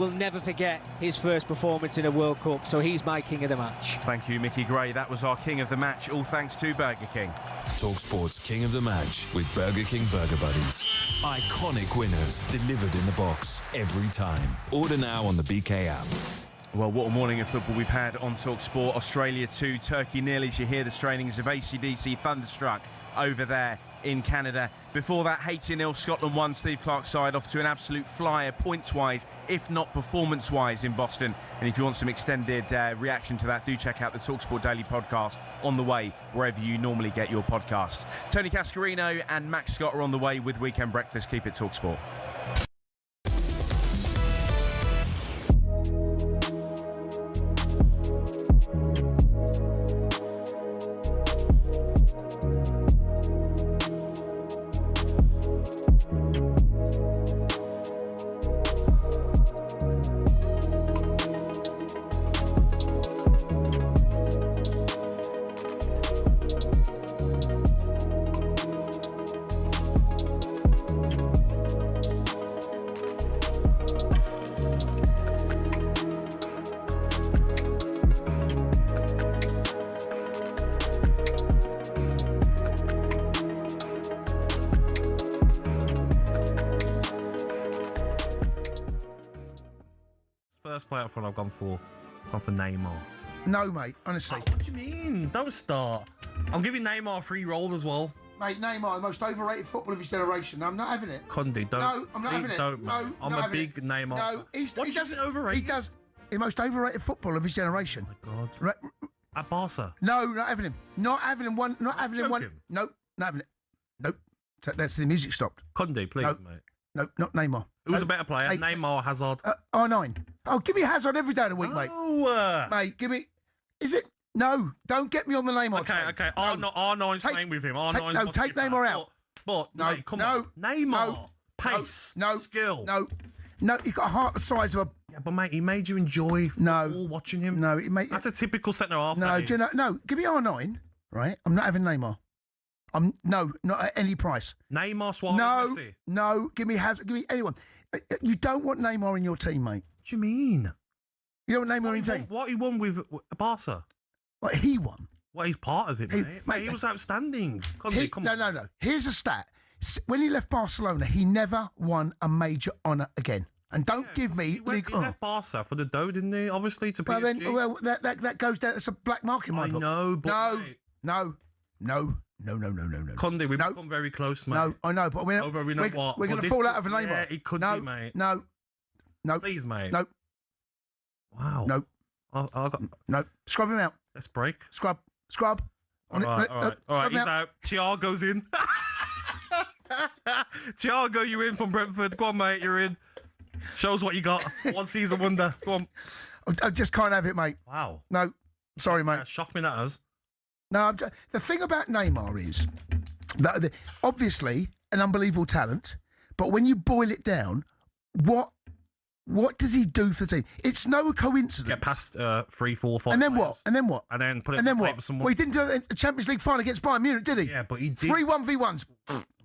Will never forget his first performance in a World Cup, so he's my king of the match. Thank you, Mickey Gray. That was our king of the match, all thanks to Burger King. talkSPORT's King of the Match with Burger King Burger Buddies. Iconic winners delivered in the box every time. Order now on the BK app. Well, what a morning of football we've had on talkSPORT. Australia 2, Turkey 0. As you hear the strainings of AC/DC Thunderstruck over there in Canada. Before that, Haiti 0, Scotland 1, Steve Clarke's side off to an absolute flyer points-wise, if not performance-wise in Boston. And if you want some extended reaction to that, do check out the talkSPORT Daily podcast on the way, wherever you normally get your podcasts. Tony Cascarino and Max Scott are on the way with Weekend Breakfast. Keep it talkSPORT. First player up front I've gone for Neymar. No, mate, honestly. What do you mean? Don't start. I'm giving Neymar a free roll as well. Mate, Neymar, the most overrated footballer of his generation. I'm not having it. Conde, don't. No, I'm not having it. Don't, no, mate. I'm a big Neymar. No, he doesn't overrated. He does. The most overrated footballer of his generation. Oh my God. At Barca. No, not having him. Not having him. Not having him. Nope, not having it. Nope. That's the music stopped. Conde, please, mate. No, not Neymar. Who's a better player? Neymar, Hazard. R9. Oh, give me Hazard every day of the week, mate. Mate, give me. Is it? No, don't get me on the Neymar train. Okay. R9's playing with him. R9's take Neymar out. But no, mate, come on. Neymar. Pace. No. Skill. No, he's got a heart the size of a. Yeah, but mate, he made you enjoy football watching him. No, that's a typical centre half. No, do you know? No, give me R9. Right, I'm not having Neymar. Not at any price. Neymar, Suarez, Messi. No, give me Hazard. Give me anyone. You don't want Neymar in your team, mate. What do you mean? You don't want Neymar in your team. What he won with Barca? What he won? Well, he's part of it, mate. He was outstanding. Come on. No. Here's a stat. When he left Barcelona, he never won a major honour again. And don't give me. He left Barca for the dough, didn't he? Obviously to PSG. Well, that goes down. It's a black market, mate. I know, but No. Conde, we've become very close, mate. No, I know, but we're going to fall out of a Neymar. Yeah, it could be, mate. No. Please, mate. No. Wow. No. No. Scrub him out. Let's break. Scrub. All right. He's out. Thiago's in. Thiago, you in from Brentford. Go on, mate. You're in. Show us what you got. One season wonder. Go on. I just can't have it, mate. Wow. No. Sorry, mate. Shock me, that has. No, the thing about Neymar is that obviously an unbelievable talent, but when you boil it down, what does he do for the team? It's no coincidence. Get past 3, 4, 5. And then players. what? And then what? And then put it. And then what? For someone. Well, he didn't do it in the Champions League final against Bayern Munich, did he? Yeah, but he did. 3 1v1s.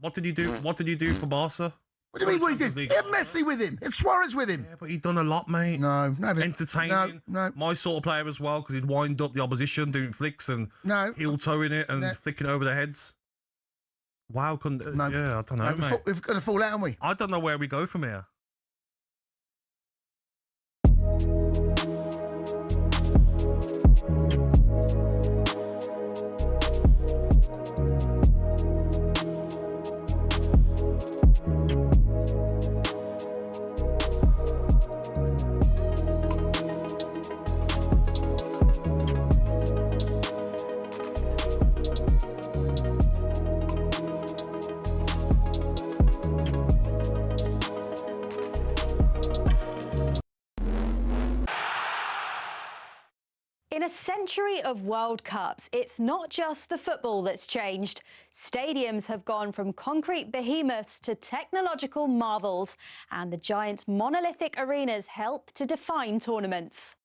What did he do? What did he do for Barca? What do you mean? What he did? He had Messi with him. He had Suarez with him. Yeah, but he'd done a lot, mate. No, entertaining. No. My sort of player as well, because he'd wind up the opposition, doing flicks and heel toeing it and flicking over their heads. Wow, couldn't. No. Yeah, I don't know, mate. We've got to fall out, haven't we? I don't know where we go from here. In a century of World Cups, it's not just the football that's changed. Stadiums have gone from concrete behemoths to technological marvels, and the Giants' monolithic arenas help to define tournaments.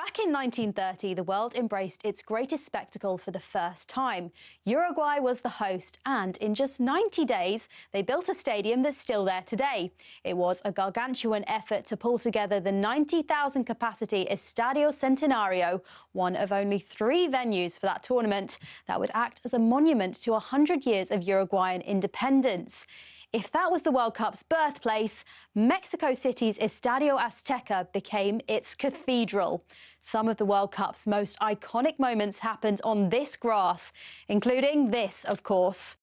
Back in 1930, the world embraced its greatest spectacle for the first time. Uruguay was the host, and in just 90 days, they built a stadium that's still there today. It was a gargantuan effort to pull together the 90,000 capacity Estadio Centenario, one of only 3 venues for that tournament that would act as a monument to 100 years of Uruguayan independence. If that was the World Cup's birthplace, Mexico City's Estadio Azteca became its cathedral. Some of the World Cup's most iconic moments happened on this grass, including this, of course.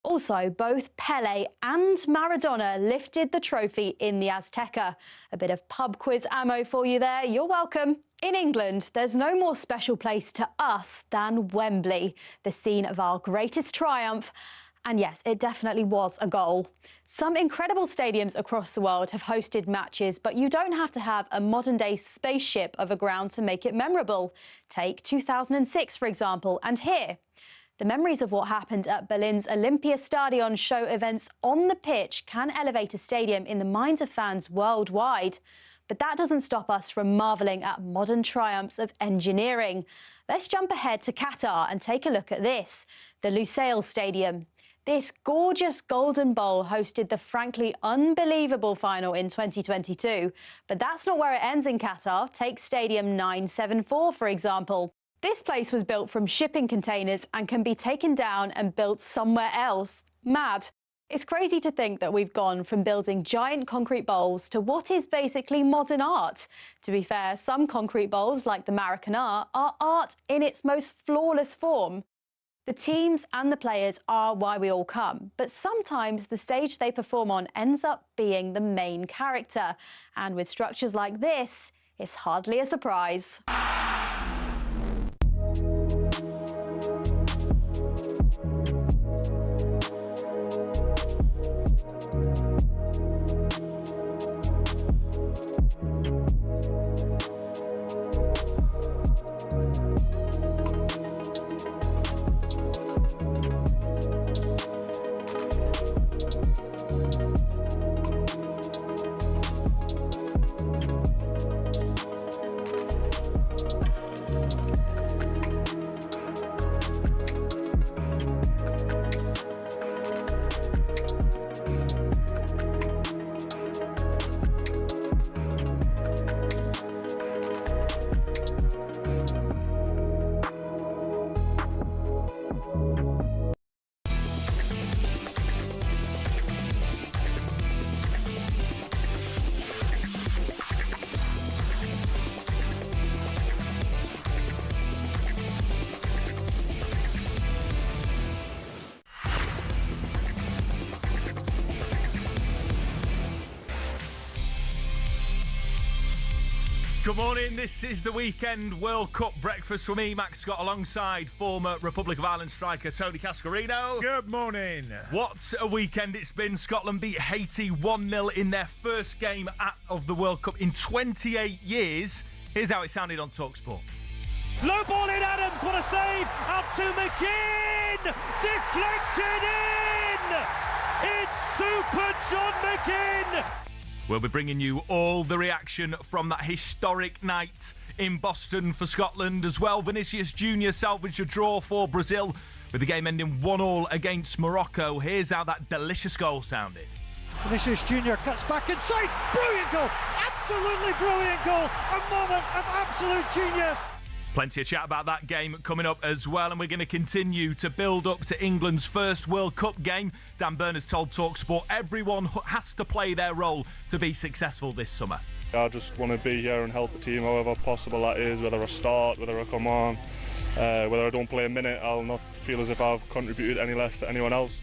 Also, both Pelé and Maradona lifted the trophy in the Azteca. A bit of pub quiz ammo for you there. You're welcome. In England, there's no more special place to us than Wembley, the scene of our greatest triumph. And yes, it definitely was a goal. Some incredible stadiums across the world have hosted matches, but you don't have to have a modern-day spaceship of a ground to make it memorable. Take 2006, for example, and here. The memories of what happened at Berlin's Olympiastadion show events on the pitch can elevate a stadium in the minds of fans worldwide. But that doesn't stop us from marvelling at modern triumphs of engineering. Let's jump ahead to Qatar and take a look at this, the Lusail Stadium. This gorgeous golden bowl hosted the frankly unbelievable final in 2022. But that's not where it ends in Qatar. Take Stadium 974, for example. This place was built from shipping containers and can be taken down and built somewhere else. Mad. It's crazy to think that we've gone from building giant concrete bowls to what is basically modern art. To be fair, some concrete bowls, like the Maracanã, are art in its most flawless form. The teams and the players are why we all come, but sometimes the stage they perform on ends up being the main character. And with structures like this, it's hardly a surprise. Good morning, this is the weekend World Cup breakfast for me, Max Scott, alongside former Republic of Ireland striker Tony Cascarino. Good morning. What a weekend it's been. Scotland beat Haiti 1-0 in their first game of the World Cup in 28 years. Here's how it sounded on talkSPORT. Low ball in, Adams, what a save! Out to McKinn! Deflected in! It's Super John McKinn! We'll be bringing you all the reaction from that historic night in Boston for Scotland as well. Vinicius Jr. salvaged a draw for Brazil with the game ending 1-1 against Morocco. Here's how that delicious goal sounded. Vinicius Jr. cuts back inside. Brilliant goal. Absolutely brilliant goal. A moment of absolute genius. Plenty of chat about that game coming up as well, and we're going to continue to build up to England's first World Cup game. Dan Byrne told talkSPORT everyone has to play their role to be successful this summer. I just want to be here and help the team however possible that is, whether I start, whether I come on, whether I don't play a minute. I'll not feel as if I've contributed any less to anyone else.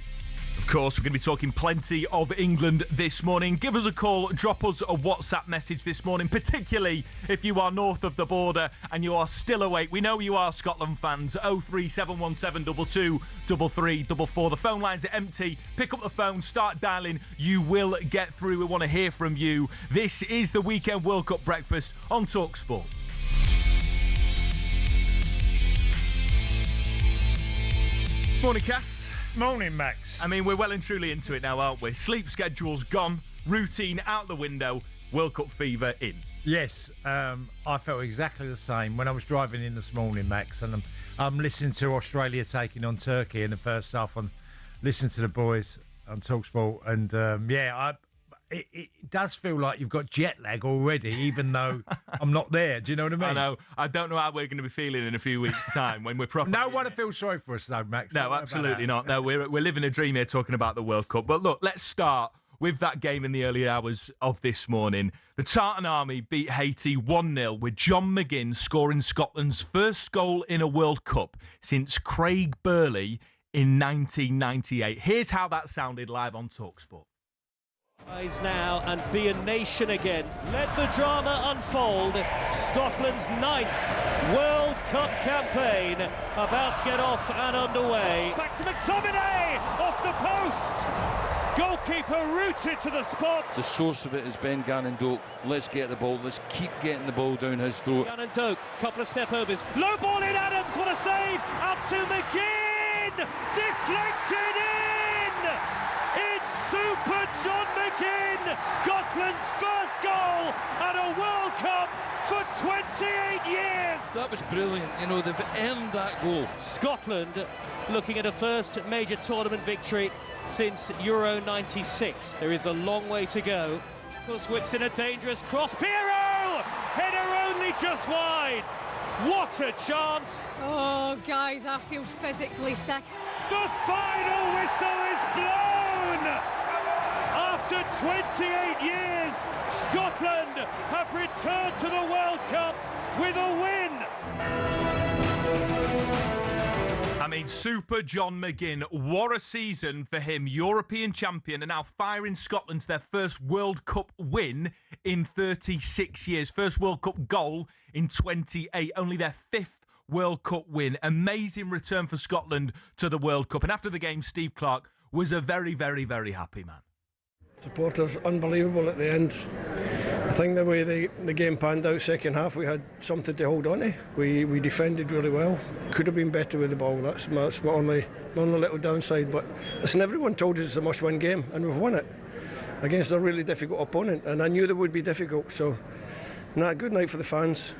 Of course, we're going to be talking plenty of England this morning. Give us a call, drop us a WhatsApp message this morning, particularly if you are north of the border and you are still awake. We know you are Scotland fans. 0371722 3344. The phone lines are empty. Pick up the phone, start dialing. You will get through. We want to hear from you. This is the Weekend World Cup Breakfast on talkSPORT. Morning, Cass. Morning, Max. I mean, we're well and truly into it now, aren't we? Sleep schedule's gone, routine out the window. World Cup fever in. Yes, I felt exactly the same when I was driving in this morning, Max, and I'm listening to Australia taking on Turkey in the first half. I'm listening to the boys on talkSPORT, and it does feel like you've got jet lag already, even though I'm not there. Do you know what I mean? I know. I don't know how we're going to be feeling in a few weeks' time when we're properly. No one feels sorry for us, though, Max. No, absolutely not. No, we're living a dream here talking about the World Cup. But look, let's start with that game in the early hours of this morning. The Tartan Army beat Haiti 1-0 with John McGinn scoring Scotland's first goal in a World Cup since Craig Burley in 1998. Here's how that sounded live on talkSPORT. Rise now and be a nation again. Let the drama unfold. Scotland's 9th World Cup campaign about to get off and underway. Back to McTominay off the post. Goalkeeper rooted to the spot. The source of it is Ben Gannon-Doak. Let's get the ball. Let's keep getting the ball down his throat. Gannon-Doak, couple of step overs. Low ball in Adams. What a save. Out to McGinn. Deflected in. It's Super John McGinn, Scotland's first goal at a World Cup for 28 years. That was brilliant. You know, they've earned that goal. Scotland looking at a first major tournament victory since Euro 96. There is a long way to go. Of course, whips in a dangerous cross. Piero! Header only just wide. What a chance. Oh, guys, I feel physically sick. The final whistle is blown! After 28 years, Scotland have returned to the World Cup with a win. I mean, Super John McGinn, what a season for him. European champion and now firing Scotland to their first World Cup win in 36 years. First World Cup goal in 28, only their 5th World Cup win. Amazing return for Scotland to the World Cup. And after the game, Steve Clarke was a very, very, very happy man. Supporters unbelievable at the end. I think the way the game panned out second half, we had something to hold on to. We defended really well. Could have been better with the ball. That's my only little downside. But listen, everyone told us it's a must-win game, and we've won it against a really difficult opponent. And I knew they would be difficult. So, a good night for the fans.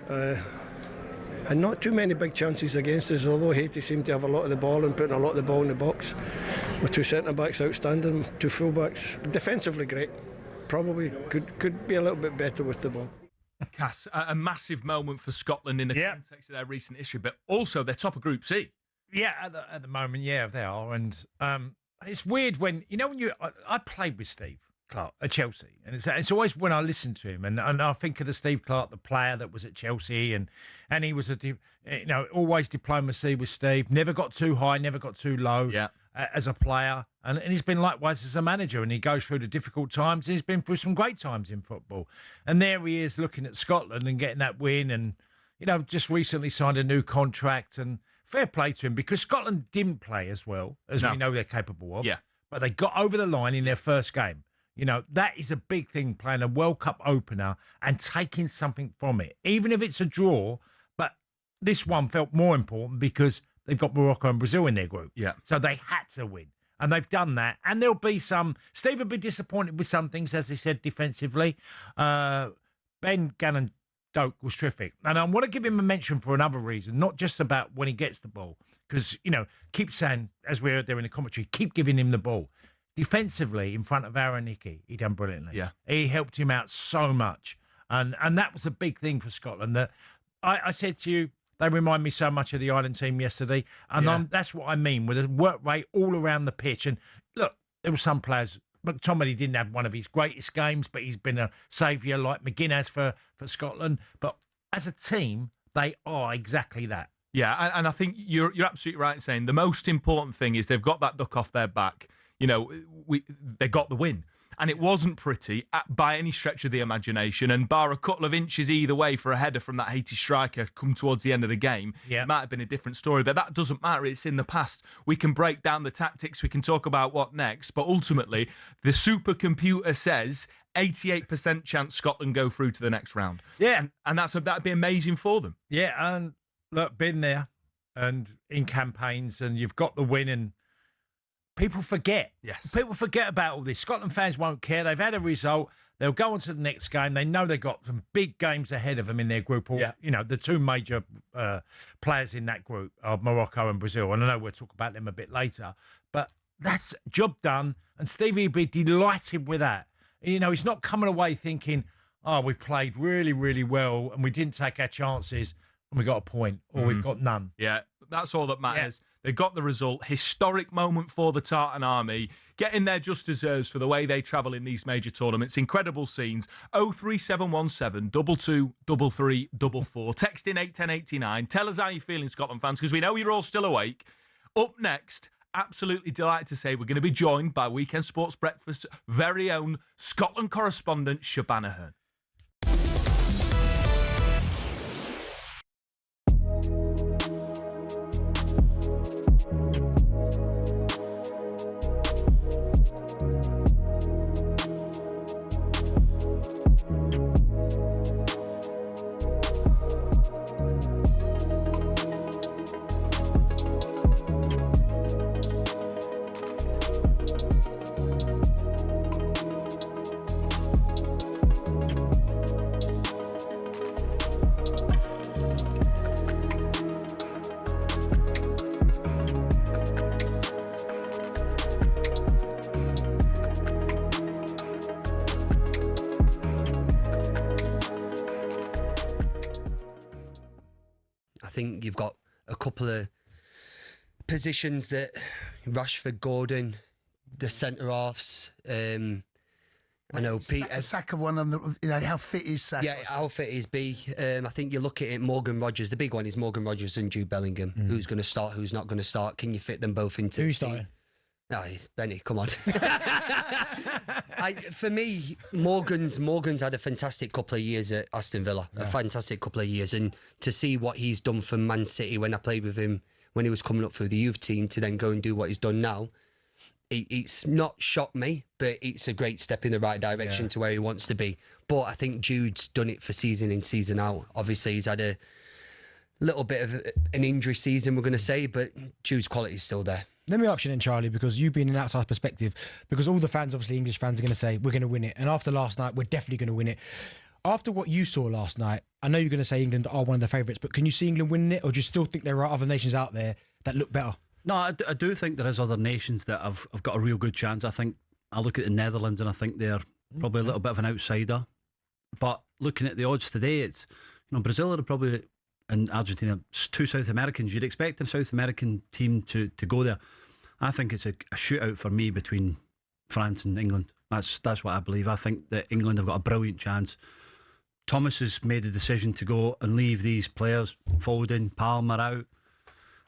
And not too many big chances against us, although Haiti seemed to have a lot of the ball and putting a lot of the ball in the box. With 2 centre-backs outstanding, 2 full-backs. Defensively great. Probably could be a little bit better with the ball. Cass, a massive moment for Scotland in the context of their recent history, but also they're top of Group C. Yeah, at the moment, yeah, they are. And it's weird when I played with Steve Clarke at Chelsea, and it's always when I listen to him and I think of the Steve Clarke, the player that was at Chelsea, and he was always diplomacy with Steve. Never got too high, never got too low. Yeah. As a player, and he's been likewise as a manager, and he goes through the difficult times, and he's been through some great times in football. And there he is looking at Scotland and getting that win, and just recently signed a new contract, and fair play to him, because Scotland didn't play as well as we know they're capable of. Yeah. But they got over the line in their first game. That is a big thing, playing a World Cup opener and taking something from it, even if it's a draw. But this one felt more important because they've got Morocco and Brazil in their group. Yeah. So they had to win. And they've done that. And there'll be Steve will be disappointed with some things, as he said, defensively. Ben Gannon-Doak was terrific. And I want to give him a mention for another reason, not just about when he gets the ball. Because, keep saying, as we heard there in the commentary, keep giving him the ball. Defensively, in front of Aaron Hickey, he done brilliantly. Yeah. He helped him out so much. And that was a big thing for Scotland. That I said to you, they remind me so much of the Ireland team yesterday. And that's what I mean, with a work rate all around the pitch. And look, there were some players. McTominay didn't have one of his greatest games, but he's been a saviour like McGinn has for Scotland. But as a team, they are exactly that. Yeah, and I think you're absolutely right in saying the most important thing is they've got that duck off their back. They got the win. And it wasn't pretty by any stretch of the imagination. And bar a couple of inches either way for a header from that Haiti striker come towards the end of the game, it might have been a different story. But that doesn't matter. It's in the past. We can break down the tactics. We can talk about what next. But ultimately, the supercomputer says 88% chance Scotland go through to the next round. Yeah. And that'd be amazing for them. Yeah. And look, been there and in campaigns, and you've got the win, and people forget. Yes. People forget about all this. Scotland fans won't care. They've had a result. They'll go on to the next game. They know they've got some big games ahead of them in their group. Or, you know, the two major players in that group are Morocco and Brazil. And I know we'll talk about them a bit later. But that's job done. And Stevie will be delighted with that. You know, he's not coming away thinking, oh, we played really, really well and we didn't take our chances and we got a point or we've got none. Yeah, that's all that matters. Yeah. They got the result. Historic moment for the Tartan Army. Getting their just deserves for the way they travel in these major tournaments. Incredible scenes. 03717 22 33 44. Text in 81089. Tell us how you feel in Scotland fans, because we know you're all still awake. Up next, absolutely delighted to say we're going to be joined by Weekend Sports Breakfast's very own Scotland correspondent, Shabana Hearn. I think you've got a couple of positions that Rashford, Gordon, the centre halves. I know Peter Saka one on the. You know how fit is Saka? Yeah, how fit is B? I think you look at it. Morgan Rogers. The big one is Morgan Rogers and Jude Bellingham. Who's going to start? Who's not going to start? Can you fit them both into? Who's starting? No, Benny, come on. For me, Morgan's had a fantastic couple of years at Aston Villa. Yeah. A fantastic couple of years. And to see what he's done for Man City when I played with him when he was coming up through the youth team to then go and do what he's done now, it's not shocked me, but it's a great step in the right direction to where he wants to be. But I think Jude's done it for season in, season out. Obviously, he's had a little bit of an injury season, we're going to say, but Jude's quality is still there. Let me ask you then, Charlie, because you've been in an outside perspective, because all the fans, obviously English fans, are going to say, we're going to win it. And after last night, we're definitely going to win it. After what you saw last night, I know you're going to say England are one of the favourites, but can you see England winning it, or do you still think there are other nations out there that look better? No, I do think there is other nations that have got a real good chance. I think I look at the Netherlands and I think they're probably a little bit of an outsider. But looking at the odds today, it's, you know, Brazil are probably, and Argentina, two South Americans. You'd expect a South American team to go there. I think it's a shootout for me between France and England. That's what I believe. I think that England have got a brilliant chance. Thomas has made the decision to go and leave these players, Foden, Palmer out,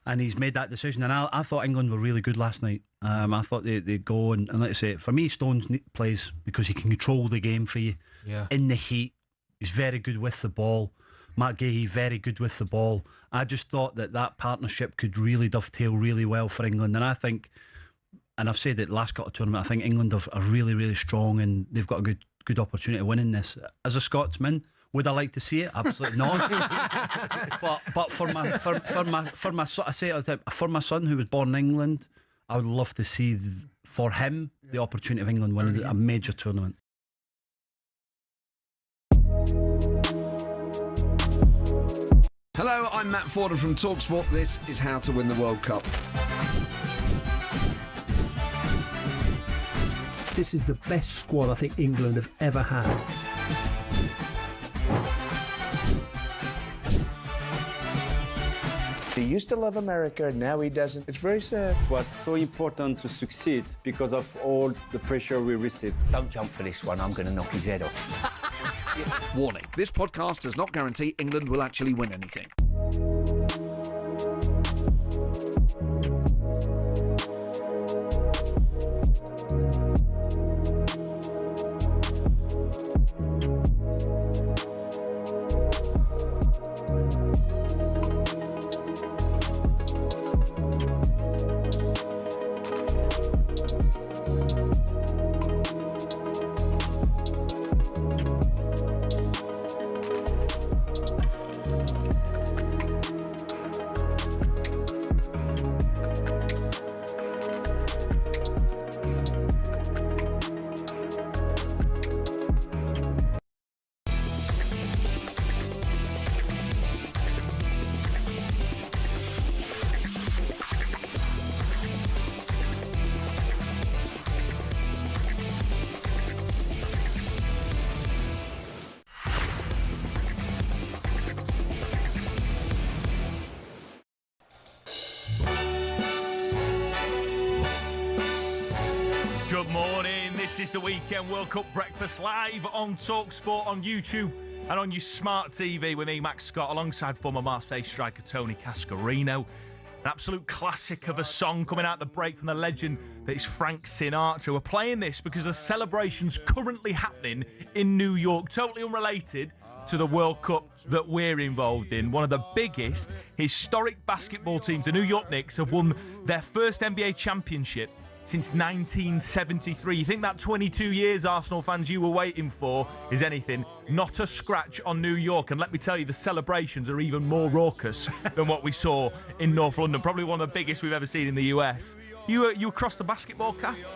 and he's made that decision. And I thought England were really good last night. I thought they'd go and let's say, for me, Stones plays because he can control the game for you in the heat. He's very good with the ball. Mark Gahey, very good with the ball. I just thought that partnership could really dovetail really well for England. And I think, and I've said it last couple of tournament, I think England are really, really strong and they've got a good opportunity of winning this. As a Scotsman, would I like to see it? Absolutely not. but for my son who was born in England, I would love to see for him the opportunity of England winning a major tournament. Hello, I'm Matt Forden from talkSPORT. This is How to Win the World Cup. This is the best squad I think England have ever had. He used to love America, now he doesn't. It's very sad. It was so important to succeed because of all the pressure we received. Don't jump for this one, I'm going to knock his head off. Warning, this podcast does not guarantee England will actually win anything. This is the Weekend World Cup Breakfast live on talkSPORT on YouTube and on your smart TV with me, Max Scott, alongside former Marseille striker Tony Cascarino. An absolute classic of a song coming out the break from the legend that is Frank Sinatra. We're playing this because the celebration's currently happening in New York, totally unrelated to the World Cup that we're involved in. One of the biggest historic basketball teams, the New York Knicks, have won their first NBA championship since 1973. You think that 22 years, Arsenal fans, you were waiting for is anything? Not a scratch on New York. And let me tell you, the celebrations are even more raucous than what we saw in North London. Probably one of the biggest we've ever seen in the US. You across the basketball cast?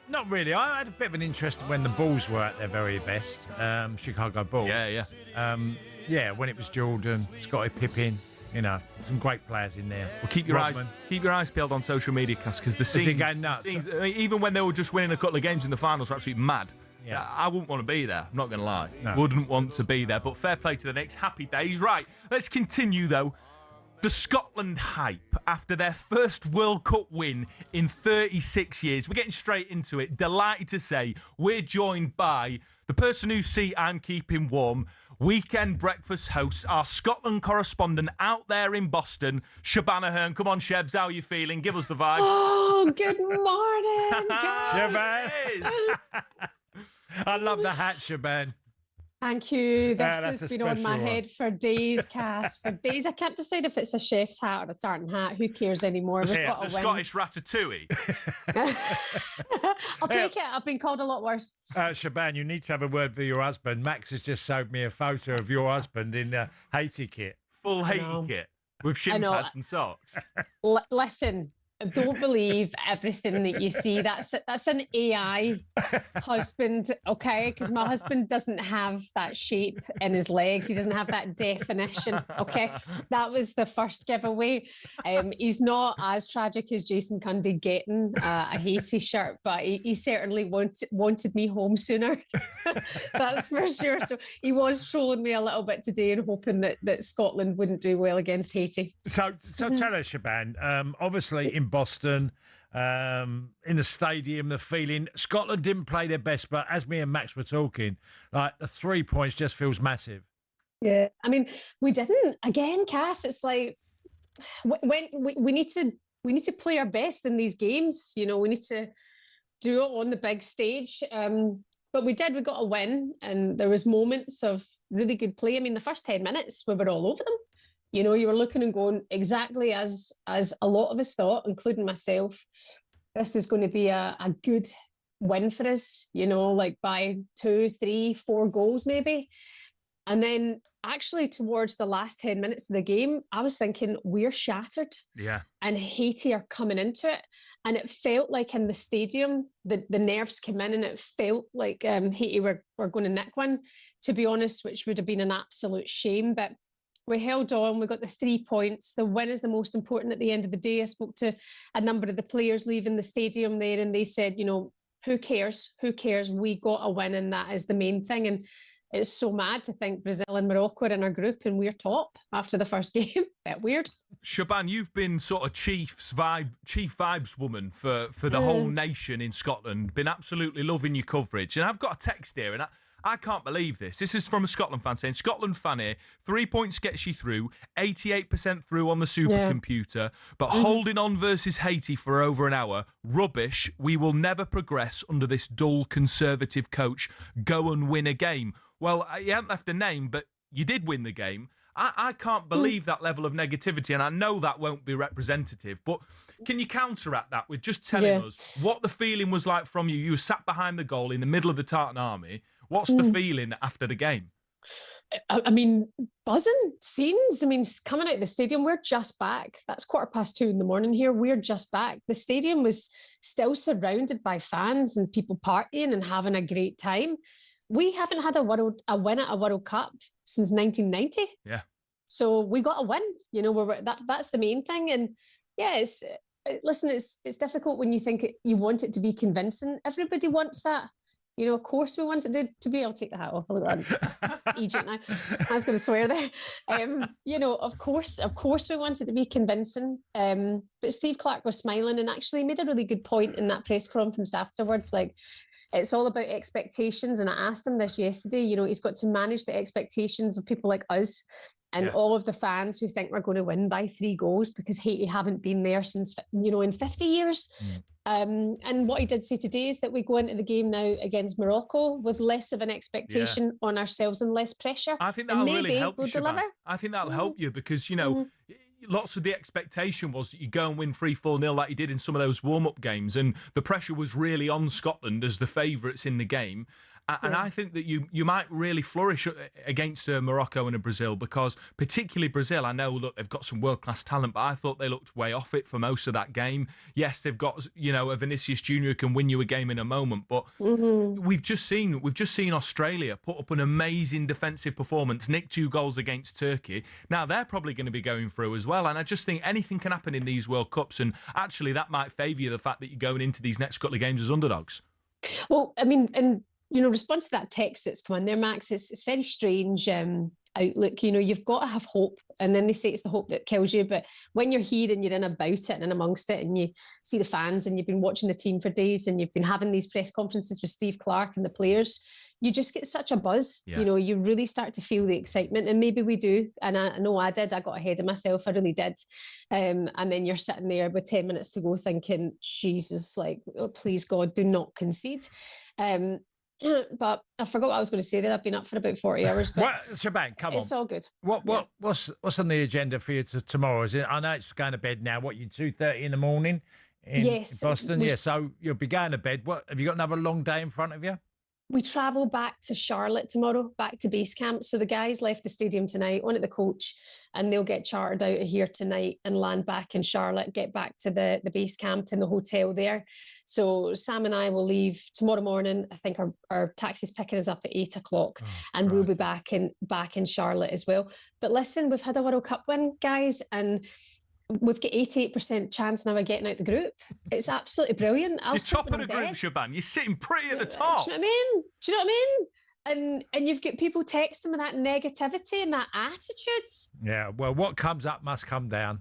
Not really. I had a bit of an interest when the Bulls were at their very best. Chicago Bulls. Yeah. Yeah, when it was Jordan, Scottie Pippen. You know, some great players in there. Well, keep your eyes peeled on social media, Cass, because the scenes going nuts. Even when they were just winning a couple of games in the finals, were absolutely mad. Yeah. I wouldn't want to be there. I'm not going to lie. No. Wouldn't want to be there. But fair play to the Knicks. Happy days. Right. Let's continue though. The Scotland hype after their first World Cup win in 36 years. We're getting straight into it. Delighted to say we're joined by the person whose seat I'm keeping warm. Weekend breakfast host, our Scotland correspondent out there in Boston, Shabana Hearn. Come on, Shebs, how are you feeling? Give us the vibe. Oh, good morning, guys. Shaban. I love the hat, Shaban. Thank you. This has been on my head for days, Cass. For days. I can't decide if it's a chef's hat or a tartan hat. Who cares anymore? We've got the Scottish ratatouille. I'll take it. I've been called a lot worse. Shaban, you need to have a word for your husband. Max has just showed me a photo of your husband in a Haiti kit. Full Haiti kit with shin pads and socks. Listen, don't believe everything that you see. That's an AI husband, okay? Because my husband doesn't have that shape in his legs. He doesn't have that definition, okay? That was the first giveaway. He's not as tragic as Jason Cundy getting a Haiti shirt, but he certainly wanted me home sooner. That's for sure. So he was trolling me a little bit today and hoping that Scotland wouldn't do well against Haiti. So tell us, Shaban, obviously in Boston, in the stadium, the feeling, Scotland didn't play their best, but as me and Max were talking, like the 3 points just feels massive. Yeah, I mean, we didn't. Again, Cass, it's like when we need to play our best in these games. You know, we need to do it on the big stage. But we did. We got a win, and there was moments of really good play. I mean, the first 10 minutes, we were all over them. You know, you were looking and going exactly as a lot of us thought, including myself. This is going to be a good win for us, you know, like by 2, 3, 4 goals maybe. And then actually towards the last 10 minutes of the game, I was thinking we're shattered. Yeah. And Haiti are coming into it. And it felt like in the stadium, the nerves came in and it felt like Haiti were going to nick one, to be honest, which would have been an absolute shame. But we held on, we got the 3 points. The win is the most important at the end of the day. I spoke to a number of the players leaving the stadium there and they said, you know, who cares? Who cares? We got a win and that is the main thing. And it's so mad to think Brazil and Morocco are in our group and we're top after the first game. Bit weird. Shaban, you've been sort of chief vibes woman for the whole nation in Scotland. Been absolutely loving your coverage. And I've got a text here and I can't believe this. This is from a Scotland fan saying, Scotland fan here, 3 points gets you through, 88% through on the supercomputer, but holding on versus Haiti for over an hour, rubbish. We will never progress under this dull conservative coach. Go and win a game. Well, you haven't left a name, but you did win the game. I can't believe that level of negativity, and I know that won't be representative, but can you counteract that with just telling us what the feeling was like from you? You were sat behind the goal in the middle of the Tartan Army. What's the feeling after the game? I mean, buzzing, scenes. I mean, coming out of the stadium, we're just back. That's 2:15 in the morning here. We're just back. The stadium was still surrounded by fans and people partying and having a great time. We haven't had a win at a World Cup since 1990. Yeah. So we got a win. You know, that's the main thing. And yeah, it's difficult when you think you want it to be convincing. Everybody wants that. You know, of course we wanted it to be. I'll take the hat off. Look at Egypt now. I was going to swear there. You know, of course we wanted to be convincing. But Steve Clarke was smiling and actually made a really good point in that press conference afterwards. Like, it's all about expectations. And I asked him this yesterday, you know, he's got to manage the expectations of people like us and all of the fans who think we're going to win by 3 goals because Haiti haven't been there since, you know, in 50 years. And what he did say today is that we go into the game now against Morocco with less of an expectation on ourselves and less pressure. I think that'll really help you, deliver. I think that'll help you because, you know, lots of the expectation was that you go and win 3-4-0 like you did in some of those warm-up games, and the pressure was really on Scotland as the favourites in the game. And I think that you might really flourish against Morocco and a Brazil, because particularly Brazil, I know, look, they've got some world-class talent, but I thought they looked way off it for most of that game. Yes, they've got, you know, a Vinicius Junior who can win you a game in a moment, but we've just seen Australia put up an amazing defensive performance, nick 2 goals against Turkey. Now they're probably going to be going through as well, and I just think anything can happen in these World Cups, and actually that might favour you, the fact that you're going into these next couple of games as underdogs. Well, I mean, and you know, response to that text that's come in there, Max, it's very strange outlook. You know, you've got to have hope, and then they say it's the hope that kills you. But when you're here and you're in about it and in amongst it, and you see the fans and you've been watching the team for days and you've been having these press conferences with Steve Clarke and the players, you just get such a buzz. You know, you really start to feel the excitement, and maybe we do. And I know I did. I got ahead of myself. I really did. And then you're sitting there with 10 minutes to go thinking, Jesus, like, oh, please God, do not concede. But I forgot what I was going to say there. I've been up for about 40 hours. But Shaban, come on. It's all good. What's on the agenda for you tomorrow? Is it? I know it's going to bed now. What, you 2:30 in the morning in Boston? Yeah, so you'll be going to bed. What, have you got another long day in front of you? We travel back to Charlotte tomorrow, back to base camp. So the guys left the stadium tonight, on at the coach, and they'll get chartered out of here tonight and land back in Charlotte, get back to the base camp in the hotel there. So Sam and I will leave tomorrow morning. I think our taxi's picking us up at 8 o'clock, and we'll be back in Charlotte as well. But listen, we've had a World Cup win, guys, and we've got 88% chance now of getting out the group. It's absolutely brilliant. You're top of the group, Shaban. You're sitting pretty at the top. Do you know what I mean? Do you know what I mean? And you've got people texting with that negativity and that attitude. Yeah, well, what comes up must come down.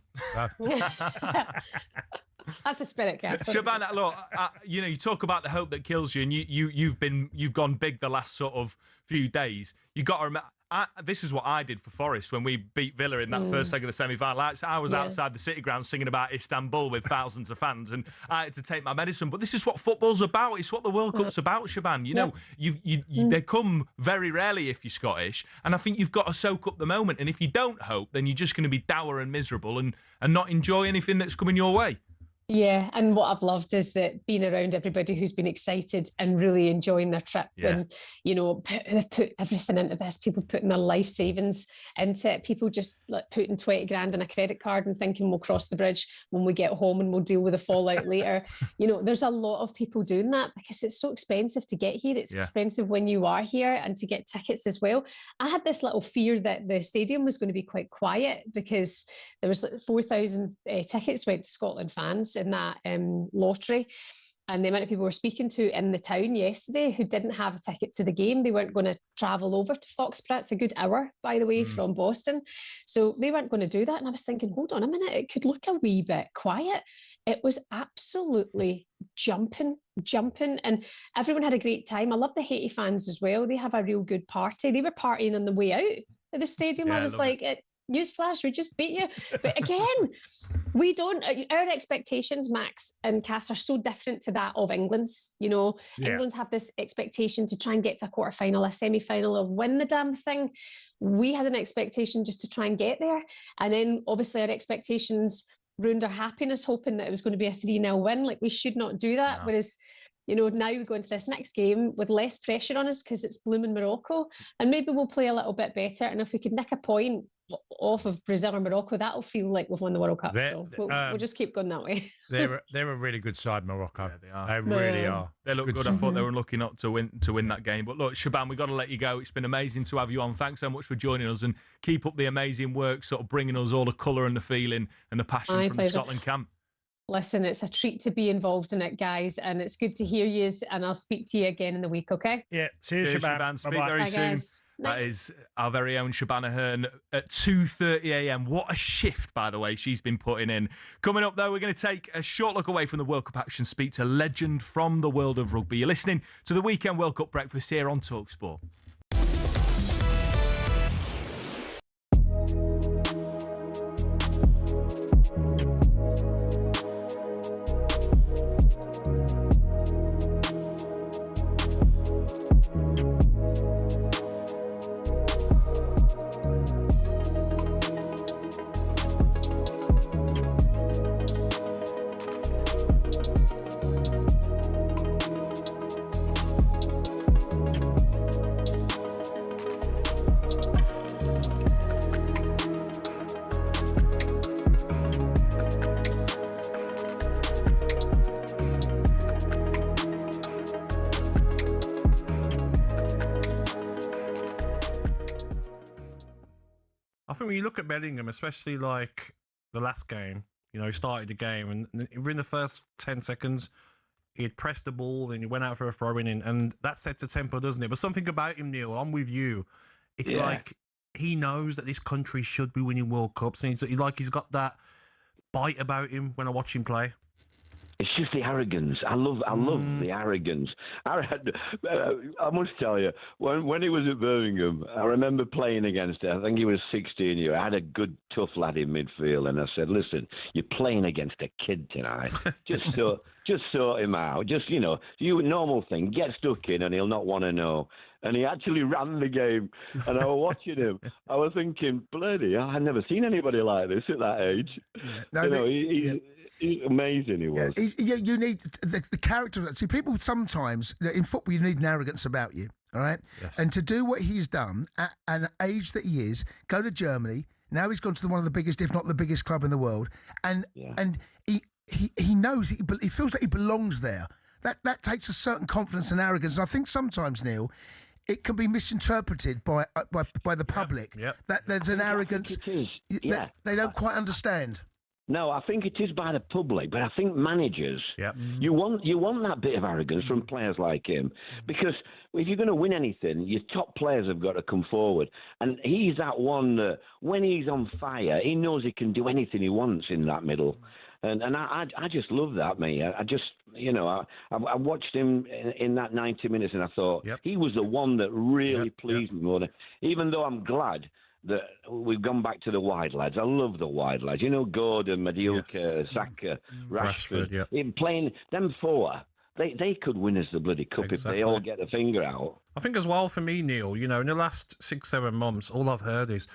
That's the spirit, guys. Shaban, look, you know, you talk about the hope that kills you, and you've gone big the last sort of few days. You got to remember. This is what I did for Forest when we beat Villa in that first leg of the semi-final. I was outside the City Ground singing about Istanbul with thousands of fans, and I had to take my medicine. But this is what football's about. It's what the World Cup's about, Shaban. You know, they come very rarely if you're Scottish, and I think you've got to soak up the moment. And if you don't hope, then you're just going to be dour and miserable and not enjoy anything that's coming your way. Yeah, and what I've loved is that being around everybody who's been excited and really enjoying their trip, and you know, they've put everything into this. People putting their life savings into it. People just like putting 20 grand in a credit card and thinking we'll cross the bridge when we get home and we'll deal with the fallout later. You know, there's a lot of people doing that because it's so expensive to get here. It's expensive when you are here and to get tickets as well. I had this little fear that the stadium was going to be quite quiet because there was like 4,000 tickets went to Scotland fans in that lottery, and the amount of people we're speaking to in the town yesterday who didn't have a ticket to the game, they weren't going to travel over to Foxborough. It's a good hour, by the way, from Boston, so they weren't going to do that. And I was thinking, hold on a minute, it could look a wee bit quiet. It was absolutely jumping, and everyone had a great time. I love the Haiti fans as well. They have a real good party. They were partying on the way out of the stadium. I was like, newsflash, we just beat you. But again, we don't, our expectations, Max and Cass, are so different to that of England's. You know, England have this expectation to try and get to a quarter-final, a semi-final, or win the damn thing. We had an expectation just to try and get there. And then obviously our expectations ruined our happiness, hoping that it was going to be a 3-0 win. Like, we should not do that. No. Whereas, you know, now we go into this next game with less pressure on us because it's blooming Morocco, and maybe we'll play a little bit better. And if we could nick a point off of Brazil or Morocco, that'll feel like we've won the World Cup. So we'll just keep going that way. They're a really good side, Morocco. Yeah, they are. They really are. They look good. I thought they were unlucky not to win that game. But look, Shaban, we've got to let you go. It's been amazing to have you on. Thanks so much for joining us, and keep up the amazing work, sort of bringing us all the colour and the feeling and the passion from the Scotland camp. Listen, it's a treat to be involved in it, guys, and it's good to hear you, and I'll speak to you again in the week, okay? Yeah, see you, Shaban. Speak very soon. Guys. That is our very own Shabana Hearn at 2:30 a.m. What a shift, by the way, she's been putting in. Coming up, though, we're going to take a short look away from the World Cup action, speak to a legend from the world of rugby. You're listening to the Weekend World Cup Breakfast here on talkSPORT. I think when you look at Bellingham, especially like the last game, you know, he started the game and within the first 10 seconds, he had pressed the ball and he went out for a throw-in, and that sets a tempo, doesn't it? But something about him, Neil, I'm with you. It's like he knows that this country should be winning World Cups, and he's got that bite about him when I watch him play. It's just the arrogance. I love the arrogance. I must tell you, when he was at Birmingham, I remember playing against him. I think he was 16 years. I had a good, tough lad in midfield, and I said, "Listen, you're playing against a kid tonight. Just sort him out. Just, you know, you normal thing. Get stuck in, and he'll not want to know." And he actually ran the game, and I was watching him. I was thinking, bloody, I've never seen anybody like this at that age. No, you know, he's amazing. He was. You need the character. See, people sometimes in football, you need an arrogance about you. All right, and to do what he's done at an age that he is, go to Germany. Now he's gone to one of the biggest, if not the biggest, club in the world, and he knows he feels like he belongs there. That takes a certain confidence and arrogance. And I think sometimes, Neil, it can be misinterpreted by the public that there's an arrogance. It is. That they don't quite understand. No, I think it is by the public, but I think managers, you want that bit of arrogance from players like him, because if you're going to win anything, your top players have got to come forward, and he's that one that when he's on fire, he knows he can do anything he wants in that middle. And I just love that, mate. I just, you know, I watched him in that 90 minutes, and I thought he was the one that really pleased me more than, even though I'm glad that we've gone back to the wide lads. I love the wide lads. You know, Gordon, Mediocre, Saka, Rashford. In playing them four, they could win us the bloody cup if they all get a finger out. I think as well for me, Neil, you know, in the last 6-7 months, all I've heard is,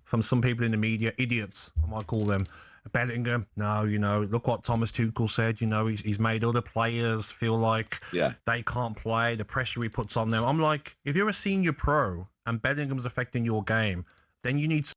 from some people in the media, idiots, I might call them, Bellingham. No, you know, look what Thomas Tuchel said. You know, he's made other players feel like they can't play, the pressure he puts on them. I'm like, if you're a senior pro and Bellingham's affecting your game, then you need...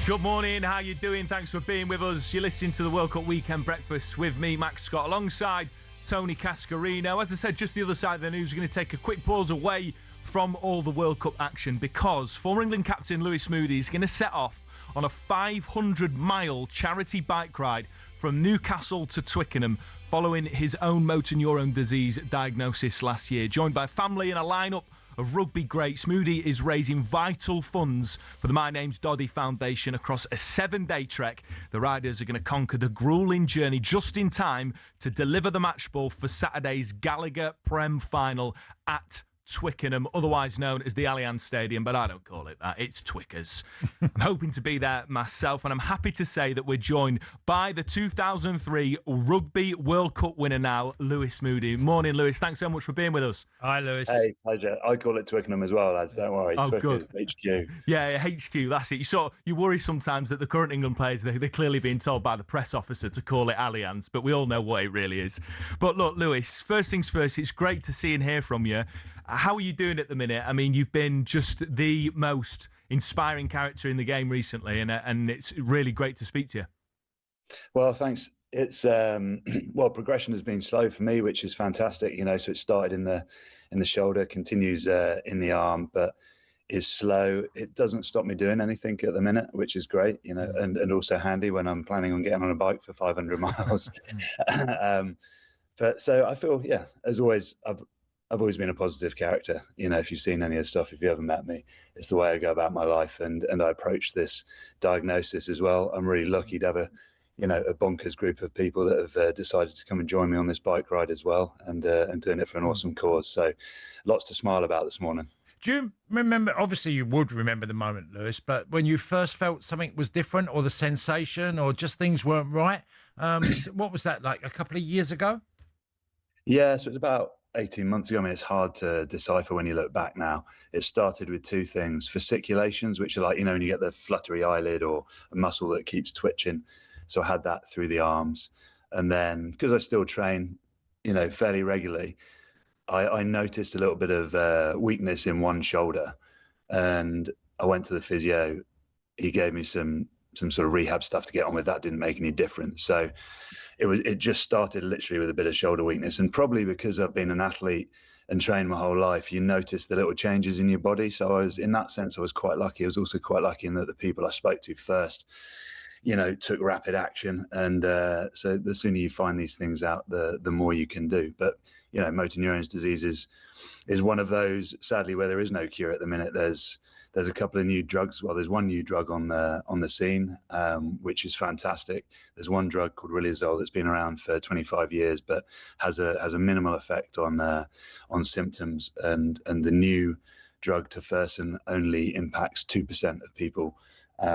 Good morning, how you doing? Thanks for being with us. You're listening to the World Cup Weekend Breakfast with me, Max Scott, alongside Tony Cascarino. As I said, just the other side of the news, we're going to take a quick pause away from all the World Cup action because former England captain Lewis Moody is going to set off on a 500-mile charity bike ride from Newcastle to Twickenham following his own motor neurone disease diagnosis last year. Joined by family and a lineup of rugby greats, Moody is raising vital funds for the My Name's Doddy Foundation across a 7-day trek. The riders are going to conquer the gruelling journey just in time to deliver the match ball for Saturday's Gallagher Prem final at Twickenham, otherwise known as the Allianz Stadium, but I don't call it that. It's Twickers. I'm hoping to be there myself, and I'm happy to say that we're joined by the 2003 Rugby World Cup winner now, Lewis Moody. Morning, Lewis. Thanks so much for being with us. Hi, Lewis. Hey, pleasure. I call it Twickenham as well, lads. Don't worry. Oh, Twickers, good. HQ. Yeah, HQ, that's it. You worry sometimes that the current England players, they're clearly being told by the press officer to call it Allianz, but we all know what it really is. But look, Lewis, first things first, it's great to see and hear from you. How are you doing at the minute? I mean, you've been just the most inspiring character in the game recently, and it's really great to speak to you. Well, thanks. It's progression has been slow for me, which is fantastic. So it started in the shoulder, continues in the arm, but is slow. It doesn't stop me doing anything at the minute, which is great. And also handy when I'm planning on getting on a bike for 500 miles. But so I feel, as always, I've always been a positive character. If you've seen any of the stuff, if you haven't met me, it's the way I go about my life, and I approach this diagnosis as well. I'm really lucky to have a bonkers group of people that have decided to come and join me on this bike ride as well, and doing it for an awesome cause. So, lots to smile about this morning. Do you remember? Obviously, you would remember the moment, Lewis. But when you first felt something was different, or the sensation, or just things weren't right, what was that like? A couple of years ago? Yeah, so it's about 18 months ago. I mean, it's hard to decipher when you look back now. It started with two things: fasciculations, which are like, when you get the fluttery eyelid or a muscle that keeps twitching. So I had that through the arms. And then, because I still train, fairly regularly, I noticed a little bit of weakness in one shoulder. And I went to the physio. He gave me some sort of rehab stuff to get on with. That didn't make any difference. So it just started literally with a bit of shoulder weakness. And probably because I've been an athlete and trained my whole life, you notice the little changes in your body. So in that sense, I was quite lucky. I was also quite lucky in that the people I spoke to first, took rapid action. And so the sooner you find these things out, the more you can do. But, motor neurones disease is one of those, sadly, where there is no cure at the minute. There's a couple of new drugs. Well, there's one new drug on the scene, which is fantastic. There's one drug called Riluzole that's been around for 25 years, but has a minimal effect on symptoms. And the new drug Tofersen only impacts 2% of people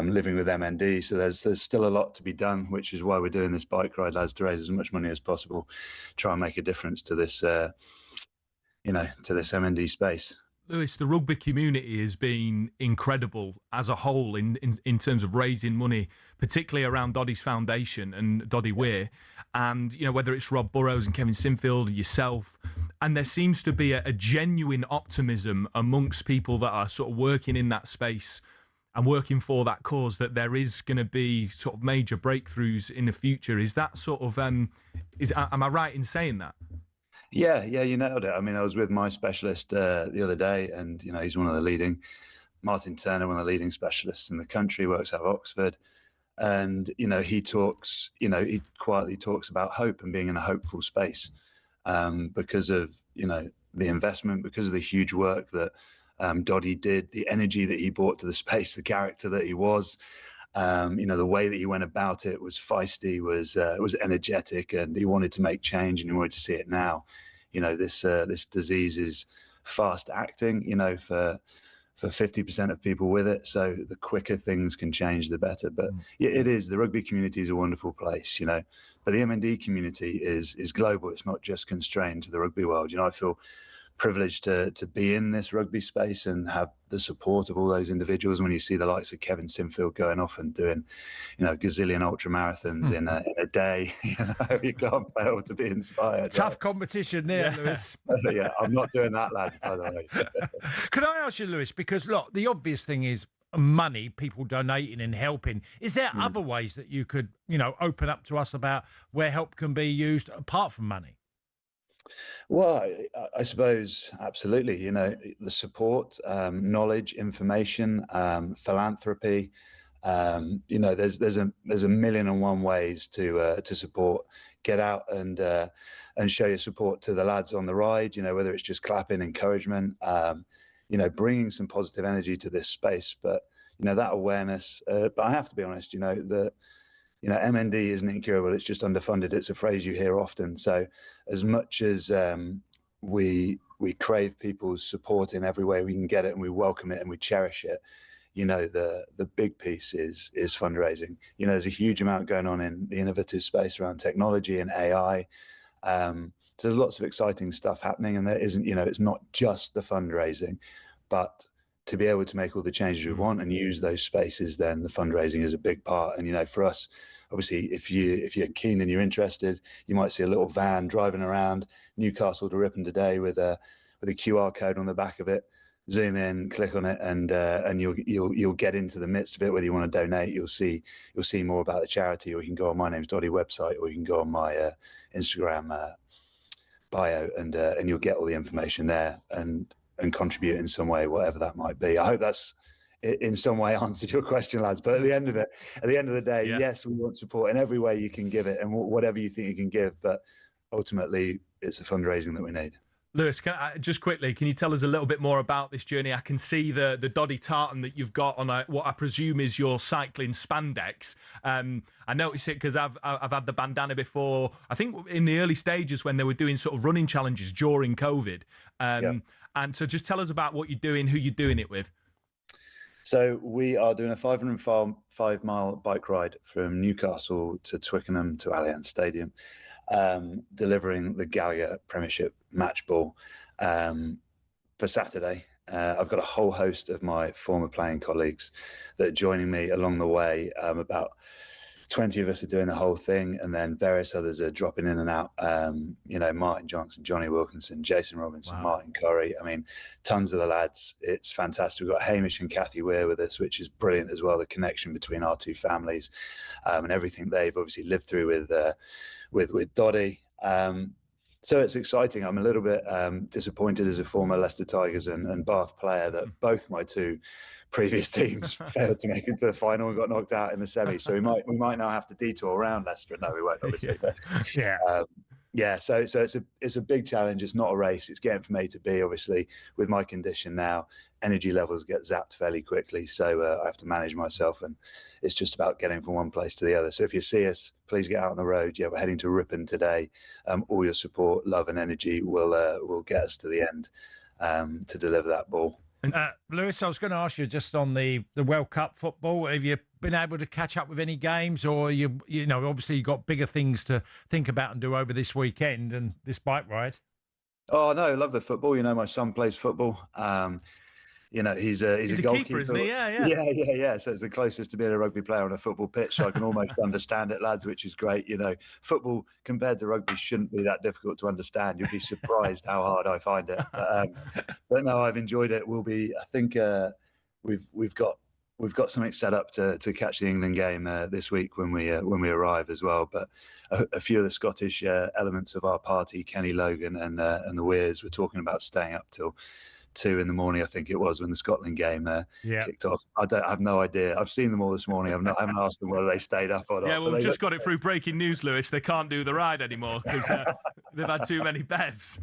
living with MND. So there's still a lot to be done, which is why we're doing this bike ride, lads, to raise as much money as possible, try and make a difference to this, to this MND space. Lewis, the rugby community has been incredible as a whole in terms of raising money, particularly around Doddy's Foundation and Doddy Weir. And, whether it's Rob Burrows and Kevin Sinfield, yourself, and there seems to be a genuine optimism amongst people that are sort of working in that space and working for that cause, that there is going to be sort of major breakthroughs in the future. Is that sort of, am I right in saying that? Yeah, you nailed it. I mean, I was with my specialist the other day, and he's one of the leading, Martin Turner, one of the leading specialists in the country, works out of Oxford, and he talks, he quietly talks about hope and being in a hopeful space, because of the investment, because of the huge work that Doddy did, the energy that he brought to the space, the character that he was. The way that he went about it was feisty, was energetic, and he wanted to make change, and he wanted to see it now. This disease is fast acting. for 50% of people with it. So the quicker things can change, the better. But yeah, it is. The rugby community is a wonderful place, but the MND community is global. It's not just constrained to the rugby world. I feel privileged to be in this rugby space and have the support of all those individuals. When you see the likes of Kevin Sinfield going off and doing, gazillion ultra marathons in a day, you can't fail to be inspired. Tough competition there, Lewis. Yeah, I'm not doing that, lads, by the way. Can I ask you, Lewis, because look, the obvious thing is money, people donating and helping. Is there other ways that you could, open up to us about where help can be used apart from money? Well, I suppose absolutely. The support, knowledge, information, philanthropy. There's a million and one ways to support. Get out and show your support to the lads on the ride. Whether it's just clapping, encouragement. Bringing some positive energy to this space. But that awareness. But I have to be honest. MND isn't incurable, it's just underfunded. It's a phrase you hear often. So as much as we crave people's support in every way we can get it, and we welcome it and we cherish it, the big piece is fundraising. There's a huge amount going on in the innovative space around technology and AI. So there's lots of exciting stuff happening, and there isn't, it's not just the fundraising, but to be able to make all the changes we want and use those spaces, then the fundraising is a big part. And, for us, obviously, if you're keen and you're interested, you might see a little van driving around Newcastle to Ripon today with a QR code on the back of it. Zoom in, click on it, and you'll get into the midst of it. Whether you want to donate, you'll see more about the charity, or you can go on My Name's Doddy website, or you can go on my Instagram bio, and you'll get all the information there and contribute in some way, whatever that might be. I hope that's in some way answered your question, lads. But at the end of the day, yes, we want support in every way you can give it, and whatever you think you can give. But ultimately, it's the fundraising that we need. Lewis, just quickly, can you tell us a little bit more about this journey? I can see the Doddy tartan that you've got on what I presume is your cycling spandex. I noticed it because I've had the bandana before. I think in the early stages when they were doing sort of running challenges during COVID. And so just tell us about what you're doing, who you're doing it with. So we are doing a 505-mile bike ride from Newcastle to Twickenham to Allianz Stadium, delivering the Gallia Premiership match ball for Saturday. I've got a whole host of my former playing colleagues that are joining me along the way. About 20 of us are doing the whole thing, and then various others are dropping in and out. Martin Johnson, Johnny Wilkinson, Jason Robinson, Martin Curry. I mean, tons of the lads. It's fantastic. We've got Hamish and Kathy Weir with us, which is brilliant as well. The connection between our two families, and everything they've obviously lived through with Doddy. So it's exciting. I'm a little bit disappointed as a former Leicester Tigers and Bath player that both my two previous teams failed to make it to the final and got knocked out in the semi. So we might now have to detour around Leicester. No, we won't, obviously. So it's a big challenge. It's not a race. It's getting from A to B. Obviously, with my condition now, energy levels get zapped fairly quickly. So I have to manage myself, and it's just about getting from one place to the other. So if you see us, please get out on the road. Yeah, we're heading to Ripon today. All your support, love, and energy will get us to the end to deliver that ball. Lewis, I was going to ask you just on the World Cup football. Have you been able to catch up with any games, or obviously you've got bigger things to think about and do over this weekend and this bike ride? Oh no, love the football. My son plays football. He's a goalkeeper, keeper, isn't he? Yeah. So it's the closest to being a rugby player on a football pitch. So I can almost understand it, lads, which is great. Football compared to rugby shouldn't be that difficult to understand. You'd be surprised how hard I find it. But no, I've enjoyed it. I think we've got something set up to catch the England game this week when we arrive as well. But a few of the Scottish elements of our party, Kenny Logan and the Weirs, were talking about staying up till 2 a.m, I think it was, when the Scotland game kicked off. I have no idea. I've seen them all this morning. I haven't asked them whether they stayed up or not. Yeah, well, we've just got it through breaking news, Lewis. They can't do the ride anymore because they've had too many bevs.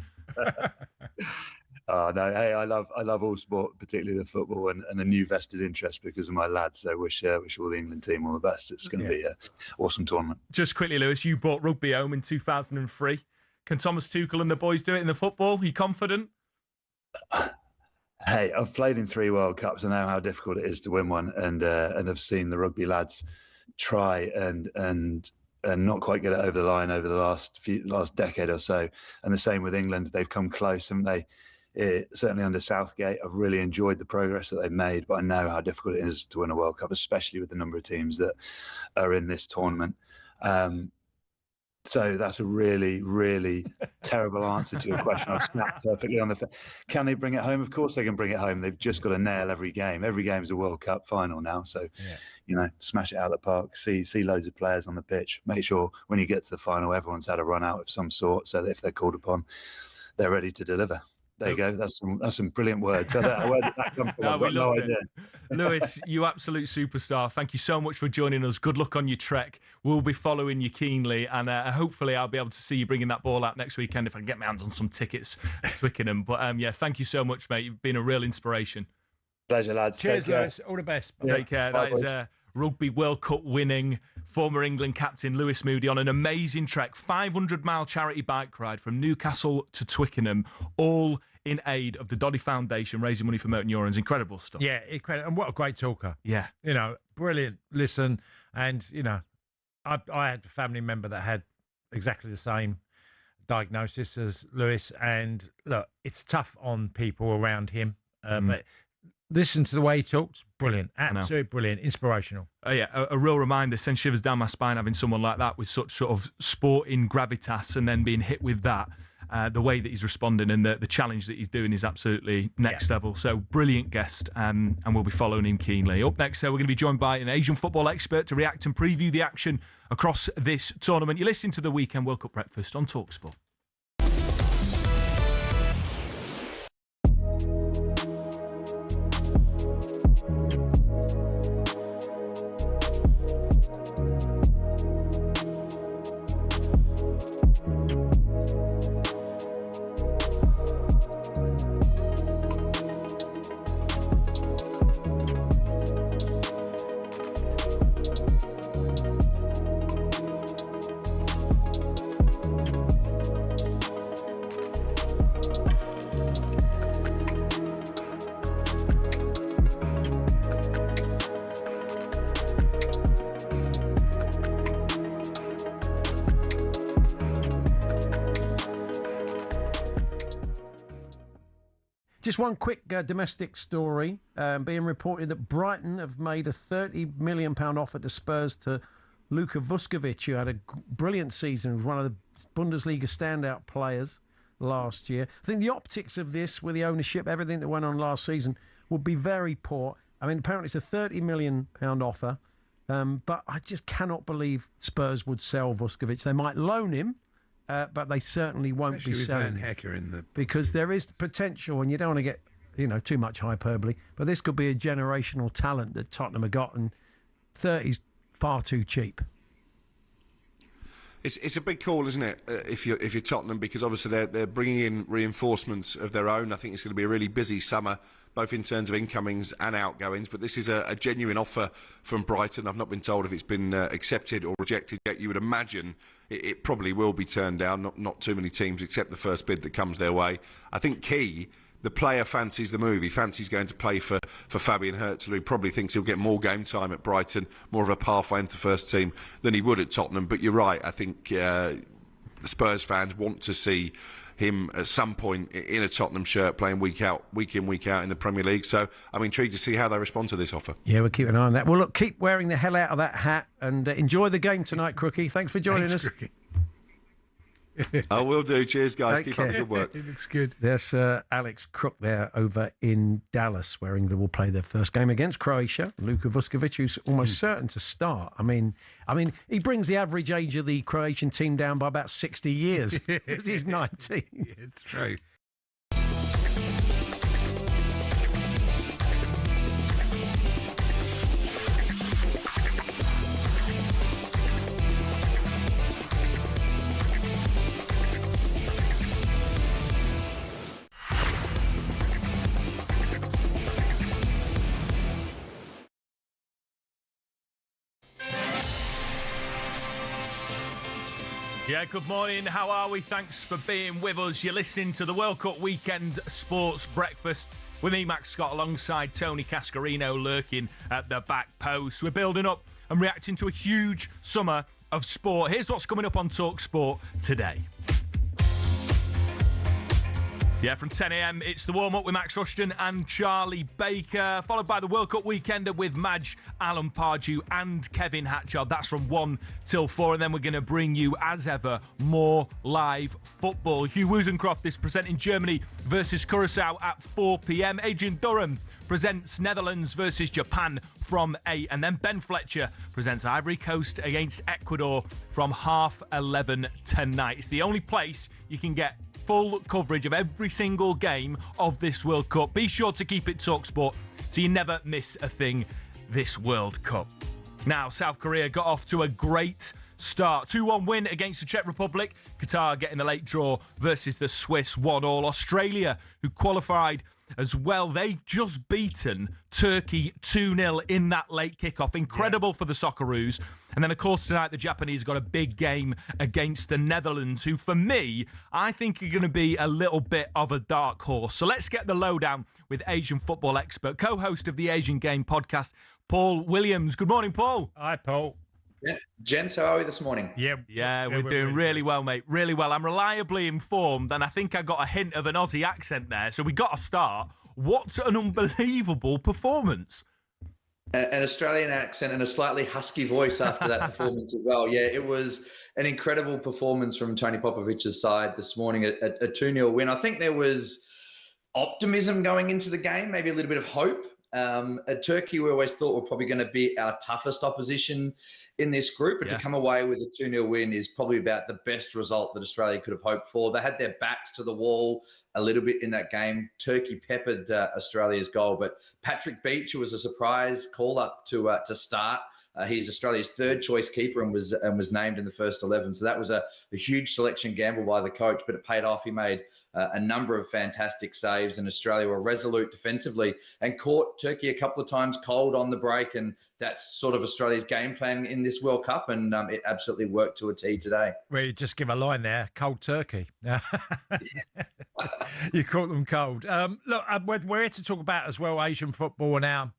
No, hey, I love all sport, particularly the football, and a new vested interest because of my lads. So wish all the England team all the best. It's going to be an awesome tournament. Just quickly, Lewis, you brought rugby home in 2003. Can Thomas Tuchel and the boys do it in the football? Are you confident? Hey, I've played in 3 World Cups. I know how difficult it is to win one, and I've seen the rugby lads try and not quite get it over the line over the last decade or so. And the same with England. They've come close, haven't they? Certainly under Southgate, I've really enjoyed the progress that they've made, but I know how difficult it is to win a World Cup, especially with the number of teams that are in this tournament. So that's a really, really terrible answer to your question. I've snapped perfectly on the. Can they bring it home? Of course they can bring it home. They've just got to nail every game. Every game is a World Cup final now. So, smash it out of the park. See loads of players on the pitch. Make sure when you get to the final, everyone's had a run out of some sort, so that if they're called upon, they're ready to deliver. There you go. That's some brilliant words. Where did that come from? I've got no idea. Lewis, you absolute superstar. Thank you so much for joining us. Good luck on your trek. We'll be following you keenly, and hopefully I'll be able to see you bringing that ball out next weekend if I can get my hands on some tickets at Twickenham. But thank you so much, mate. You've been a real inspiration. Pleasure, lads. Cheers, Lewis. All the best. Take care. Bye, that is Rugby World Cup winning former England captain Lewis Moody on an amazing trek, 500-mile charity bike ride from Newcastle to Twickenham, all in aid of the Doddy Foundation, raising money for motor neurons. Incredible stuff. Yeah, incredible. And what a great talker. Yeah. Brilliant. Listen, and, I had a family member that had exactly the same diagnosis as Lewis. And look, it's tough on people around him. But listen to the way he talks. Brilliant. Absolutely brilliant. Inspirational. A real reminder. Sends shivers down my spine having someone like that with such sort of sporting gravitas and then being hit with that. The way that he's responding and the challenge that he's doing is absolutely next level. So brilliant guest, and we'll be following him keenly. Up next, we're going to be joined by an Asian football expert to react and preview the action across this tournament. You're listening to the Weekend World Cup Breakfast on talkSPORT. Just one quick domestic story being reported that Brighton have made a £30 million offer to Spurs to Luka Vuskovic, who had a brilliant season, was one of the Bundesliga standout players last year. I think the optics of this, with the ownership, everything that went on last season, would be very poor. I mean, apparently it's a £30 million offer, but I just cannot believe Spurs would sell Vuskovic. They might loan him, but they certainly won't be selling him, because there is potential, and you don't want to get too much hyperbole, but this could be a generational talent that Tottenham have got, and 30's far too cheap. It's a big call, isn't it? If you're Tottenham, because obviously they're bringing in reinforcements of their own. I think it's going to be a really busy summer, both in terms of incomings and outgoings. But this is a genuine offer from Brighton. I've not been told if it's been accepted or rejected yet. You would imagine it probably will be turned down. Not too many teams accept the first bid that comes their way. I think key. The player fancies the move. He fancies going to play for Fabian Herzl, who probably thinks he'll get more game time at Brighton, more of a pathway into the first team than he would at Tottenham. But you're right. I think the Spurs fans want to see him at some point in a Tottenham shirt playing week in, week out in the Premier League. So I'm intrigued to see how they respond to this offer. Yeah, we'll keep an eye on that. Well, look, keep wearing the hell out of that hat and enjoy the game tonight, Crookie. Thanks for joining us. Crookie. I will do. Cheers, guys. Keep up the good work. It looks good. There's Alex Crook there over in Dallas, where England will play their first game against Croatia. Luka Vuskovic, who's almost certain to start. I mean, he brings the average age of the Croatian team down by about 60 years because he's 19. Yeah, it's true. Yeah, good morning. How are we? Thanks for being with us. You're listening to the World Cup Weekend Sports Breakfast. With me, Max Scott, alongside Tony Cascarino lurking at the back post. We're building up and reacting to a huge summer of sport. Here's what's coming up on talkSPORT today. Yeah, from 10 a.m, it's the warm-up with Max Rushton and Charlie Baker, followed by the World Cup Weekender with Madge, Alan Pardew and Kevin Hatchard. That's from 1 till 4, and then we're going to bring you, as ever, more live football. Hugh Woozencroft is presenting Germany versus Curacao at 4 p.m. Adrian Durham presents Netherlands versus Japan from 8, and then Ben Fletcher presents Ivory Coast against Ecuador from 11:30 tonight. It's the only place you can get full coverage of every single game of this World Cup. Be sure to keep it talkSPORT so you never miss a thing this World Cup. Now, South Korea got off to a great start. 2-1 win against the Czech Republic. Qatar getting the late draw versus the Swiss 1-1. Australia, who qualified as well, they've just beaten Turkey 2-0 in that late kickoff. Incredible for the Socceroos. And then, of course, tonight the Japanese got a big game against the Netherlands, who, for me, I think are going to be a little bit of a dark horse. So let's get the lowdown with Asian football expert, co-host of the Asian Game podcast, Paul Williams. Good morning, Paul. Hi, Paul. Yeah. Gents, how are we this morning? Yeah, we're doing really well, mate. Really well. I'm reliably informed, and I think I got a hint of an Aussie accent there. So we got to start. What an unbelievable performance. An Australian accent and a slightly husky voice after that performance as well. Yeah, it was an incredible performance from Tony Popovic's side this morning, a 2-0 win. I think there was optimism going into the game, maybe a little bit of hope. At Turkey, we always thought were probably going to be our toughest opposition in this group, but to come away with a 2-0 win is probably about the best result that Australia could have hoped for. They had their backs to the wall a little bit in that game. Turkey peppered Australia's goal, but Patrick Beach, who was a surprise call-up to start, he's Australia's third choice keeper and was named in the first 11. So that was a huge selection gamble by the coach, but it paid off. He made a number of fantastic saves, and Australia were resolute defensively and caught Turkey a couple of times cold on the break. And that's sort of Australia's game plan in this World Cup, and it absolutely worked to a T today. Well, you just give a line there, cold turkey. You caught them cold. Look, we're here to talk about as well Asian football now.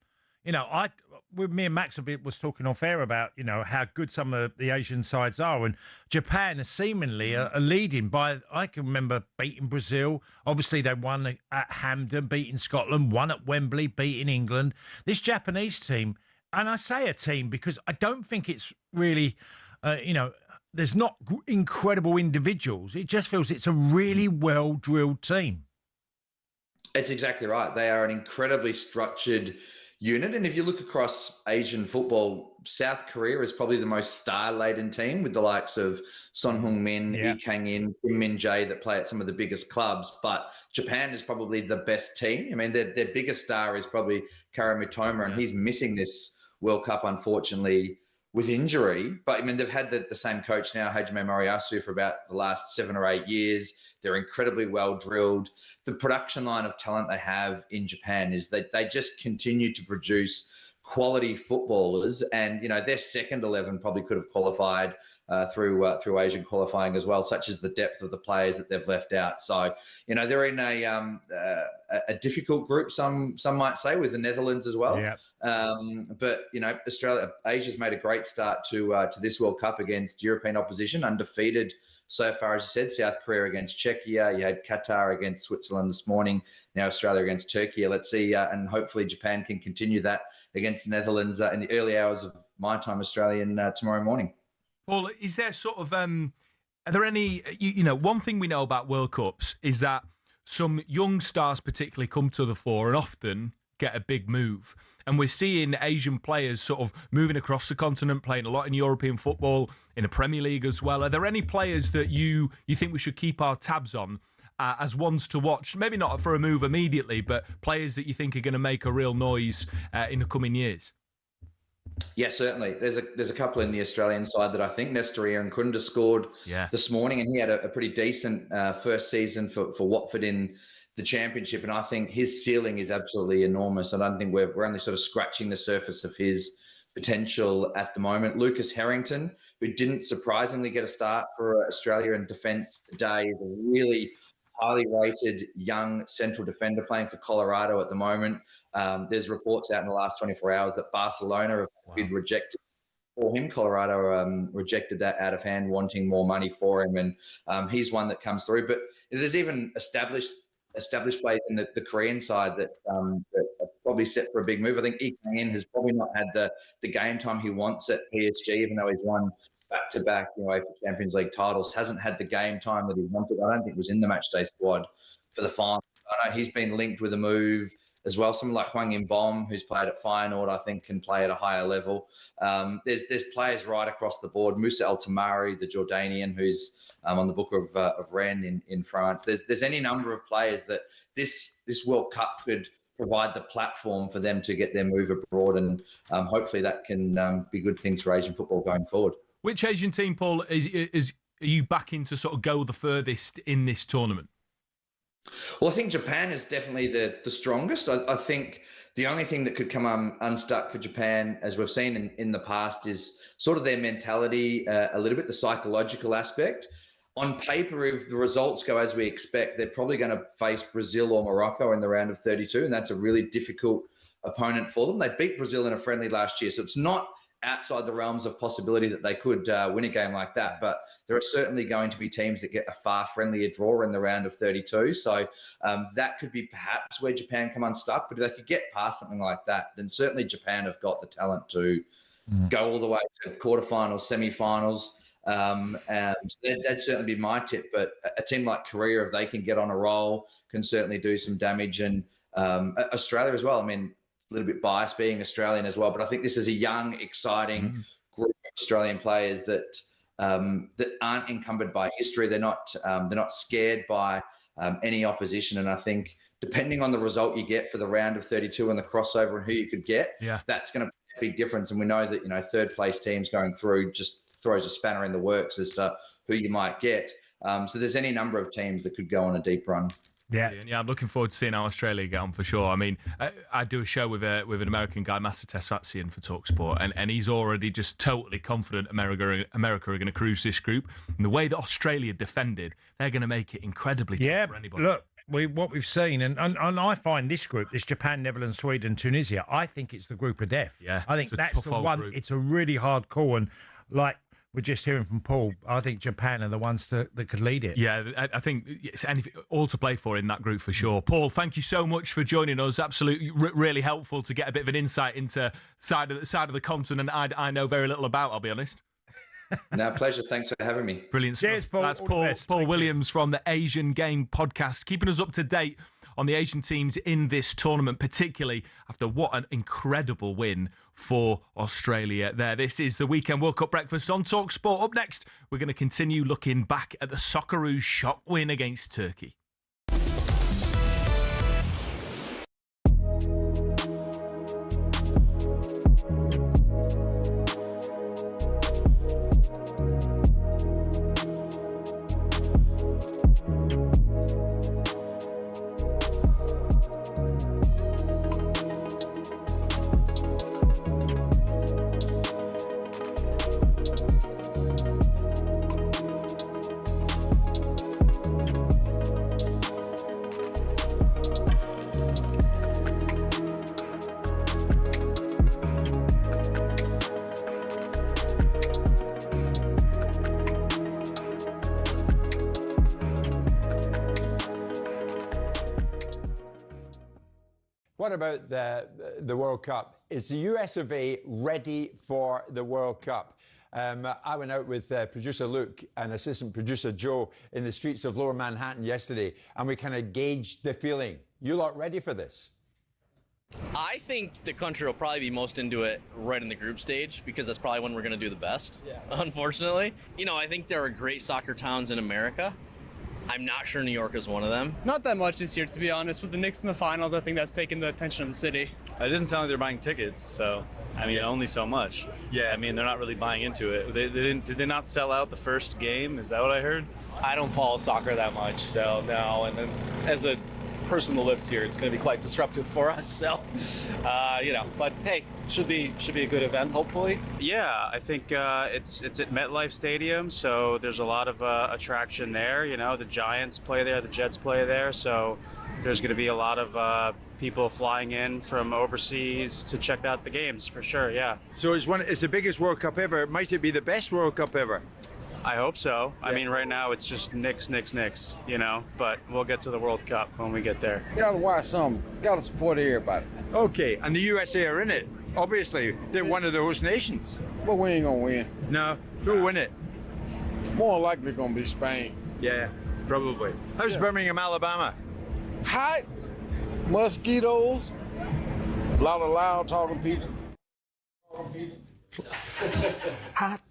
With me and Max a bit was talking off air about, how good some of the Asian sides are. And Japan is seemingly are leading by, I can remember beating Brazil. Obviously, they won at Hampden, beating Scotland, won at Wembley, beating England. This Japanese team, and I say a team because I don't think it's really, there's not incredible individuals. It just feels it's a really well-drilled team. It's exactly right. They are an incredibly structured unit. And if you look across Asian football, South Korea is probably the most star-laden team with the likes of Son Heung-min, Lee Kang-in, Kim Min-jae that play at some of the biggest clubs. But Japan is probably the best team. I mean, their biggest star is probably Kara Mitoma, and he's missing this World Cup, unfortunately, with injury. But, I mean, they've had the same coach now, Hajime Moriyasu, for about the last 7 or 8 years. They're incredibly well drilled. The production line of talent they have in Japan is that they just continue to produce quality footballers. And, their second 11 probably could have qualified through Asian qualifying as well, such as the depth of the players that they've left out. So, they're in a difficult group, some might say, with the Netherlands as well. Yeah. But, Asia's made a great start to this World Cup against European opposition, undefeated so far, as you said. South Korea against Czechia. You had Qatar against Switzerland this morning. Now Australia against Turkey. Let's see, and hopefully Japan can continue that against the Netherlands in the early hours of my time Australian tomorrow morning. Paul, is there sort of, are there any, one thing we know about World Cups is that some young stars particularly come to the fore and often get a big move. And we're seeing Asian players sort of moving across the continent, playing a lot in European football, in the Premier League as well. Are there any players that you think we should keep our tabs on as ones to watch? Maybe not for a move immediately, but players that you think are going to make a real noise in the coming years? Yeah, certainly. There's a couple in the Australian side that I think Nestor Irankunda scored this morning, and he had a pretty decent first season for Watford in the Championship, and I think his ceiling is absolutely enormous. I don't think we're only sort of scratching the surface of his potential at the moment. Lucas Harrington, who didn't surprisingly get a start for Australia in defence today, is a really highly rated young central defender playing for Colorado at the moment. There's reports out in the last 24 hours that Barcelona have been rejected for him. Colorado rejected that out of hand, wanting more money for him, and he's one that comes through. But there's even established players in the Korean side that are probably set for a big move. I think Lee Kang-in has probably not had the game time he wants at PSG, even though he's won back-to-back UEFA Champions League titles, hasn't had the game time that he wanted. I don't think he was in the matchday squad for the final. I know he's been linked with a move as well. Someone like Hwang In-bom, who's played at Feyenoord, I think can play at a higher level. There's players right across the board. Moussa El Tamari, the Jordanian, who's on the book of Rennes in France. There's any number of players that this World Cup could provide the platform for them to get their move abroad, and hopefully that can be good things for Asian football going forward. Which Asian team, Paul, are you backing to sort of go the furthest in this tournament? Well, I think Japan is definitely the strongest. I think the only thing that could come unstuck for Japan, as we've seen in the past, is sort of their mentality, a little bit the psychological aspect. On paper, if the results go as we expect, they're probably going to face Brazil or Morocco in the round of 32, and that's a really difficult opponent for them. They beat Brazil in a friendly last year, so it's not outside the realms of possibility that they could win a game like that. But there are certainly going to be teams that get a far friendlier draw in the round of 32. So that could be perhaps where Japan come unstuck. But if they could get past something like that, then certainly Japan have got the talent to go all the way to quarterfinals, semifinals. So that'd certainly be my tip. But a team like Korea, if they can get on a roll, can certainly do some damage. And Australia as well. I mean, a little bit biased being Australian as well, but I think this is a young, exciting group of Australian players that aren't encumbered by history. They're not scared by any opposition. And I think depending on the result you get for the round of 32 and the crossover and who you could get, that's going to make a big difference. And we know that, third place teams going through just throws a spanner in the works as to who you might get. So there's any number of teams that could go on a deep run. Yeah, I'm looking forward to seeing how Australia get on for sure. I mean, I do a show with an American guy, Master Tesfatsian, for talkSPORT, and he's already just totally confident America are going to cruise this group. And the way that Australia defended, they're going to make it incredibly tough for anybody. Look, what we've seen, and I find this group, this Japan, Netherlands, Sweden, Tunisia, I think it's the group of death. Yeah, I think that's the one. Group. It's a really hard call, and like we're just hearing from Paul, I think Japan are the ones that could lead it. Yeah, I think it's all to play for in that group for sure. Paul, thank you so much for joining us. Absolutely, really helpful to get a bit of an insight into side of the continent I know very little about, I'll be honest. No, pleasure. Thanks for having me. Brilliant stuff. Cheers, Paul. That's Paul Williams from the Asian Game podcast, keeping us up to date on the Asian teams in this tournament, particularly after what an incredible win for Australia there. This is the Weekend World Cup Breakfast on talkSPORT. Up next, we're going to continue looking back at the Socceroos' shock win against Turkey. What about the World Cup? Is the US of A ready for the World Cup? I went out with producer Luke and assistant producer Joe in the streets of Lower Manhattan yesterday, and we kind of gauged the feeling. You lot ready for this? I think the country will probably be most into it right in the group stage because that's probably when we're going to do the best, unfortunately. I think there are great soccer towns in America. I'm not sure New York is one of them. Not that much this year, to be honest. With the Knicks in the finals, I think that's taken the attention of the city. It doesn't sound like they're buying tickets, so, only so much. Yeah. They're not really buying into it. Did they not sell out the first game? Is that what I heard? I don't follow soccer that much, so no. And then as a person that lives here, it's going to be quite disruptive for us. So, but hey, should be a good event, hopefully. Yeah, I think it's at MetLife Stadium, so there's a lot of attraction there. The Giants play there, the Jets play there, so there's going to be a lot of people flying in from overseas to check out the games for sure. Yeah. So it's the biggest World Cup ever. Might it be the best World Cup ever? I hope so. Yeah. I mean, right now it's just Knicks, but we'll get to the World Cup when we get there. Gotta watch some. Gotta support everybody. Okay, and the USA are in it. Obviously, they're one of the host nations. But we ain't gonna win. No, who'll win it? More likely gonna be Spain. Yeah, probably. How's Birmingham, Alabama? Hot, mosquitoes, a lot of loud talking people.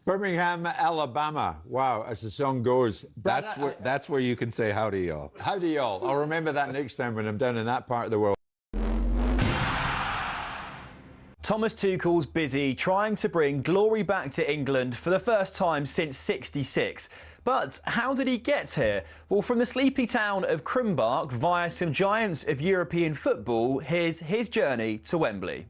Birmingham, Alabama. Wow, as the song goes, That's where you can say howdy, y'all. Howdy, y'all. I'll remember that next time when I'm down in that part of the world. Thomas Tuchel's busy trying to bring glory back to England for the first time since '66. But how did he get here? Well, from the sleepy town of Krumbach via some giants of European football, here's his journey to Wembley.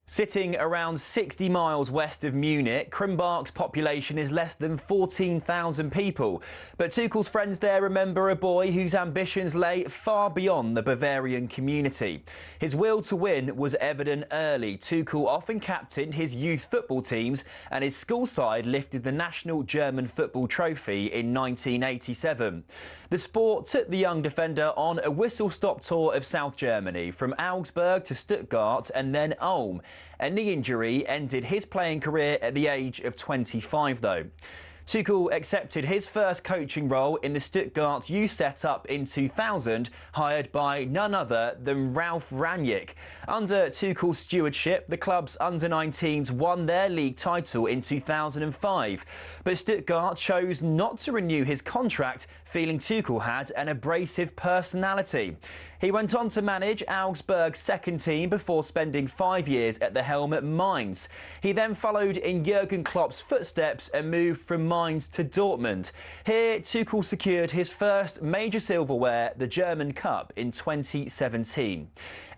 Sitting around 60 miles west of Munich, Krumbach's population is less than 14,000 people. But Tuchel's friends there remember a boy whose ambitions lay far beyond the Bavarian community. His will to win was evident early. Tuchel often captained his youth football teams, and his school side lifted the national German football trophy in 1987. The Sport took the young defender on a whistle-stop tour of South Germany, from Augsburg to Stuttgart and then Ulm. A knee injury ended his playing career at the age of 25, though. Tuchel accepted his first coaching role in the Stuttgart youth setup in 2000, hired by none other than Ralf Rangnick. Under Tuchel's stewardship, the club's under-19s won their league title in 2005. But Stuttgart chose not to renew his contract, feeling Tuchel had an abrasive personality. He went on to manage Augsburg's second team before spending 5 years at the helm at Mainz. He then followed in Jurgen Klopp's footsteps and moved from Mainz to Dortmund. Here, Tuchel secured his first major silverware, the German Cup, in 2017.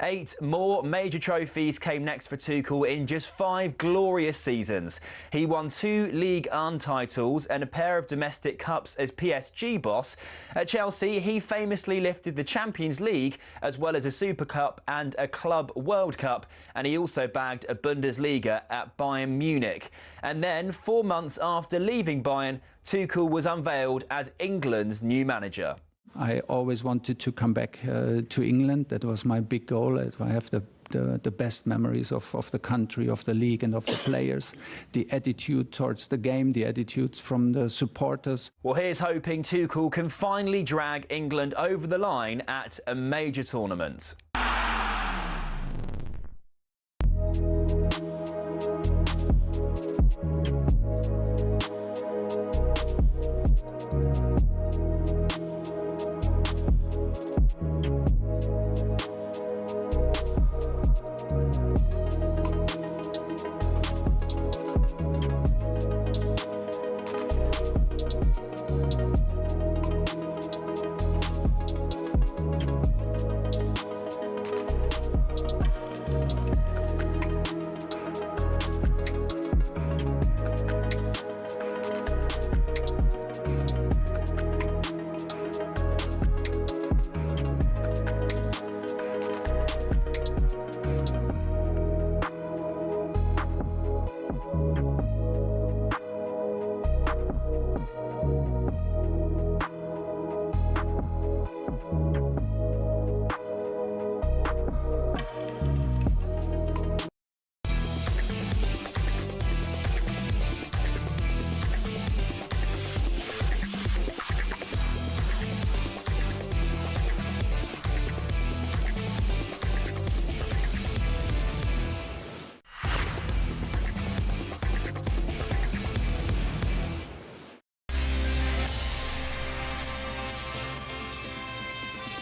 8 more major trophies came next for Tuchel in just 5 glorious seasons. He won 2 Ligue 1 titles and a pair of domestic cups as PSG boss. At Chelsea, he famously lifted the Champions League, as well as a Super Cup and a Club World Cup, and he also bagged a Bundesliga at Bayern Munich. And then, 4 months after leaving Bayern, Tuchel was unveiled as England's new manager. I always wanted to come back to England. That was my big goal. I have the best memories of the country, of the league and of the players. The attitude towards the game, the attitudes from the supporters. Well, here's hoping Tuchel can finally drag England over the line at a major tournament.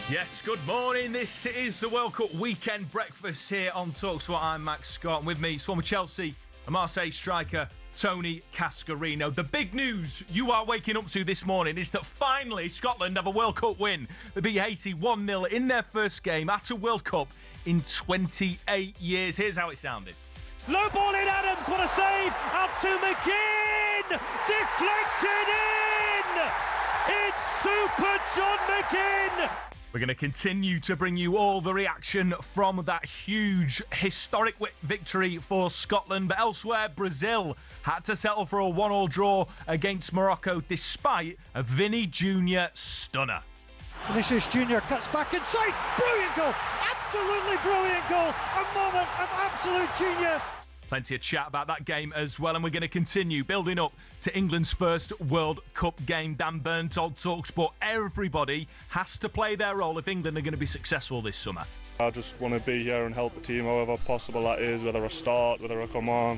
Yes, good morning. This is the World Cup weekend breakfast here on talkSPORT. I'm Max Scott, and with me, former Chelsea Marseille striker Tony Cascarino. The big news you are waking up to this morning is that finally Scotland have a World Cup win. They beat Haiti 1-0 in their first game at a World Cup in 28 years. Here's how it sounded. Low ball in, Adams, what a save! Out to McGinn! Deflected in! It's Super John McGinn! We're going to continue to bring you all the reaction from that huge historic victory for Scotland. But elsewhere, Brazil had to settle for a 1-1 draw against Morocco despite a Vinny Jr. stunner. Vinicius Jr. cuts back inside. Brilliant goal! Absolutely brilliant goal! A moment of absolute genius! Plenty of chat about that game as well, and we're going to continue building up to England's first World Cup game. Dan Burn told talkSPORT everybody has to play their role if England are going to be successful this summer. I just want to be here and help the team however possible that is, whether I start, whether I come on,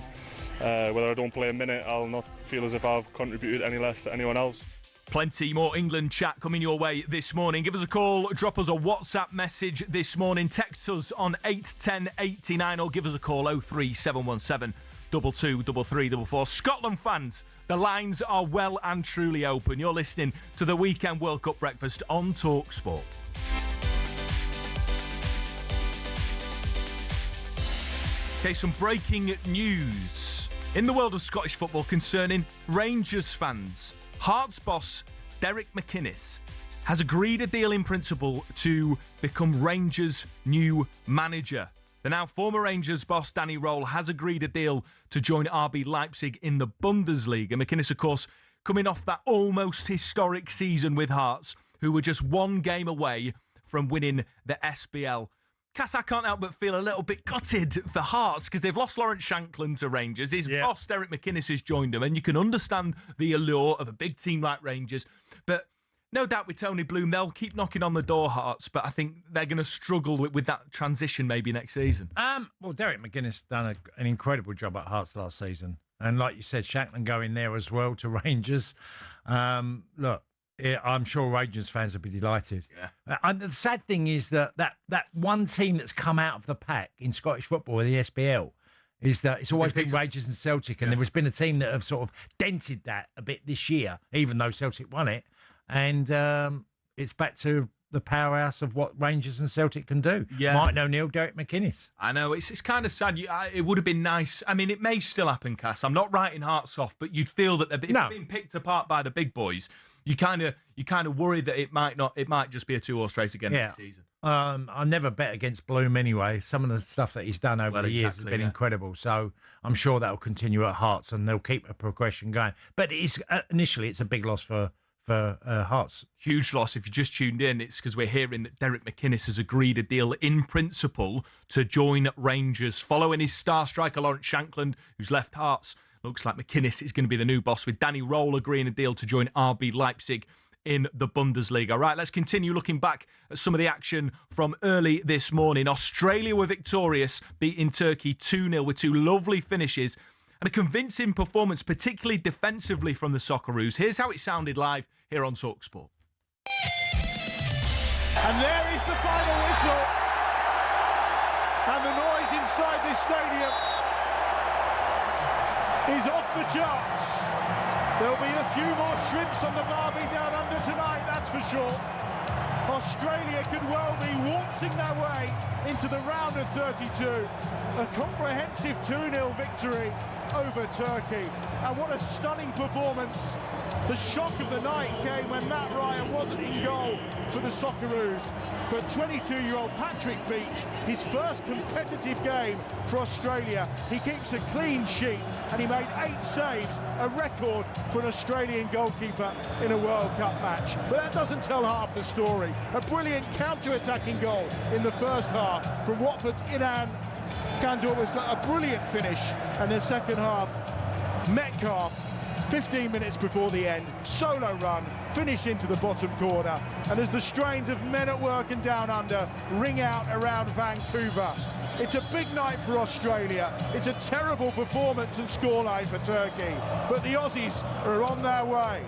whether I don't play a minute, I'll not feel as if I've contributed any less to anyone else. Plenty more England chat coming your way this morning. Give us a call, drop us a WhatsApp message this morning, text us on 81089 or give us a call 03717 223344. Scotland fans, the lines are well and truly open. You're listening to the Weekend World Cup Breakfast on talkSPORT. Okay, some breaking news in the world of Scottish football concerning Rangers fans. Hearts boss Derek McInnes has agreed a deal in principle to become Rangers' new manager. The now former Rangers boss Danny Röhl has agreed a deal to join RB Leipzig in the Bundesliga. McInnes, of course, coming off that almost historic season with Hearts, who were just one game away from winning the SBL. Cass, I can't help but feel a little bit gutted for Hearts because they've lost Lawrence Shankland to Rangers. His boss, Derek McInnes, has joined them, and you can understand the allure of a big team like Rangers. But no doubt with Tony Bloom, they'll keep knocking on the door, Hearts, but I think they're going to struggle with that transition maybe next season. Well, Derek McInnes done an incredible job at Hearts last season. And like you said, Shankland going there as well to Rangers. Look, I'm sure Rangers fans will be delighted. Yeah. And the sad thing is that one team that's come out of the pack in Scottish football, the SBL, is that it's always been Rangers and Celtic, and there has been a team that have sort of dented that a bit this year, even though Celtic won it. And it's back to the powerhouse of what Rangers and Celtic can do. Yeah. Martin O'Neill, Derek McInnes. I know, it's kind of sad. It would have been nice. I mean, it may still happen, Cass. I'm not writing Hearts off, but you'd feel that if they're being picked apart by the big boys, you kind of worry that it might just be a 2-horse race again next season. I never bet against Bloom anyway. Some of the stuff that he's done over the years has been incredible. So I'm sure that will continue at Hearts and they'll keep a progression going. But initially it's a big loss for Hearts. Huge loss. If you just tuned in, it's because we're hearing that Derek McInnes has agreed a deal in principle to join Rangers following his star striker Lawrence Shankland, who's left Hearts. Looks like McInnes is going to be the new boss, with Danny Röhl agreeing a deal to join RB Leipzig in the Bundesliga. Right, let's continue looking back at some of the action from early this morning. Australia were victorious, beating Turkey 2-0 with two lovely finishes and a convincing performance, particularly defensively from the Socceroos. Here's how it sounded live here on talkSPORT. And there is the final whistle. And the noise inside this stadium is off the charts. There'll be a few more shrimps on the barbie down under tonight, that's for sure. Australia could well be waltzing their way into the round of 32. A comprehensive 2-0 victory over Turkey. And what a stunning performance. The shock of the night came when Matt Ryan wasn't in goal for the Socceroos. But 22-year-old Patrick Beach, his first competitive game for Australia, he keeps a clean sheet and he made 8 saves, a record for an Australian goalkeeper in a World Cup match. But that doesn't tell half the story. A brilliant counter-attacking goal in the first half from Watford's Inan Kandor was a brilliant finish, and then second half, Metcalf, 15 minutes before the end, solo run, finish into the bottom corner, and as the strains of Men at Work and Down Under ring out around Vancouver, it's a big night for Australia. It's a terrible performance and scoreline for Turkey, but the Aussies are on their way.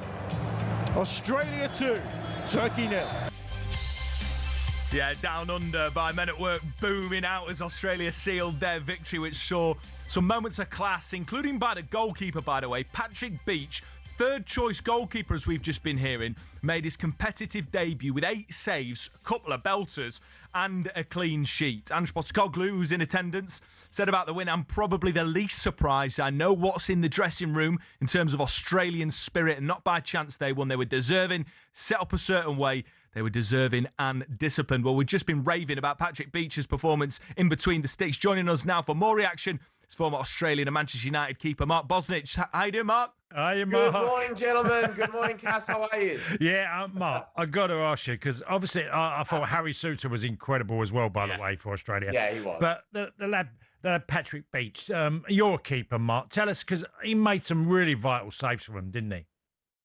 Australia 2, Turkey 0. Yeah, down under by Men at Work booming out as Australia sealed their victory, which saw some moments of class, including by the goalkeeper, by the way. Patrick Beach, third choice goalkeeper, as we've just been hearing, made his competitive debut with 8 saves, a couple of belters, and a clean sheet. Ange Postecoglou, who's in attendance, said about the win, "I'm probably the least surprised. I know what's in the dressing room in terms of Australian spirit, and not by chance they won. They were deserving, set up a certain way. They were deserving and disciplined." Well, we've just been raving about Patrick Beach's performance in between the sticks. Joining us now for more reaction is former Australian and Manchester United keeper Mark Bosnich. How you doing, Mark? Hi, Mark. Good morning, gentlemen. Good morning, Cass. How are you? Yeah, Mark, I got to ask you, because obviously I thought Harry Suter was incredible as well, by the way, for Australia. Yeah, he was. But the lad Patrick Beach, you're a keeper, Mark. Tell us, because he made some really vital saves for him, didn't he?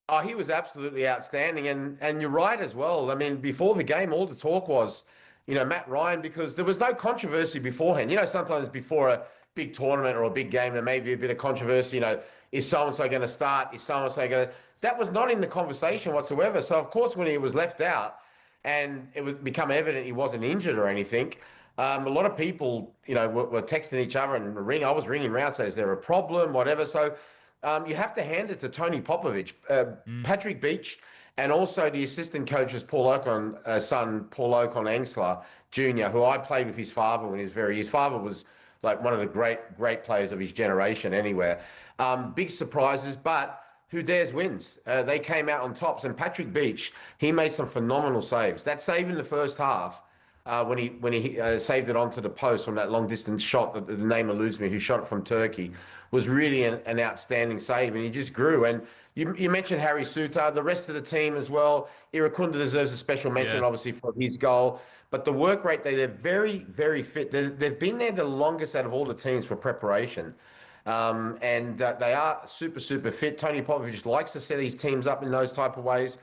Oh, he was absolutely outstanding. And you're right as well. I mean, before the game, all the talk was, Matt Ryan, because there was no controversy beforehand. Sometimes before a big tournament or a big game, there may be a bit of controversy. Is so-and-so going to start? Is so-and-so going to... That was not in the conversation whatsoever. So, of course, when he was left out and it was become evident he wasn't injured or anything, a lot of people, were texting each other and I was ringing around saying, is there a problem, whatever. So you have to hand it to Tony Popovich, Patrick Beach, and also the assistant coach's son, Paul Ocon-Angsler Jr., who I played with his father when he was his father was like one of the great players of his generation anywhere. Big surprises, but who dares wins. They came out on tops, and Patrick Beach, he made some phenomenal saves. That save in the first half, when he saved it onto the post from that long distance shot, the name eludes me, who shot it from Turkey, was really an outstanding save, and he just grew. And you mentioned Harry Suter, the rest of the team as well. Irakunda deserves a special mention, obviously, for his goal. But the work rate, they're very, very fit. They've been there the longest out of all the teams for preparation. And they are super, super fit. Tony Popovich likes to set his teams up in those type of ways.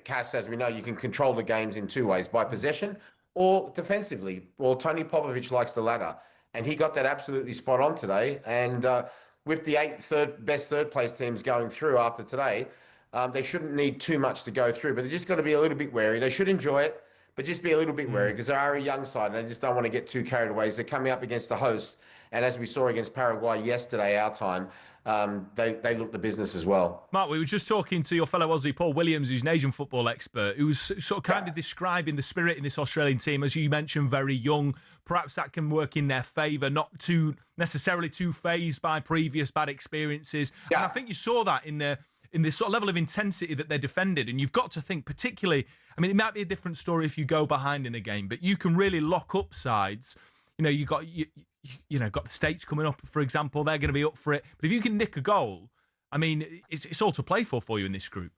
Cass, as we know, you can control the games in 2 ways, by possession or defensively. Well, Tony Popovich likes the latter. And he got that absolutely spot on today. And with the 8 best third-place teams going through after today, they shouldn't need too much to go through. But they just got to be a little bit wary. They should enjoy it, but just be a little bit wary, because they are a young side and they just don't want to get too carried away. So they're coming up against the hosts. And as we saw against Paraguay yesterday, our time, they look the business as well. Mark, we were just talking to your fellow Aussie, Paul Williams, who's an Asian football expert, who was sort of kind of describing the spirit in this Australian team. As you mentioned, very young. Perhaps that can work in their favour, not necessarily too phased by previous bad experiences. Yeah. And I think you saw that in this sort of level of intensity that they defended. And you've got to think particularly, I mean, it might be a different story if you go behind in a game, but you can really lock up sides. You got the States coming up, for example. They're going to be up for it. But if you can nick a goal, I mean, it's all to play for you in this group.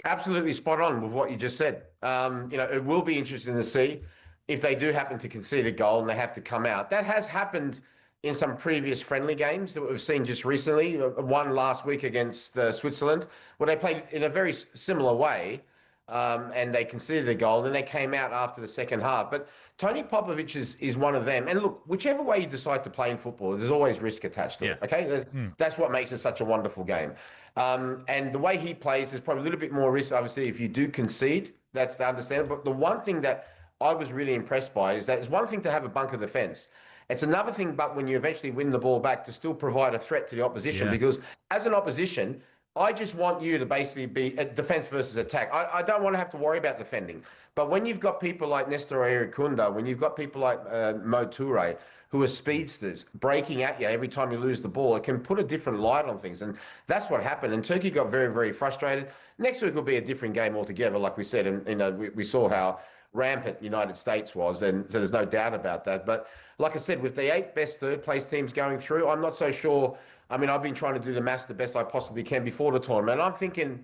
Absolutely spot on with what you just said. It will be interesting to see if they do happen to concede a goal and they have to come out. That has happened in some previous friendly games that we've seen just recently. One last week against Switzerland, where they played in a very similar way. And they conceded a goal, and then they came out after the second half. But Tony Popovich is one of them. And look, whichever way you decide to play in football, there's always risk attached to it, okay? That's what makes it such a wonderful game. And the way he plays, there's probably a little bit more risk, obviously, if you do concede. That's to understand. But the one thing that I was really impressed by is that it's one thing to have a bunker defence. It's another thing, but when you eventually win the ball back, to still provide a threat to the opposition. Because as an opposition, I just want you to basically be a defense versus attack. I don't want to have to worry about defending. But when you've got people like Nestor Irakunda, when you've got people like Mo Toure, who are speedsters, breaking at you every time you lose the ball, it can put a different light on things. And that's what happened. And Turkey got very, very frustrated. Next week will be a different game altogether, like we said. And we saw how rampant United States was, and so there's no doubt about that. But like I said, with the 8 best third-place teams going through, I'm not so sure. I mean, I've been trying to do the maths the best I possibly can before the tournament. I'm thinking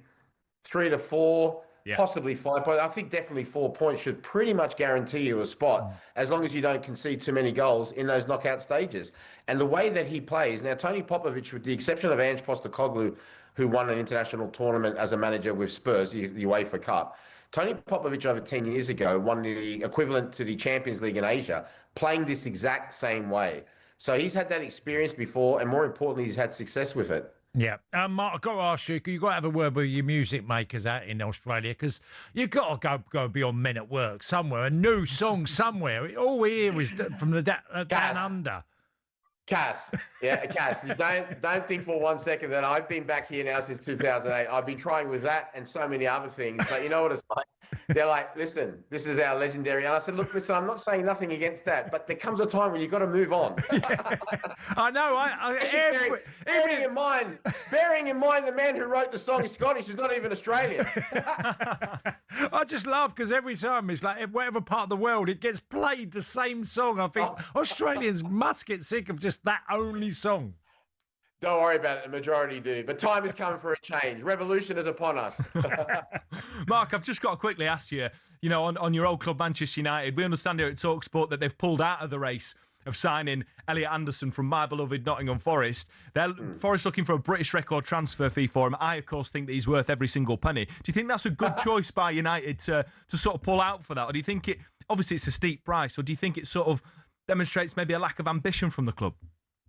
3 to 4, possibly 5 points. I think definitely 4 points should pretty much guarantee you a spot, as long as you don't concede too many goals in those knockout stages. And the way that he plays, now Tony Popovich, with the exception of Ange Postecoglou, who won an international tournament as a manager with Spurs, the UEFA Cup, Tony Popovich over 10 years ago won the equivalent to the Champions League in Asia, playing this exact same way. So he's had that experience before, and more importantly, he's had success with it. Yeah. Mark, I've got to ask you, you've got to have a word with your music makers out in Australia, because you've got to go beyond Men at Work somewhere, a new song somewhere. All we hear is from the down under. Cass, you don't think for 1 second that I've been back here now since 2008. I've been trying with that and so many other things, but you know what it's like? They're like, listen, this is our legendary. And I said, look, listen, I'm not saying nothing against that, but there comes a time when you've got to move on. I know. Bearing in mind the man who wrote the song is Scottish, he's not even Australian. I just laugh because every time it's like, whatever part of the world, it gets played the same song. I think Australians must get sick of just that only song. Don't worry about it. The majority do. But time is coming for a change. Revolution is upon us. Mark, I've just got to quickly ask you, on your old club, Manchester United, we understand here at talkSPORT that they've pulled out of the race of signing Elliot Anderson from my beloved Nottingham Forest. Forest looking for a British record transfer fee for him. I, of course, think that he's worth every single penny. Do you think that's a good choice by United to sort of pull out for that? Or do you think obviously it's a steep price, or do you think it sort of demonstrates maybe a lack of ambition from the club?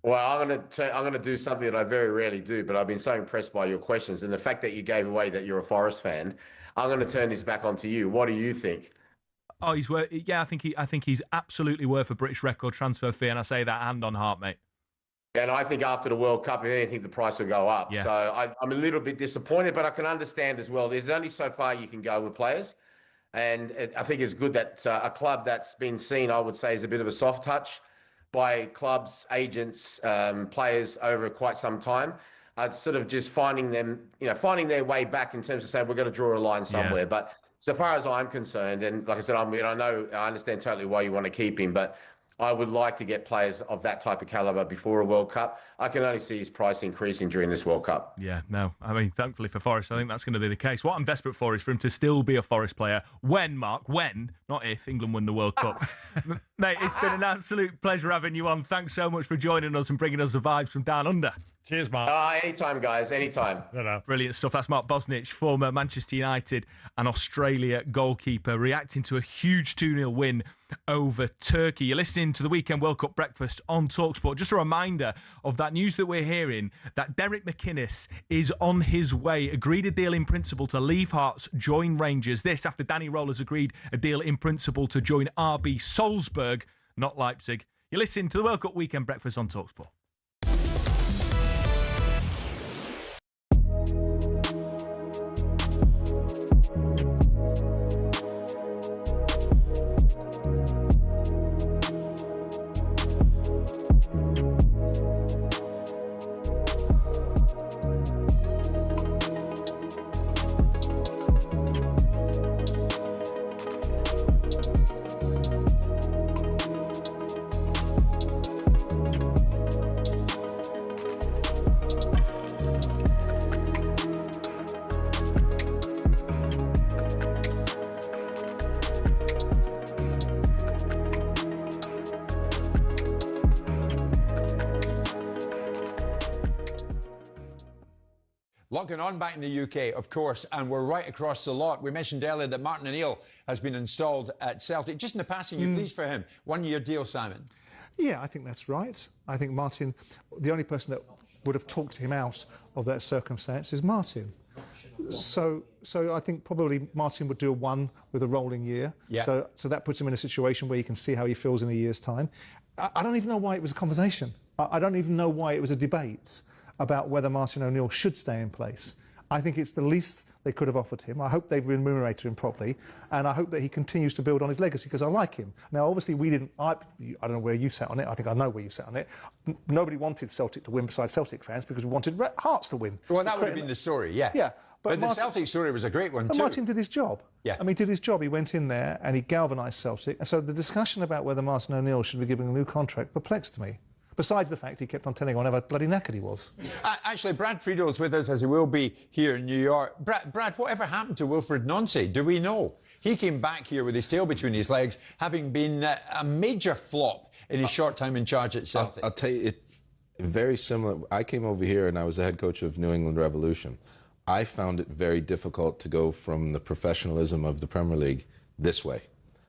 Well, I'm going to do something that I very rarely do, but I've been so impressed by your questions and the fact that you gave away that you're a Forest fan. I'm going to turn this back onto you. What do you think? Oh, he's worth. Yeah, I think he's absolutely worth a British record transfer fee, and I say that hand on heart, mate. And I think after the World Cup, if anything, the price will go up. Yeah. So I'm a little bit disappointed, but I can understand as well. There's only so far you can go with players, and I think it's good that a club that's been seen, I would say, as a bit of a soft touch by clubs, agents, players over quite some time. Sort of just finding their way back in terms of saying we're going to draw a line somewhere. Yeah. But so far as I'm concerned, and like I said, I understand totally why you want to keep him, but I would like to get players of that type of caliber before a World Cup. I can only see his price increasing during this World Cup. Yeah, no. I mean, thankfully for Forest, I think that's going to be the case. What I'm desperate for is for him to still be a Forest player when, not if, England win the World Cup. Mate, it's been an absolute pleasure having you on. Thanks so much for joining us and bringing us the vibes from down under. Cheers, Mark. Anytime, guys. Anytime. Brilliant stuff. That's Mark Bosnich, former Manchester United and Australia goalkeeper, reacting to a huge 2-0 win over Turkey. You're listening to the Weekend World Cup Breakfast on talkSPORT. Just a reminder of that news that we're hearing, that Derek McInnes is on his way. Agreed a deal in principle to leave Hearts, join Rangers. This after Danny Roller's agreed a deal in principle to join RB Salzburg, not Leipzig. You're listening to the World Cup Weekend Breakfast on talkSPORT. Locking on back in the UK, of course, and we're right across the lot. We mentioned earlier that Martin O'Neill has been installed at Celtic. Just in the passing, you're pleased for him. 1-year deal, Simon. Yeah, I think that's right. I think Martin, the only person that would have talked him out of that circumstance is Martin. So I think probably Martin would do a 1 with a rolling year. Yeah. So that puts him in a situation where he can see how he feels in a year's time. I don't even know why it was a conversation. I don't even know why it was a debate about whether Martin O'Neill should stay in place. I think it's the least they could have offered him. I hope they've remunerated him properly, and I hope that he continues to build on his legacy, because I like him. Now, obviously, I don't know where you sat on it. I think I know where you sat on it. Nobody wanted Celtic to win besides Celtic fans, because we wanted Hearts to win. Well, that would have been the story, yeah. Yeah. But the Celtic story was a great one, too. Martin did his job. Yeah. I mean, he did his job. He went in there and he galvanised Celtic. And so the discussion about whether Martin O'Neill should be given a new contract perplexed me. Besides the fact he kept on telling on how bloody knackered he was. Actually, Brad Friedel's with us, as he will be here in New York. Brad, whatever happened to Wilfred Nancy? Do we know? He came back here with his tail between his legs, having been a major flop in his short time in charge at Celtic. I'll tell you, very similar. I came over here and I was the head coach of New England Revolution. I found it very difficult to go from the professionalism of the Premier League this way.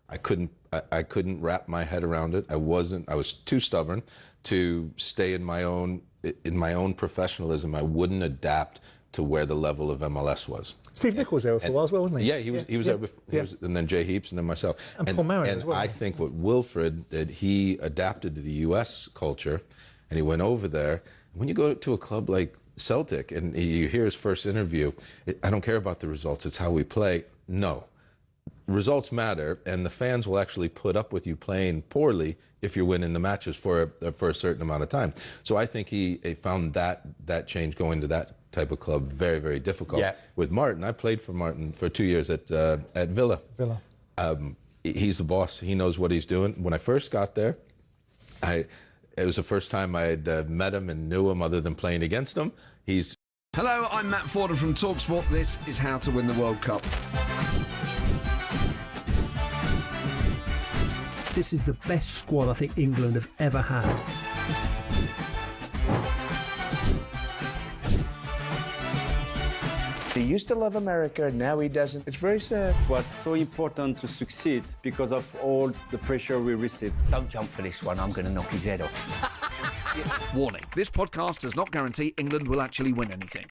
I couldn't wrap my head around it. I was too stubborn to stay in my own professionalism. I wouldn't adapt to where the level of MLS was. Steve Nicol was there for a while as well, wasn't he? Yeah, he was there before, and then Jay Heaps, and then myself. And Paul Marion and as well. I think what Wilfred did, he adapted to the U.S. culture, and he went over there. When you go to a club like Celtic and you hear his first interview, I don't care about the results, it's how we play. No. Results matter, and the fans will actually put up with you playing poorly if you're winning the matches for a certain amount of time. So I think he found that change going to that type of club very, very difficult. Yeah. With Martin, I played for Martin for 2 years at Villa. He's the boss. He knows what he's doing. When I first got there, it was the first time I had met him and knew him other than playing against him. Hello, I'm Matt Forden from talkSPORT. This is How to Win the World Cup. This is the best squad I think England have ever had. He used to love America, now he doesn't. It's very sad. It was so important to succeed because of all the pressure we received. Don't jump for this one, I'm going to knock his head off. Warning, this podcast does not guarantee England will actually win anything.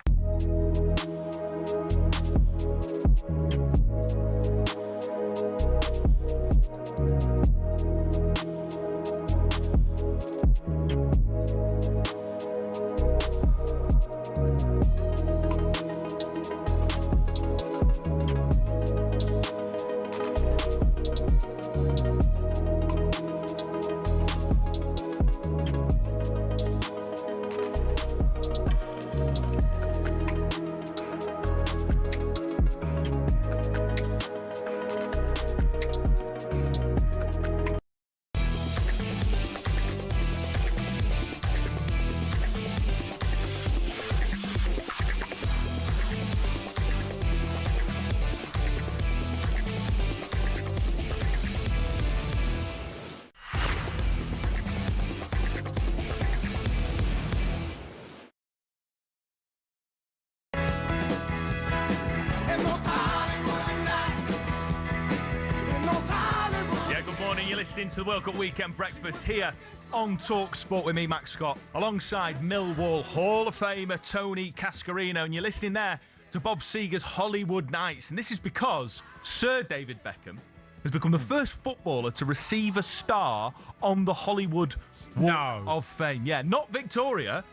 Into the World Cup weekend breakfast here on talkSPORT with me, Max Scott, alongside Millwall Hall of Famer Tony Cascarino, and you're listening there to Bob Seger's Hollywood Nights, and this is because Sir David Beckham has become the first footballer to receive a star on the Hollywood Walk of Fame. Yeah, not Victoria.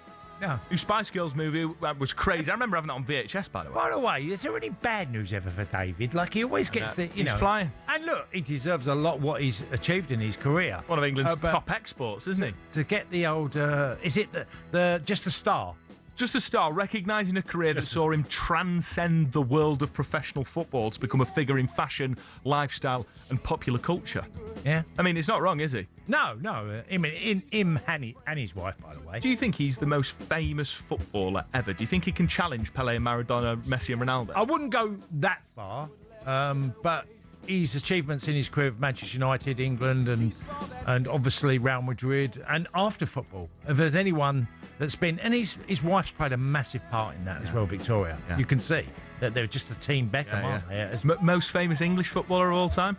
No. Whose Spice Girls movie was crazy. I remember having that on VHS, by the way. By the way, is there any bad news ever for David? Like, he always gets He's flying. And look, he deserves a lot what he's achieved in his career. One of England's top exports, isn't he? To get the old, is it just a star? Just a star, recognising a career that saw him transcend the world of professional football to become a figure in fashion, lifestyle and popular culture. Yeah. I mean, it's not wrong, is he? No. Him and his wife, by the way. Do you think he's the most famous footballer ever? Do you think he can challenge Pele and Maradona, Messi and Ronaldo? I wouldn't go that far, but his achievements in his career of Manchester United, England and obviously Real Madrid and after football, if there's anyone that's been, and his wife's played a massive part in that as well, Victoria. Yeah. You can see that they're just a team Beckham, aren't they? Most famous English footballer of all time?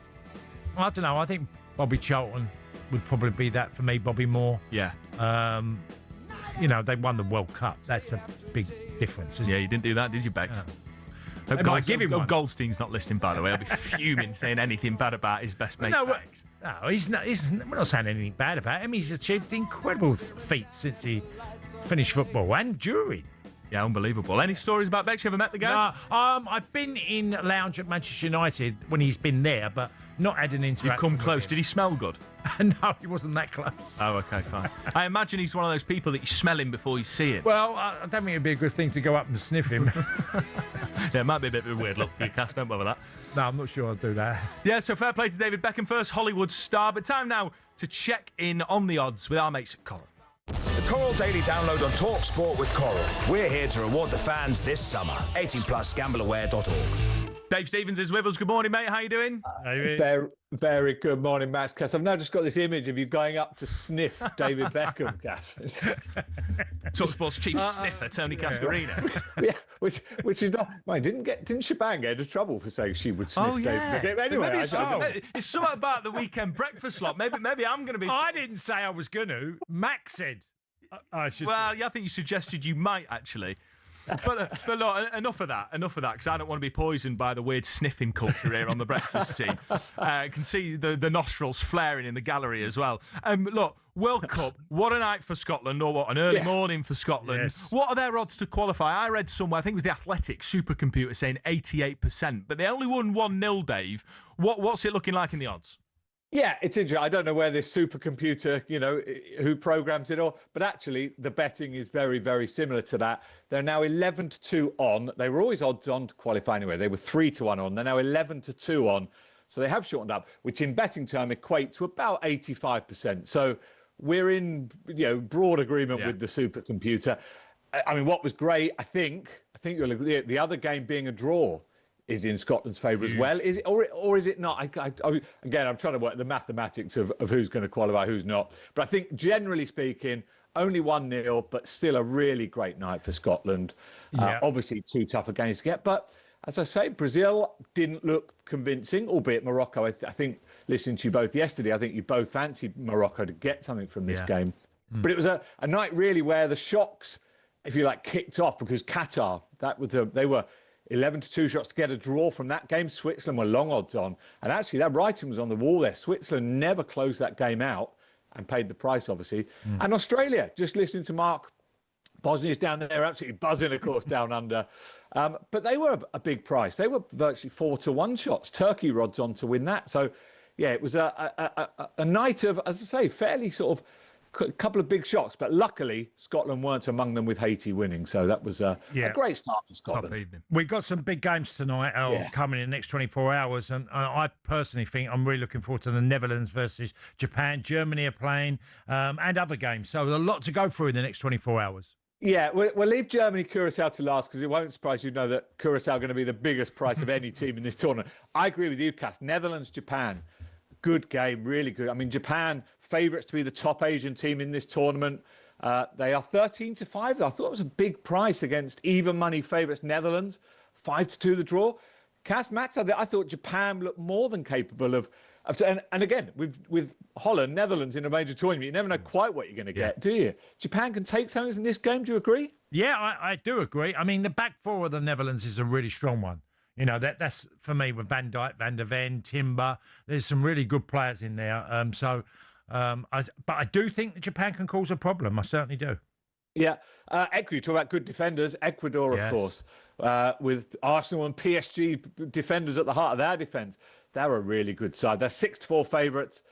I don't know. I think Bobby Charlton would probably be that for me. Bobby Moore. Yeah. They won the World Cup. That's a big difference, isn't it? Yeah, you didn't do that, did you, Bex? They might give him one. Goldstein's not listening, by the way. I'll be fuming saying anything bad about his best mate. No, he's not. We're not saying anything bad about him. He's achieved incredible feats since he finished football and during. Yeah, unbelievable. Any stories about Bex? You ever met the guy? No, I've been in a lounge at Manchester United when he's been there, but not had an interaction. You've come close. Did he smell good? No, he wasn't that close. Oh, okay, fine. I imagine he's one of those people that you smell him before you see him. Well, I don't think it'd be a good thing to go up and sniff him. Yeah, it might be a bit of a weird look for you, Cass. Don't bother that. No, I'm not sure I'll do that. Yeah, so fair play to David Beckham, first Hollywood star. But time now to check in on the odds with our mates at Coral. The Coral Daily Download on talkSPORT with Coral. We're here to reward the fans this summer. 18+, gambleaware.org. Dave Stevens is with us. Good morning, mate. How you doing? Very, very good morning, Max. Cass, I've now just got this image of you going up to sniff David Beckham, Cass. talkSPORT's chief sniffer, Tony Cascarino. Yeah, which is not. Well, didn't Shebang get into trouble for saying she would sniff David Beckham? Anyway, it's something about the weekend breakfast slot. Maybe I'm going to be. I didn't say I was going to. Max said I should. Well, yeah, I think you suggested you might actually. But look, enough of that, because I don't want to be poisoned by the weird sniffing culture here on the breakfast team. I can see the nostrils flaring in the gallery as well. Look, World Cup, what a night for Scotland, or what an early morning for Scotland. Yes. What are their odds to qualify? I read somewhere, I think it was the Athletic supercomputer saying 88%, but they only won 1-0, Dave. What's it looking like in the odds? Yeah, it's interesting. I don't know where this supercomputer, who programs it all, but actually the betting is very, very similar to that. They're now 11-2 on. They were always odds on to qualify anyway. They were 3-1 on. They're now 11-2 on. So they have shortened up, which in betting term equates to about 85%. So we're in, broad agreement with the supercomputer. I mean, what was great, I think you'll agree, the other game being a draw is in Scotland's favour as well. Is it, or is it not? Again, I'm trying to work the mathematics of who's going to qualify, who's not. But I think, generally speaking, only 1-0, but still a really great night for Scotland. Obviously, two tougher games to get. But as I say, Brazil didn't look convincing, albeit Morocco. I think, listening to you both yesterday, I think you both fancied Morocco to get something from this game. But it was a night really where the shocks, if you like, kicked off, because Qatar, they were 11-2 shots to get a draw from that game. Switzerland were long odds on. And actually, that writing was on the wall there. Switzerland never closed that game out and paid the price, obviously. And Australia, just listening to Mark, Bosnia's down there, absolutely buzzing, of course, down under. But they were a big price. They were virtually 4-1 shots. Turkey rods on to win that. So, yeah, it was a night of, as I say, fairly sort of a couple of big shocks, but luckily Scotland weren't among them with Haiti winning, so that was a great start for Scotland. We've got some big games tonight coming in the next 24 hours, and I personally think I'm really looking forward to the Netherlands versus Japan. Germany are playing, and other games, so a lot to go through in the next 24 hours. Yeah, we'll leave Germany, Curacao to last, because it won't surprise you to know that Curacao are going to be the biggest price of any team in this tournament. I agree with you, Cass. Netherlands, Japan. Good game, really good. I mean, Japan, favourites to be the top Asian team in this tournament. They are 13-5, though. I thought it was a big price against even money favourites Netherlands. 5-2 the draw. Cass, Max, I thought Japan looked more than capable of and again, with Holland, Netherlands in a major tournament, you never know quite what you're going to get, do you? Japan can take something in this game, do you agree? Yeah, I do agree. I mean, the back four of the Netherlands is a really strong one. That's for me with Van Dijk, Van der Ven, Timber. There's some really good players in there. But I do think that Japan can cause a problem. I certainly do. Yeah. Ecuador, talk about good defenders. Ecuador, of course, with Arsenal and PSG defenders at the heart of their defence. They're a really good side. They're 6-4 favourites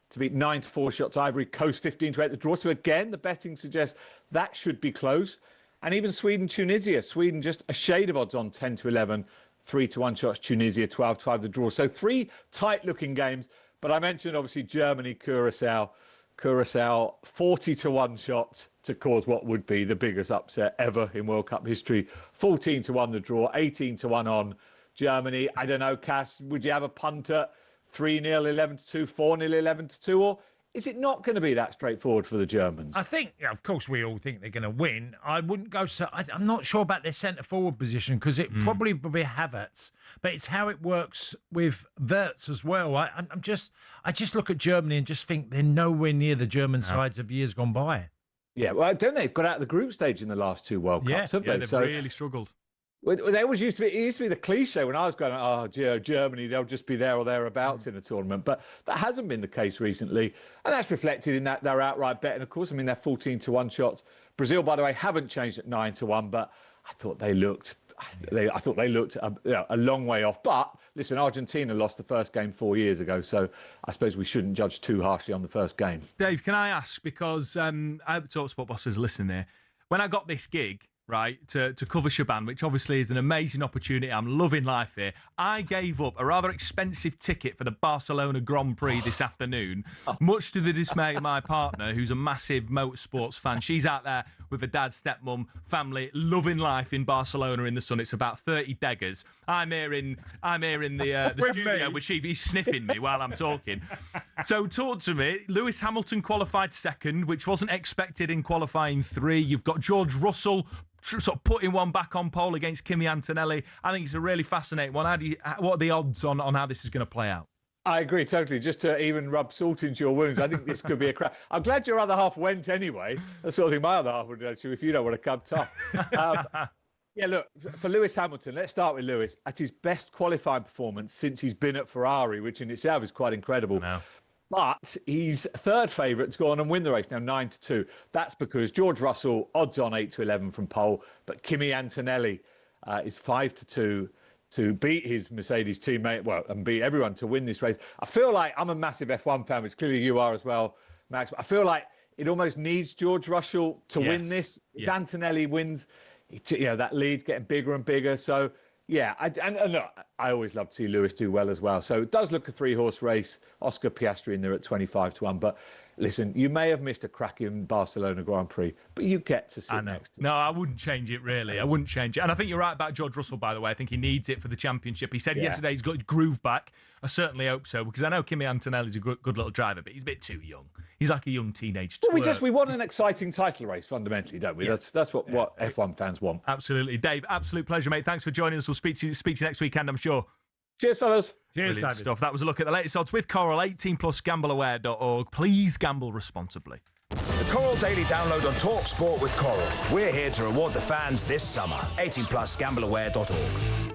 to beat 9-4 shots. Ivory Coast 15-8 the draw. So again, the betting suggests that should be close. And even Sweden, Tunisia. Sweden just a shade of odds on 10-11. 3-1 shots, Tunisia, 12-5 the draw. So three tight-looking games. But I mentioned, obviously, Germany, Curacao. Curacao, 40-1 shots to cause what would be the biggest upset ever in World Cup history. 14-1 the draw, 18-1 on Germany. I don't know, Cass, would you have a punt at 3-0, 11-2, 4-0, 11-2? Or is it not going to be that straightforward for the Germans? I think, of course, we all think they're going to win. I wouldn't go so. I'm not sure about their centre-forward position, because it probably will be Havertz, but it's how it works with Wirtz as well. I just look at Germany and just think they're nowhere near the German sides of years gone by. Yeah, well, don't they? They've got out of the group stage in the last two World Cups, have they? They've really struggled. They always used to be. It used to be the cliche when I was going, Germany, they'll just be there or thereabouts in a tournament. But that hasn't been the case recently, and that's reflected in that their outright betting. Of course, I mean they're 14-1 shots. Brazil, by the way, haven't changed at 9-1, but I thought they looked. I thought they looked a long way off. But listen, Argentina lost the first game 4 years ago, so I suppose we shouldn't judge too harshly on the first game. Dave, can I ask, because I hope talkSPORT bosses listen there. When I got this gig, right, to cover Shaban, which obviously is an amazing opportunity. I'm loving life here. I gave up a rather expensive ticket for the Barcelona Grand Prix this afternoon, much to the dismay of my partner, who's a massive motorsports fan. She's out there with a dad, stepmom, family, loving life in Barcelona in the sun. It's about 30 daggers. I'm here in the studio with Chief. He's sniffing me while I'm talking. So talk to me. Lewis Hamilton qualified second, which wasn't expected in qualifying 3. You've got George Russell sort of putting one back on pole against Kimi Antonelli. I think it's a really fascinating one. What are the odds on how this is going to play out? I agree totally. Just to even rub salt into your wounds, I think this could be a crack. I'm glad your other half went anyway. That's sort of thing my other half would do to if you don't want to come tough. Yeah, look, for Lewis Hamilton, let's start with Lewis. At his best qualifying performance since he's been at Ferrari, which in itself is quite incredible. But he's third favourite to go on and win the race now, 9-2. That's because George Russell, odds on 8-11 from pole, but Kimi Antonelli is 5-2 to beat his Mercedes teammate, and beat everyone to win this race. I feel like I'm a massive F1 fan, which clearly you are as well, Max. But I feel like it almost needs George Russell to win this. If Antonelli wins, that lead's getting bigger and bigger. So, yeah, and look, I always love to see Lewis do well as well. So it does look a 3-horse race. Oscar Piastri in there at 25-1. But listen, you may have missed a cracking Barcelona Grand Prix, but you get to sit next to him. No, I wouldn't change it, really. I wouldn't change it. And I think you're right about George Russell, by the way. I think he needs it for the championship. He said yesterday he's got his groove back. I certainly hope so, because I know Kimi Antonelli's a good little driver, but he's a bit too young. He's like a young teenage twerp. Well, we want an exciting title race, fundamentally, don't we? Yeah. That's what F1 fans want. Absolutely. Dave, absolute pleasure, mate. Thanks for joining us. We'll speak to you next weekend, I'm sure. Cheers, fellas. Cheers, David. Stuff. That was a look at the latest odds with Coral. 18+, gambleaware.org. Please gamble responsibly. The Coral Daily Download on talkSPORT with Coral. We're here to reward the fans this summer. 18+, gambleaware.org.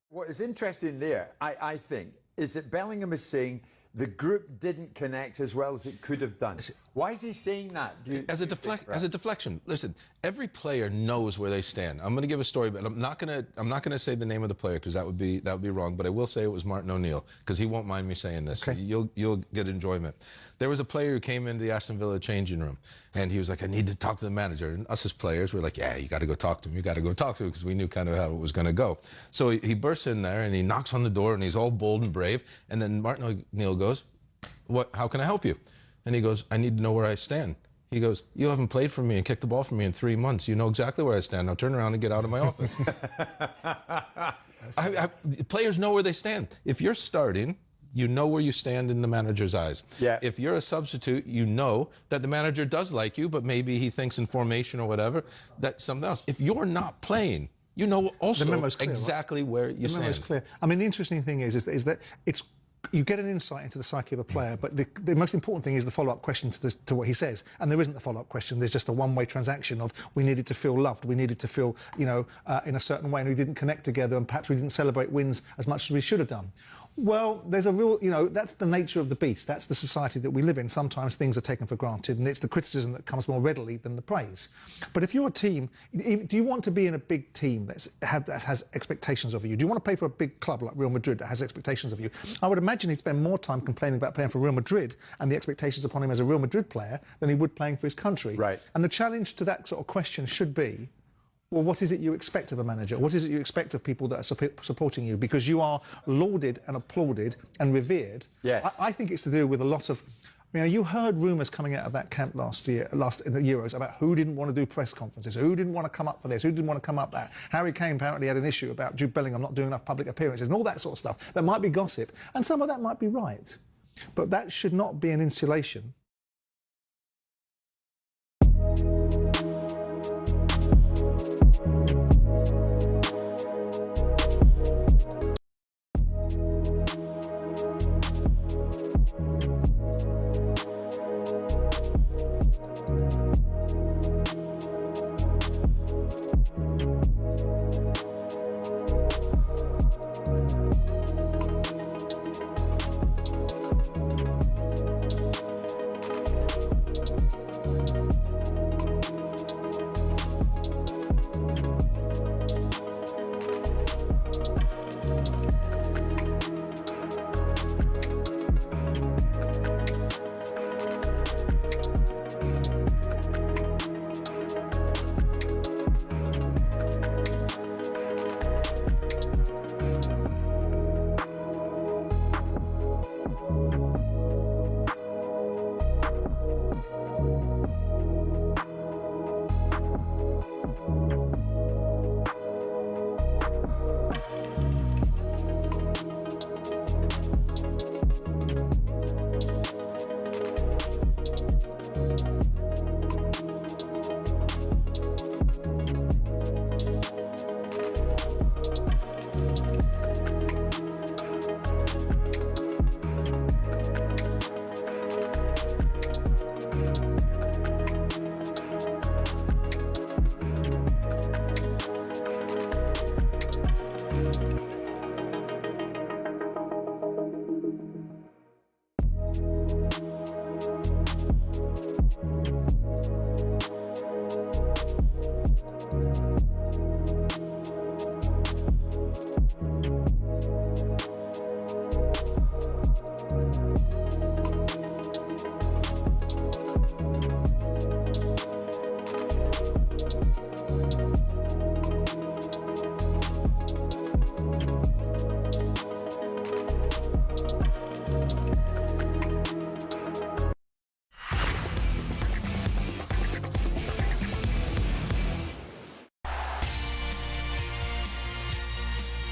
What is interesting there, I think, is that Bellingham is saying the group didn't connect as well as it could have done. Why is he saying that? As a deflection. Listen, every player knows where they stand. I'm going to give a story, but I'm not going to say the name of the player because that would be wrong. But I will say it was Martin O'Neill because he won't mind me saying this. Okay. You'll get enjoyment. There was a player who came into the Aston Villa changing room, and he was like, "I need to talk to the manager." And us as players were like, "Yeah, you got to go talk to him. You got to go talk to him," because we knew kind of how it was going to go. So he bursts in there and he knocks on the door and he's all bold and brave. And then Martin O'Neill goes, "What? How can I help you?" And he goes, "I need to know where I stand." He goes, "You haven't played for me and kicked the ball for me in 3 months. You know exactly where I stand. Now turn around and get out of my office." Players know where they stand. If you're starting, you know where you stand in the manager's eyes. Yeah. If you're a substitute, you know that the manager does like you, but maybe he thinks in formation or whatever, that's something else. If you're not playing, you know also exactly where you stand. The memo's clear. I mean, the interesting thing is that it's you get an insight into the psyche of a player, but the most important thing is the follow-up question to what he says. And there isn't the follow-up question. There's just a one-way transaction of we needed to feel loved, we needed to feel, in a certain way, and we didn't connect together, and perhaps we didn't celebrate wins as much as we should have done. Well, there's a real, that's the nature of the beast. That's the society that we live in. Sometimes things are taken for granted, and it's the criticism that comes more readily than the praise. But if you're a team, do you want to be in a big team that has expectations of you? Do you want to play for a big club like Real Madrid that has expectations of you? I would imagine he'd spend more time complaining about playing for Real Madrid and the expectations upon him as a Real Madrid player than he would playing for his country. Right. And the challenge to that sort of question should be, well, what is it you expect of a manager? What is it you expect of people that are supporting you? Because you are lauded and applauded and revered. Yes. I think it's to do with a lot of... you heard rumours coming out of that camp last in the Euros about who didn't want to do press conferences, who didn't want to come up for this, who didn't want to come up that. Harry Kane apparently had an issue about Jude Bellingham not doing enough public appearances and all that sort of stuff. That might be gossip, and some of that might be right. But that should not be an insulation.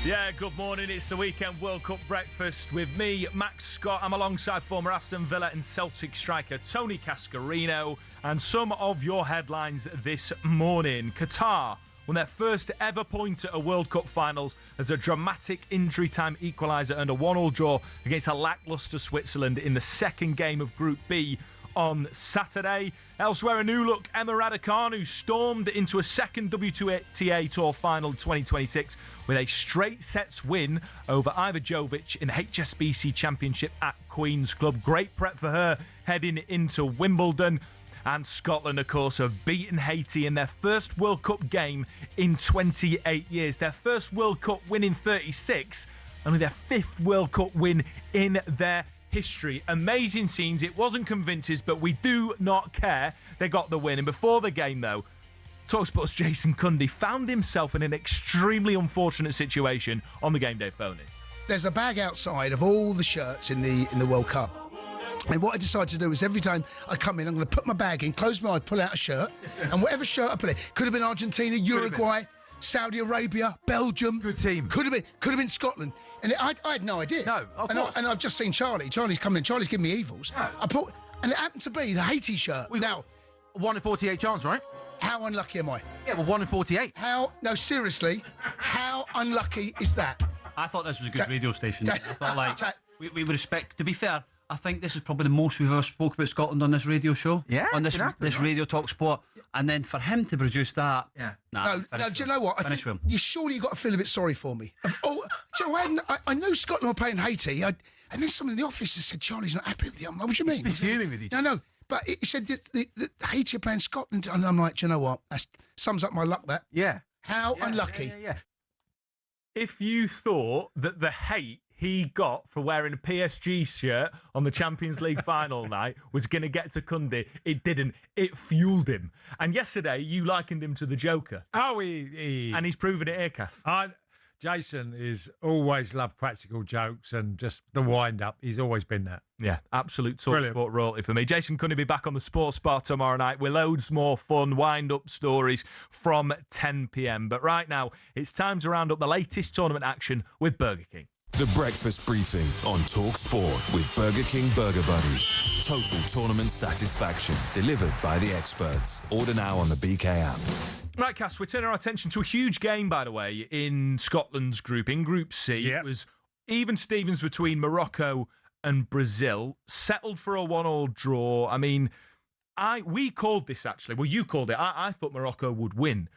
Yeah, good morning. It's the Weekend World Cup breakfast with me, Max Scott. I'm alongside former Aston Villa and Celtic striker Tony Cascarino. And some of your headlines this morning. Qatar won their first ever point at a World Cup finals as a dramatic injury time equaliser and a 1-1 draw against a lacklustre Switzerland in the second game of Group B on Saturday. Elsewhere, a new look, Emma Raducanu stormed into a second WTA Tour final 2026 with a straight sets win over Iva Jovic in the HSBC Championship at Queen's Club. Great prep for her heading into Wimbledon. And Scotland, of course, have beaten Haiti in their first World Cup game in 28 years. Their first World Cup win in 36, only their fifth World Cup win in their history. Amazing scenes. It wasn't convincing, but we do not care. They got the win. And before the game, though, talkSPORT's Jason Cundy found himself in an extremely unfortunate situation on the Game Day phone-in. There's a bag outside of all the shirts in the World Cup. And what I decided to do is every time I come in, I'm going to put my bag in, close my eye, pull out a shirt, and whatever shirt I put in, could have been Argentina, Uruguay, Saudi Arabia, Belgium. Good team. Could have been Scotland. And I had no idea. No, of course. And I've just seen Charlie. Charlie's coming in. Charlie's giving me evils. No. And it happened to be the Haiti shirt. Now, 1 in 48 chance, right? how unlucky am I? Yeah, well, 1 in 48. No, seriously, how unlucky is that? I thought this was a good radio station. I thought, like, Jack. we would expect, to be fair, I think this is probably the most we've ever spoke about Scotland on this radio show. Yeah, on this exactly, this right. radio talkSPORT. And then for him to produce that. Yeah. Nah, No, do you know what? Finish with him. You surely got to feel a bit sorry for me. Do you know, I know Scotland were playing Haiti, and then someone in the office has said, Charlie's not happy with you. What do you mean? He's fuming with you. No, but he said that Haiti are playing Scotland, and I'm like, do you know what? That sums up my luck, that. Yeah. How unlucky. Yeah. If you thought that the hate he got for wearing a PSG shirt on the Champions League final night was going to get to Cundy, it didn't. It fueled him. And yesterday, you likened him to the Joker. Oh, and he's proven it here, Cass. Jason is always loved practical jokes and just the wind-up. He's always been that. Yeah, absolute Brilliant. talkSPORT royalty for me. Jason Cundy be back on the Sports Bar tomorrow night with loads more fun wind-up stories from 10 p.m. But right now, it's time to round up the latest tournament action with Burger King. The Breakfast Briefing on talkSPORT with Burger King Burger Buddies. Total tournament satisfaction delivered by the experts. Order now on the BK app. Right, Cass, we turn our attention to a huge game, by the way, in Scotland's group, in Group C. It was even Stevens between Morocco and Brazil, settled for a 1-1 draw. I mean, we called this, actually. Well, you called it. I thought Morocco would win.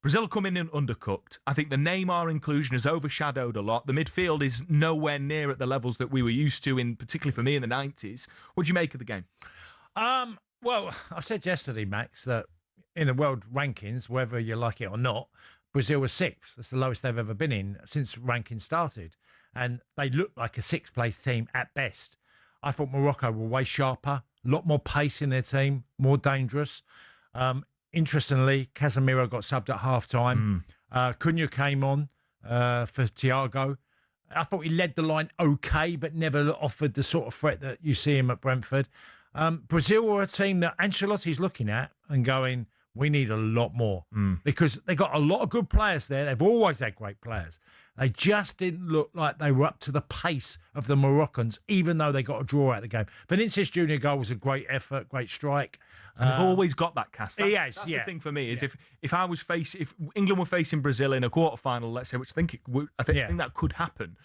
Brazil come in and undercooked. I think the Neymar inclusion has overshadowed a lot. The midfield is nowhere near at the levels that we were used to, particularly for me in the 90s. What do you make of the game? Well, I said yesterday, Max, that in the world rankings, whether you like it or not, Brazil was sixth. That's the lowest they've ever been in since rankings started. And they look like a sixth-place team at best. I thought Morocco were way sharper, a lot more pace in their team, more dangerous. Interestingly, Casemiro got subbed at half-time. Cunha came on for Thiago. I thought he led the line okay, but never offered the sort of threat that you see him at Brentford. Brazil were a team that Ancelotti's looking at and going, we need a lot more. Because they got a lot of good players there. They've always had great players. They just didn't look like they were up to the pace of the Moroccans, even though they got a draw out of the game. Vinicius Junior goal was a great effort, great strike. And they've always got that, Cass. That's yeah. the thing for me is if England were facing Brazil in a quarterfinal, let's say, which I think that could happen.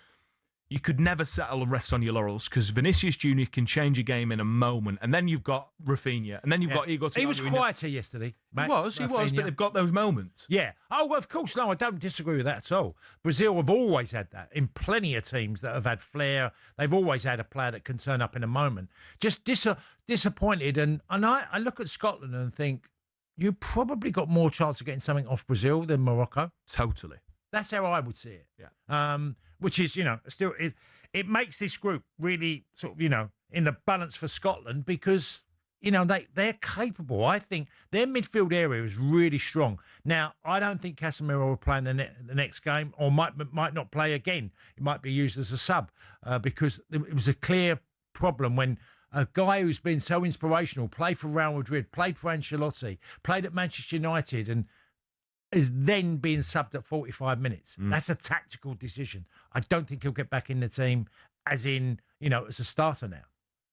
You could never settle and rest on your laurels because Vinicius Junior can change a game in a moment, and then you've got Rafinha, and then you've got Igor. He was quieter yesterday. Max, He was, but they've got those moments. Yeah. Oh, well, of course, no, I don't disagree with that at all. Brazil have always had that in plenty of teams that have had flair. They've always had a player that can turn up in a moment. Just disappointed, and I look at Scotland and think you probably got more chance of getting something off Brazil than Morocco. Totally. That's how I would see it. Yeah. Which is, still it makes this group really sort of, in the balance for Scotland because, they're capable. I think their midfield area is really strong. Now, I don't think Casemiro will play in the next game or might not play again. He might be used as a sub because it was a clear problem when a guy who's been so inspirational, played for Real Madrid, played for Ancelotti, played at Manchester United and is then being subbed at 45 minutes. That's a tactical decision. I don't think he'll get back in the team as in, as a starter now.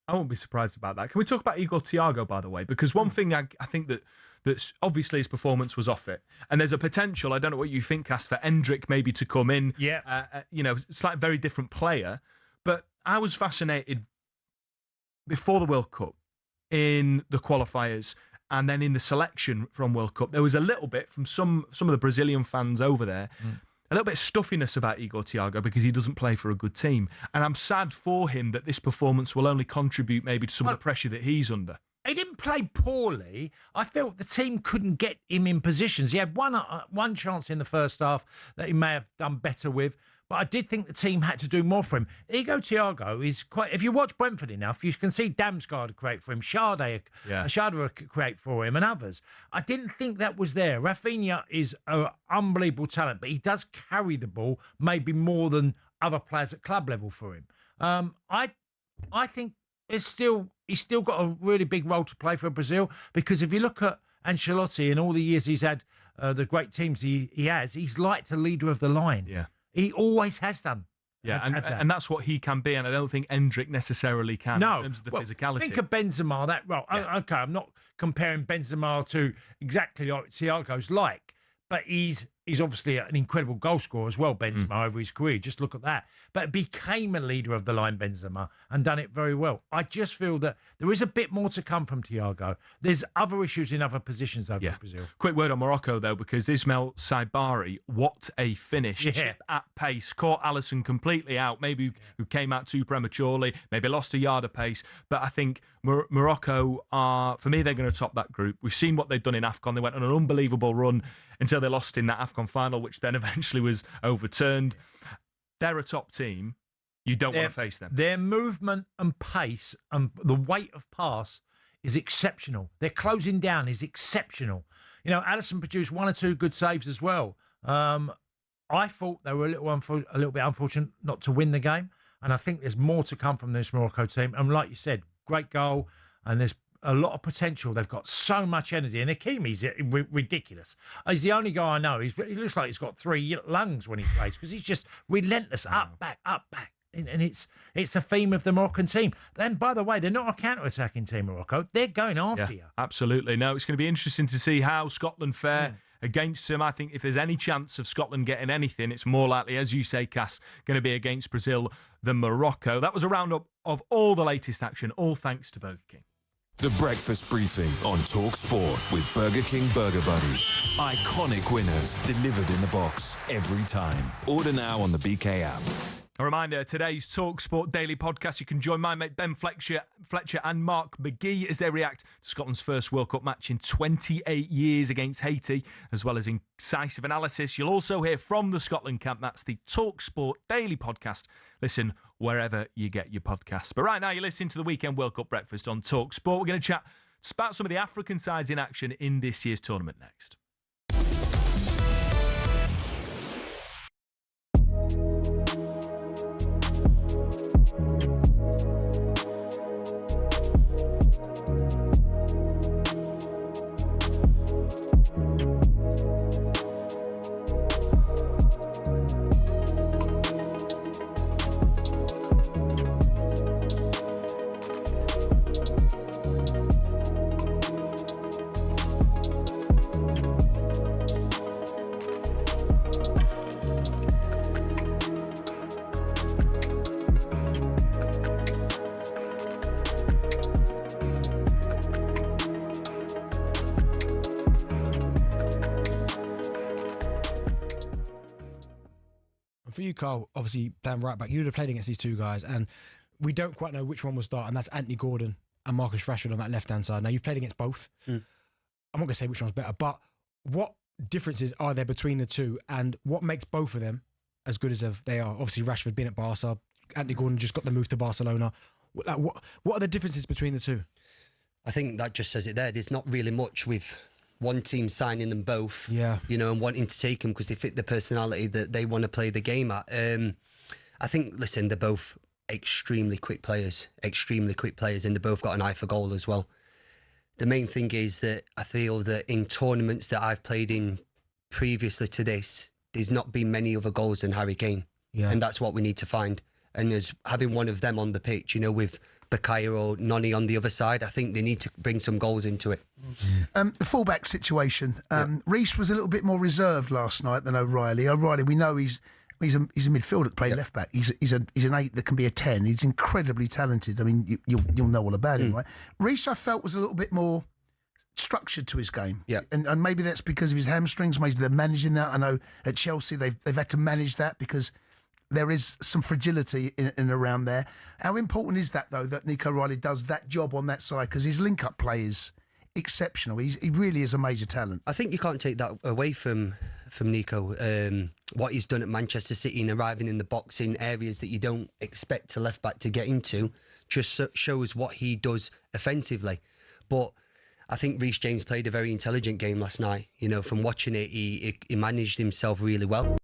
I won't be surprised about that. Can we talk about Igor Thiago, by the way? Because one thing I think that's obviously his performance was off it. And there's a potential, I don't know what you think, Cass, for Endrick maybe to come in. Yeah. It's like a very different player. But I was fascinated before the World Cup in the qualifiers and then in the selection from World Cup. There was a little bit from some of the Brazilian fans over there, a little bit of stuffiness about Igor Thiago because he doesn't play for a good team. And I'm sad for him that this performance will only contribute maybe to some of the pressure that he's under. He didn't play poorly. I felt the team couldn't get him in positions. He had one chance in the first half that he may have done better with, but I did think the team had to do more for him. Igor Thiago is quite... If you watch Brentford enough, you can see Damsgaard create for him, Sade create for him, and others. I didn't think that was there. Rafinha is an unbelievable talent, but he does carry the ball maybe more than other players at club level for him. I think he's still got a really big role to play for Brazil, because if you look at Ancelotti and all the years he's had, the great teams he has, he's like the leader of the line. Yeah. He always has done. Yeah, and that's what he can be, and I don't think Endrick necessarily can in terms of the physicality. Think of Benzema, that role. Yeah. Okay, I'm not comparing Benzema to exactly like Thiago's like, but he's obviously an incredible goal scorer as well, Benzema, over his career. Just look at that. But became a leader of the line, Benzema, and done it very well. I just feel that there is a bit more to come from Thiago. There's other issues in other positions over Brazil. Quick word on Morocco, though, because Ismail Saibari, what a finish. Chip at pace, caught Alisson completely out, maybe who came out too prematurely, maybe lost a yard of pace. But I think Morocco for me, they're going to top that group. We've seen what they've done in AFCON. They went on an unbelievable run until they lost in that AFCON final, which then eventually was overturned. They're a top team. You don't want to face them. Their movement and pace and the weight of pass is exceptional. Their closing down is exceptional. Alisson produced one or two good saves as well. I thought they were a little bit unfortunate not to win the game, and I think there's more to come from this Morocco team. And like you said, great goal, and there's a lot of potential. They've got so much energy, and Hakimi's ridiculous. He's the only guy I know. He looks like he's got 3 lungs when he plays, because he's just relentless, up, back, and it's a theme of the Moroccan team. Then, by the way, they're not a counter-attacking team, Morocco. They're going after you. Absolutely. No, it's going to be interesting to see how Scotland fare against him. I think if there's any chance of Scotland getting anything, it's more likely, as you say, Cass, going to be against Brazil than Morocco. That was a roundup of all the latest action, all thanks to Burger King. The Breakfast Briefing on talkSPORT with Burger King Burger Buddies. Iconic winners delivered in the box every time. Order now on the BK app. A reminder, today's talkSPORT daily podcast, you can join my mate Ben Fletcher and Mark McGee as they react to Scotland's first World Cup match in 28 years against Haiti, as well as incisive analysis. You'll also hear from the Scotland camp. That's the talkSPORT daily podcast. Listen wherever you get your podcasts. But right now, you're listening to the Weekend World Cup Breakfast on talkSPORT. We're going to chat about some of the African sides in action in this year's tournament next. For you, Carl, obviously playing right back, you would have played against these two guys, and we don't quite know which one will start, and that's Anthony Gordon and Marcus Rashford on that left-hand side. Now, you've played against both. I'm not going to say which one's better, but what differences are there between the two, and what makes both of them as good as they are? Obviously, Rashford being at Barca, Anthony Gordon just got the move to Barcelona. What are the differences between the two? I think that just says it there. There's not really much with one team signing them both, and wanting to take them because they fit the personality that they want to play the game at. I think, listen, they're both extremely quick players, and they both got an eye for goal as well. The main thing is that I feel that in tournaments that I've played in previously to this, there's not been many other goals than Harry Kane. Yeah. And that's what we need to find. And as having one of them on the pitch, with Bakayoko or Noni on the other side, I think they need to bring some goals into it. The fullback situation. Reece was a little bit more reserved last night than O'Reilly. O'Reilly, we know he's a midfielder that plays left back. He's an 8 that can be a 10. He's incredibly talented. I mean, you'll know all about him, right? Reece, I felt, was a little bit more structured to his game. Yeah. And maybe that's because of his hamstrings. Maybe they're managing that. I know at Chelsea they've had to manage that because there is some fragility in and around there. How important is that, though, that Nico Riley does that job on that side? Because his link-up play is exceptional. He really is a major talent. I think you can't take that away from Nico. What he's done at Manchester City and arriving in the box in areas that you don't expect a left-back to get into just shows what he does offensively. But I think Reece James played a very intelligent game last night. From watching it, he managed himself really well.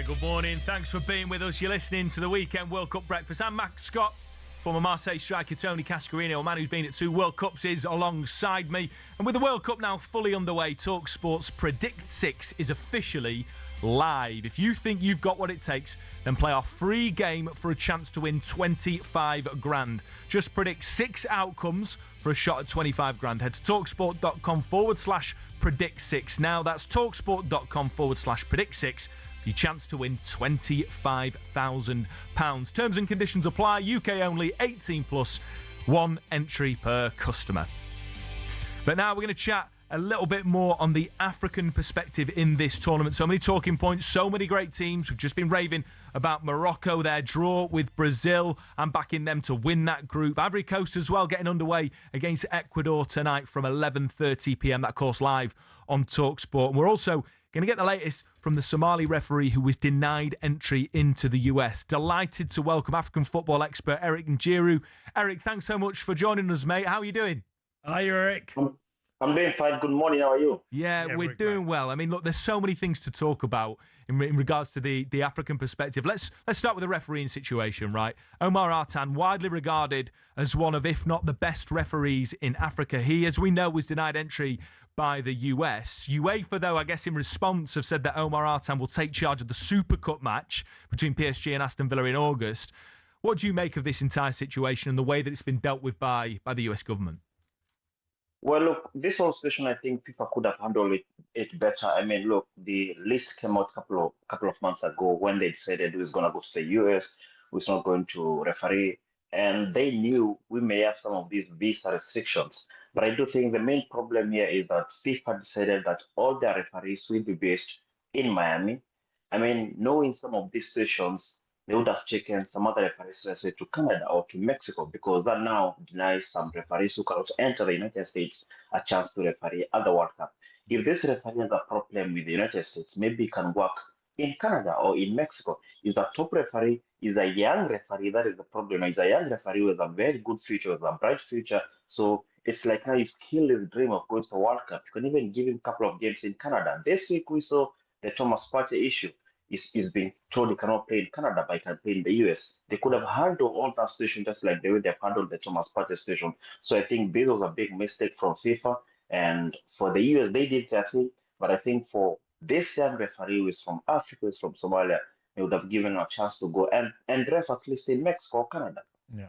Good morning. Thanks for being with us. You're listening to the Weekend World Cup Breakfast. I'm Max Scott. Former Marseille striker Tony Cascarino, a man who's been at 2 World Cups, is alongside me. And with the World Cup now fully underway, talkSPORT's Predict 6 is officially live. If you think you've got what it takes, then play our free game for a chance to win 25 grand. Just predict 6 outcomes for a shot at 25 grand. Head to talksport.com/predict6. Now that's talksport.com/predict6. Your chance to win £25,000. Terms and conditions apply. UK only, 18 plus, 1 entry per customer. But now we're going to chat a little bit more on the African perspective in this tournament. So many talking points, so many great teams. We've just been raving about Morocco, their draw with Brazil. I'm backing them to win that group. Ivory Coast as well, getting underway against Ecuador tonight from 11:30 p.m. That, of course, live on talkSPORT. And we're also going to get the latest from the Somali referee who was denied entry into the US. Delighted to welcome African football expert Eric Njiru. Eric, thanks so much for joining us, mate. How are you doing? Hi, Eric. I'm doing fine. Good morning. How are you? Yeah, we're doing well. I mean, look, there's so many things to talk about in regards to the African perspective. Let's start with the refereeing situation, right? Omar Artan, widely regarded as one of, if not the best referees in Africa. He, as we know, was denied entry by the US. UEFA, though, I guess in response, have said that Omar Artan will take charge of the Super Cup match between PSG and Aston Villa in August. What do you make of this entire situation and the way that it's been dealt with by the US government? Well, look, this whole situation, I think FIFA could have handled it better. I mean, look, the list came out a couple of months ago when they decided who was going to go to the US, who's not going to referee, and they knew we may have some of these visa restrictions. But I do think the main problem here is that FIFA decided that all their referees will be based in Miami. I mean, knowing some of these situations, they would have taken some other referees, let's say, to Canada or to Mexico, because that now denies some referees who cannot enter the United States a chance to referee at the World Cup. If this referee has a problem with the United States, maybe he can work in Canada or in Mexico. Is a top referee, is a young referee, that is the problem. Is a young referee with a very good future, with a bright future. So it's like now you've killed his dream of going to the World Cup. You can even give him a couple of games in Canada. This week we saw the Thomas Partey issue. Is being told he cannot play in Canada, but he can play in the US. They could have handled all that situation just like the way they've handled the Thomas Partey situation. So I think this was a big mistake from FIFA. And for the US, they did their thing. But I think for this young referee who is from Africa, who is from Somalia, they would have given him a chance to go and ref at least in Mexico or Canada. Yeah.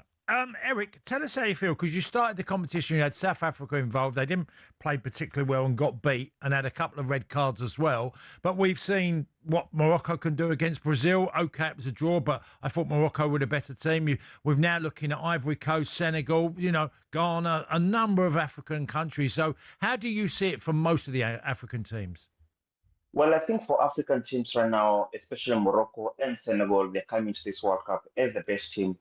Eric, tell us how you feel, because you started the competition, you had South Africa involved. They didn't play particularly well and got beat and had a couple of red cards as well. But we've seen what Morocco can do against Brazil. Okay, it was a draw, but I thought Morocco were the better team. We're now looking at Ivory Coast, Senegal, Ghana, a number of African countries. So how do you see it from most of the African teams? Well, I think for African teams right now, especially Morocco and Senegal, they're coming to this World Cup as the best teams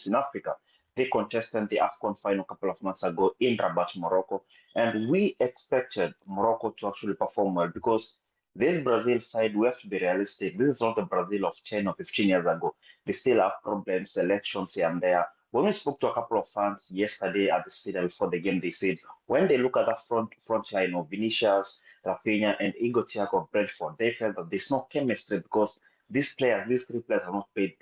in Africa. They contested the AFCON final a couple of months ago in Rabat, Morocco, and we expected Morocco to actually perform well because this Brazil side, we have to be realistic. This is not the Brazil of 10 or 15 years ago. They still have problems, selections here and there. When we spoke to a couple of fans yesterday at the stadium before the game, they said when they look at the front line of Vinicius, Rafinha, and Igor Thiago of Brentford, they felt that there's no chemistry because these three players, have not played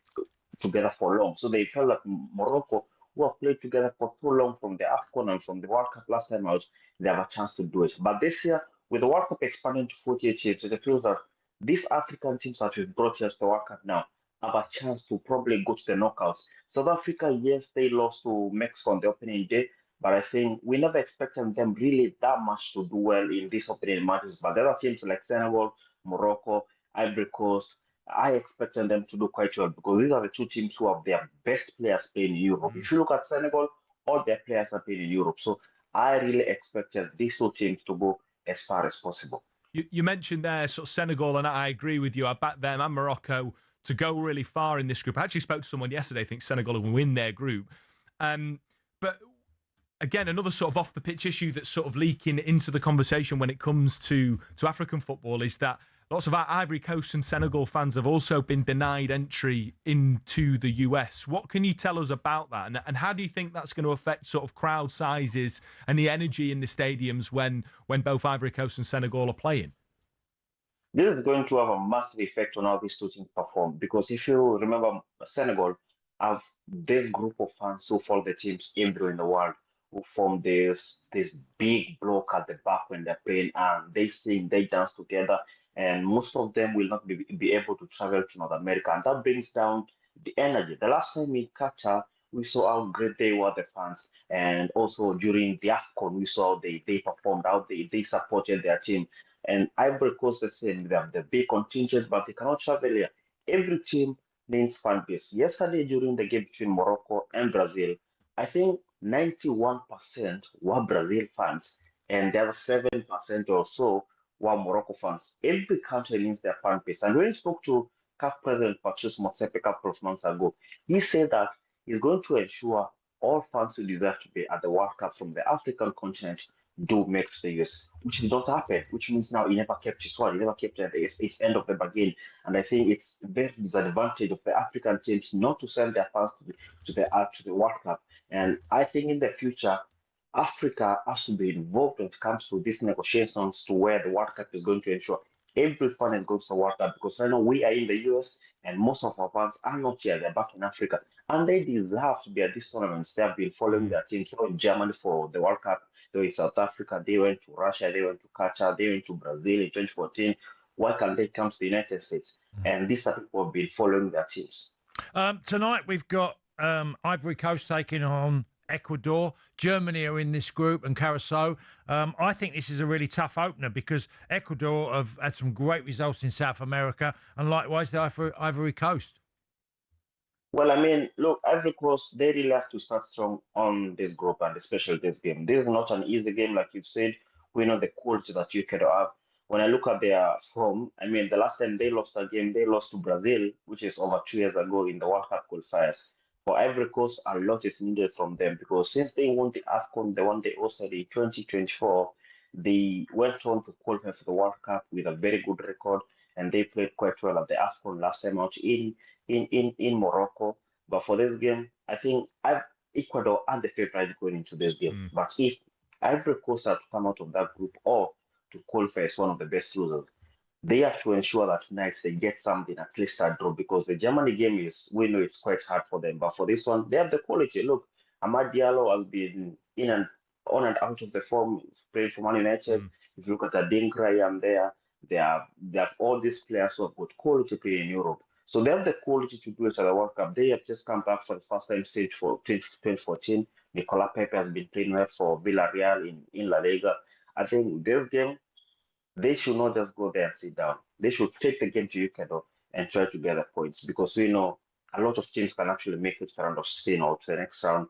together for long. So they felt that Morocco, who have played together for too long from the AFCON and from the World Cup last time out, they have a chance to do it. But this year, with the World Cup expanding to 48 teams, it feels that these African teams that we've brought here to the World Cup now have a chance to probably go to the knockouts. South Africa, yes, they lost to Mexico on the opening day, but I think we never expected them really that much to do well in these opening matches. But the other teams like Senegal, Morocco, Ivory Coast, I expected them to do quite well because these are the two teams who have their best players playing in Europe. If you look at Senegal, all their players are playing in Europe. So I really expected these two teams to go as far as possible. You mentioned there sort of Senegal, and I agree with you. I back them and Morocco to go really far in this group. I actually spoke to someone yesterday, I think Senegal will win their group. But again, another sort of off the pitch issue that's sort of leaking into the conversation when it comes to African football is that lots of Ivory Coast and Senegal fans have also been denied entry into the US. What can you tell us about that? And how do you think that's going to affect sort of crowd sizes and the energy in the stadiums when both Ivory Coast and Senegal are playing? This is going to have a massive effect on how these two teams perform because if you remember, Senegal have this group of fans who follow the teams everywhere in the world who form this big block at the back when they're playing and they sing, they dance together, and most of them will not be able to travel to North America, and that brings down the energy. The last time in Qatar, we saw how great they were, the fans, and also during the AFCON, we saw they performed, how they supported their team. And Ivory Coast the same, they have the big contingent, but they cannot travel here. Every team needs fan base. Yesterday, during the game between Morocco and Brazil, I think 91% were Brazil fans, and the other 7% or so were Morocco fans. Every country needs their fan base. And when he spoke to CAF President Patrice Motsepe a couple of months ago, he said that he's going to ensure all fans who deserve to be at the World Cup from the African continent do make to the US, which did not happen, which means now he never kept his word, he never kept his end of the bargain. And I think it's very disadvantage of the African teams not to send their fans to the World Cup. And I think in the future, Africa has to be involved when it comes to these negotiations to where the World Cup is going to ensure every fan is going to the World Cup because I know we are in the US and most of our fans are not here, they're back in Africa. And they deserve to be at these tournaments. They have been following their teams. They were in Germany for the World Cup, they were in South Africa, they went to Russia, they went to Qatar, they went to Brazil in 2014. Why can't they come to the United States? And these are people who have been following their teams. Tonight we've got Ivory Coast taking on Ecuador. Germany are in this group and Curacao. I think this is a really tough opener because Ecuador have had some great results in South America and likewise the Ivory Coast. Well, I mean, look, Ivory Coast, they really have to start strong on this group and especially this game. This is not an easy game, like you've said. We know the quality that you can have. When I look at their form, I mean, the last time they lost a game, they lost to Brazil, which is over 2 years ago in the World Cup qualifiers. For Ivory Coast, a lot is needed from them because since they won the AFCON, the one they hosted in 2024, they went on to qualify for the World Cup with a very good record, and they played quite well at the AFCON last time out in Morocco. But for this game, I think Ecuador are the favorite going into this game. But if Ivory Coast are to come out of that group or to qualify as one of the best losers, they have to ensure that tonight they get something, at least a draw, because the Germany game is, we know it's quite hard for them. But for this one, they have the quality. Look, Amad Diallo has been in and on and out of the form, playing for Man United. If you look at Adinkra and there, they have all these players who have got quality play in Europe. So they have the quality to do it at the World Cup. They have just come back for the first time since 2014. Nicola Pepe has been playing well for Villarreal in La Liga. I think this game, they should not just go there and sit down. They should take the game to Ecuador and try to gather points because we know a lot of teams can actually make it to the round of 16 or to the next round,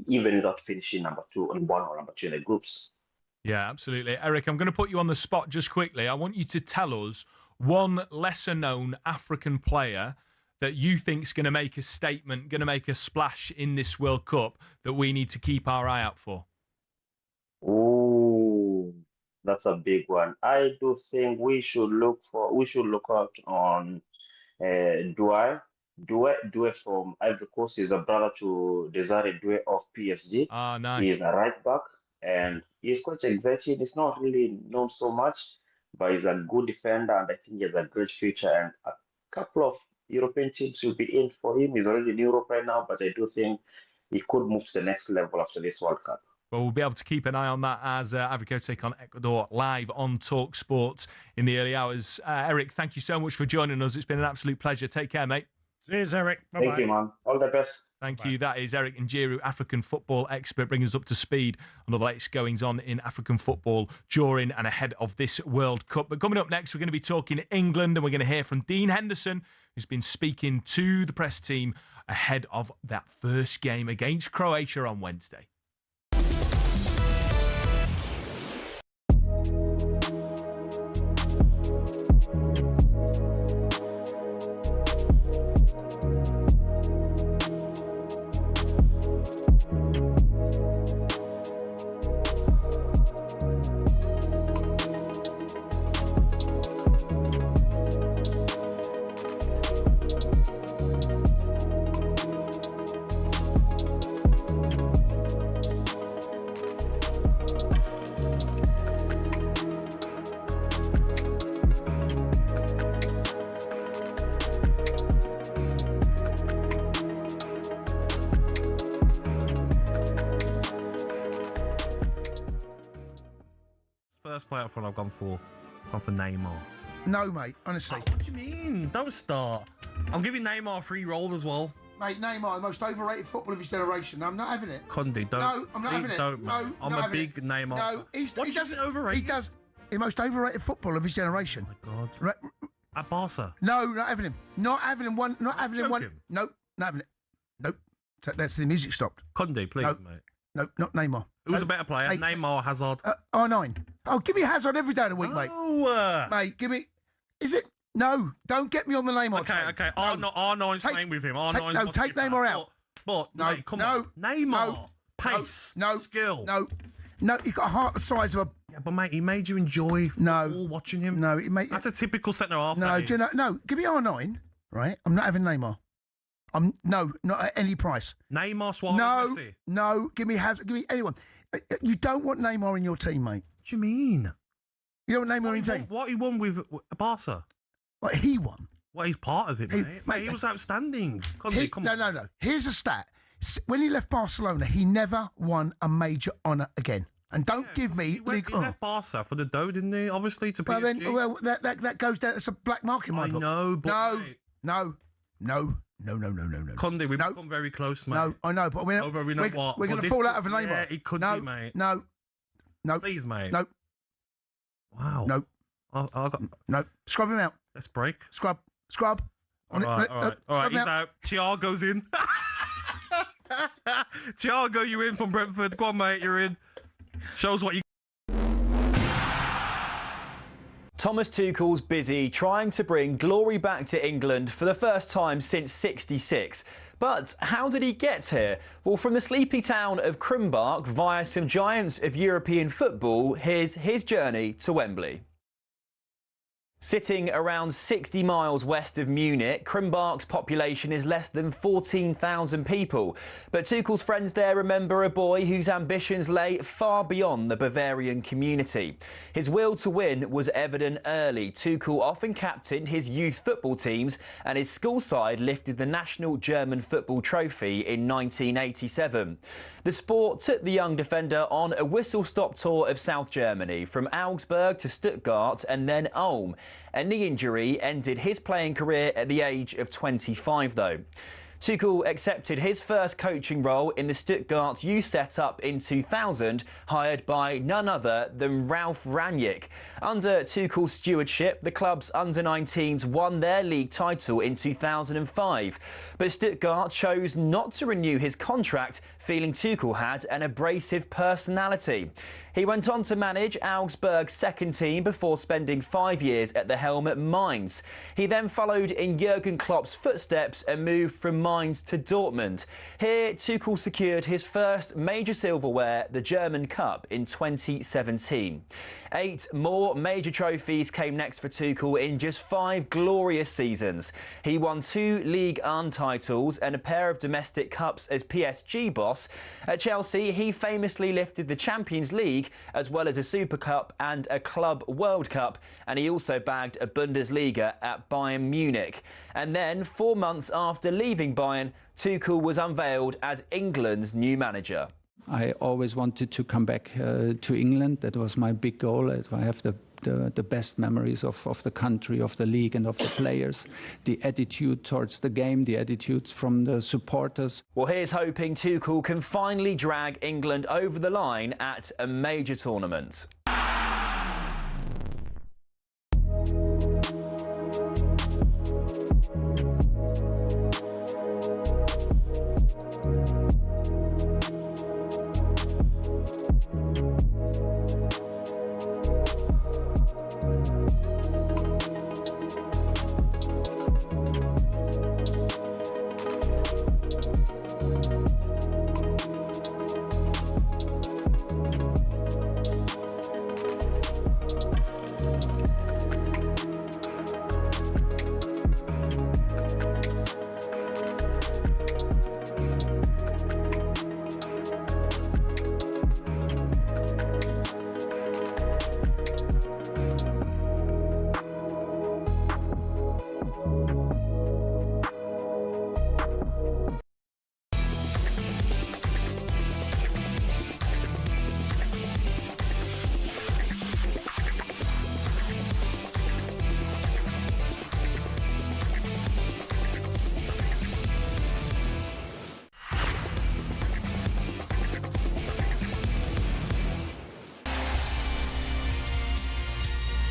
even without finishing number 2 and 1 or number 2 in the groups. Yeah, absolutely. Eric, I'm going to put you on the spot just quickly. I want you to tell us one lesser-known African player that you think is going to make a statement, going to make a splash in this World Cup that we need to keep our eye out for. Ooh, that's a big one. I do think we should look out on Douai. Doué from Ivory Coast is a brother to Desire Doué of PSG. Ah, nice. He is a right back, and he's quite exciting. He's not really known so much, but he's a good defender, and I think he has a great future. And a couple of European teams will be in for him. He's already in Europe right now, but I do think he could move to the next level after this World Cup. Well, we'll be able to keep an eye on that as Ivory Coast take on Ecuador live on talkSPORT in the early hours. Eric, thank you so much for joining us. It's been an absolute pleasure. Take care, mate. Cheers, Eric. Bye-bye. Thank you, man. All the best. Thank you. That is Eric Njiru, African football expert, bringing us up to speed on all the latest goings on in African football during and ahead of this World Cup. But coming up next, we're going to be talking England, and we're going to hear from Dean Henderson, who's been speaking to the press team ahead of that first game against Croatia on Wednesday. First player up front I've gone for Neymar. No, mate, honestly. What do you mean? Don't start. I'm giving Neymar a free roll as well. Mate, Neymar, the most overrated footballer of his generation. I'm not having it. Conde, don't. No, I'm not having it. Don't, no, mate. I'm not a having big it. Neymar. No, he doesn't overrated. He does. The most overrated footballer of his generation. Oh my God. Right. At Barca. No, not having him. Not having him. Not having him. Joking. No, not having it. Nope. So that's the music stopped. Conde, please, No. mate. No, not Neymar. Who's a better player? Neymar or Hazard? R9. Oh, give me Hazard every day of the week, mate. Mate, give me. Is it? No, don't get me on the Neymar. Okay, train. okay. No. R9's playing with him. R9's take Neymar out. But No, mate, come no, on. Neymar. no, Pace. no, Skill. No, he's got a heart the size of a. Yeah, but mate, he made you enjoy football watching him. No, he made. That's a typical centre half. No, that do you is. know? No, give me R9. Right, I'm not having Neymar. Not at any price. Neymar, Suarez, No, Messi. no, give me Hazard. Give me anyone. You don't want Neymar in your team, mate. What do you mean? You don't want Neymar in your team. What he won with Barca? What he won? Well, he's part of it, mate. He was outstanding. Conde, come on. No. Here's a stat. When he left Barcelona, he never won a major honour again. And don't give me He left Barca for the dough, didn't he? Obviously, to PSG. Well, that goes down. It's a black mark in my book. know, but No. Conde, we've become very close, mate. No, I know, but we're We're going to fall out of a Neymar. Yeah, it could be, mate. No. Please, mate. No. Wow. No. No. Scrub him out. Let's break. Scrub. All right. Scrub He's him out. Thiago's in. Thiago, you in from Brentford? Go on, mate. You're in. Shows what you. Thomas Tuchel's busy trying to bring glory back to England for the first time since '66. But how did he get here? Well, from the sleepy town of Krumbach via some giants of European football, here's his journey to Wembley. Sitting around 60 miles west of Munich, Krumbach's population is less than 14,000 people. But Tuchel's friends there remember a boy whose ambitions lay far beyond the Bavarian community. His will to win was evident early. Tuchel often captained his youth football teams, and his school side lifted the national German football trophy in 1987. The sport took the young defender on a whistle-stop tour of South Germany, from Augsburg to Stuttgart and then Ulm. A knee injury ended his playing career at the age of 25, though. Tuchel accepted his first coaching role in the Stuttgart youth setup in 2000, hired by none other than Ralf Rangnick. Under Tuchel's stewardship, the club's under-19s won their league title in 2005. But Stuttgart chose not to renew his contract, feeling Tuchel had an abrasive personality. He went on to manage Augsburg's second team before spending 5 years at the helm at Mainz. He then followed in Jurgen Klopp's footsteps and moved from Mainz to Dortmund. Here, Tuchel secured his first major silverware, the German Cup, in 2017. 8 more major trophies came next for Tuchel in just 5 glorious seasons. He won 2 Ligue 1 titles and a pair of domestic cups as PSG boss. At Chelsea, he famously lifted the Champions League as well as a Super Cup and a Club World Cup, and he also bagged a Bundesliga at Bayern Munich. And then, 4 months after leaving Bayern, Tuchel was unveiled as England's new manager. I always wanted to come back to England. That was my big goal. I have the best memories of the country, of the league and of the players. The attitude towards the game, the attitude from the supporters. Well, here's hoping Tuchel can finally drag England over the line at a major tournament.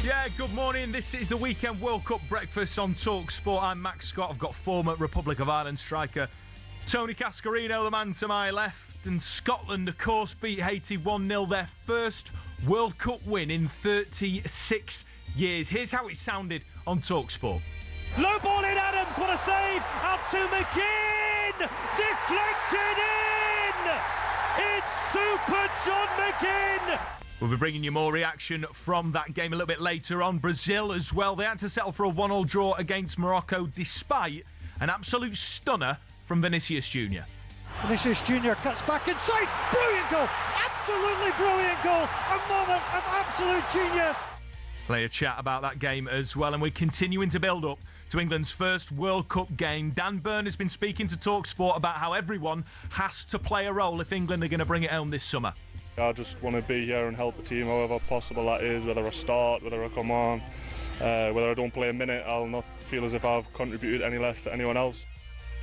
Yeah, good morning. This is the Weekend World Cup breakfast on talkSPORT. I'm Max Scott. I've got former Republic of Ireland striker Tony Cascarino, the man to my left. And Scotland, of course, beat Haiti 1-0, their first World Cup win in 36 years. Here's how it sounded on talkSPORT. Low ball in Adams, what a save! Out to McGinn! Deflected in! It's Super John McGinn! We'll be bringing you more reaction from that game a little bit later on. Brazil as well. They had to settle for a 1-1 draw against Morocco despite an absolute stunner from Vinicius Jr. Vinicius Jr. cuts back inside. Brilliant goal! Absolutely brilliant goal! A moment of absolute genius! Play a chat about that game as well, and we're continuing to build up to England's first World Cup game. Dan Burn has been speaking to talkSPORT about how everyone has to play a role if England are going to bring it home this summer. I just want to be here and help the team however possible that is, whether I start, whether I come on, whether I don't play a minute. I'll not feel as if I've contributed any less to anyone else.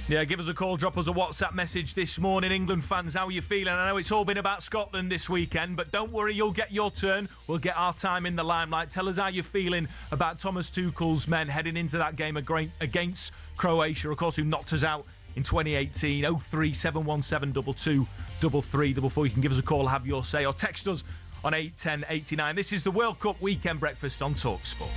Yeah, give us a call, drop us a WhatsApp message this morning. England fans, how are you feeling? I know it's all been about Scotland this weekend, but don't worry, you'll get your turn. We'll get our time in the limelight. Tell us how you're feeling about Thomas Tuchel's men heading into that game against Croatia, of course, who knocked us out in 2018. 03717 223344. You can give us a call, have your say, or text us on 81089. This is the World Cup Weekend Breakfast on talkSPORT.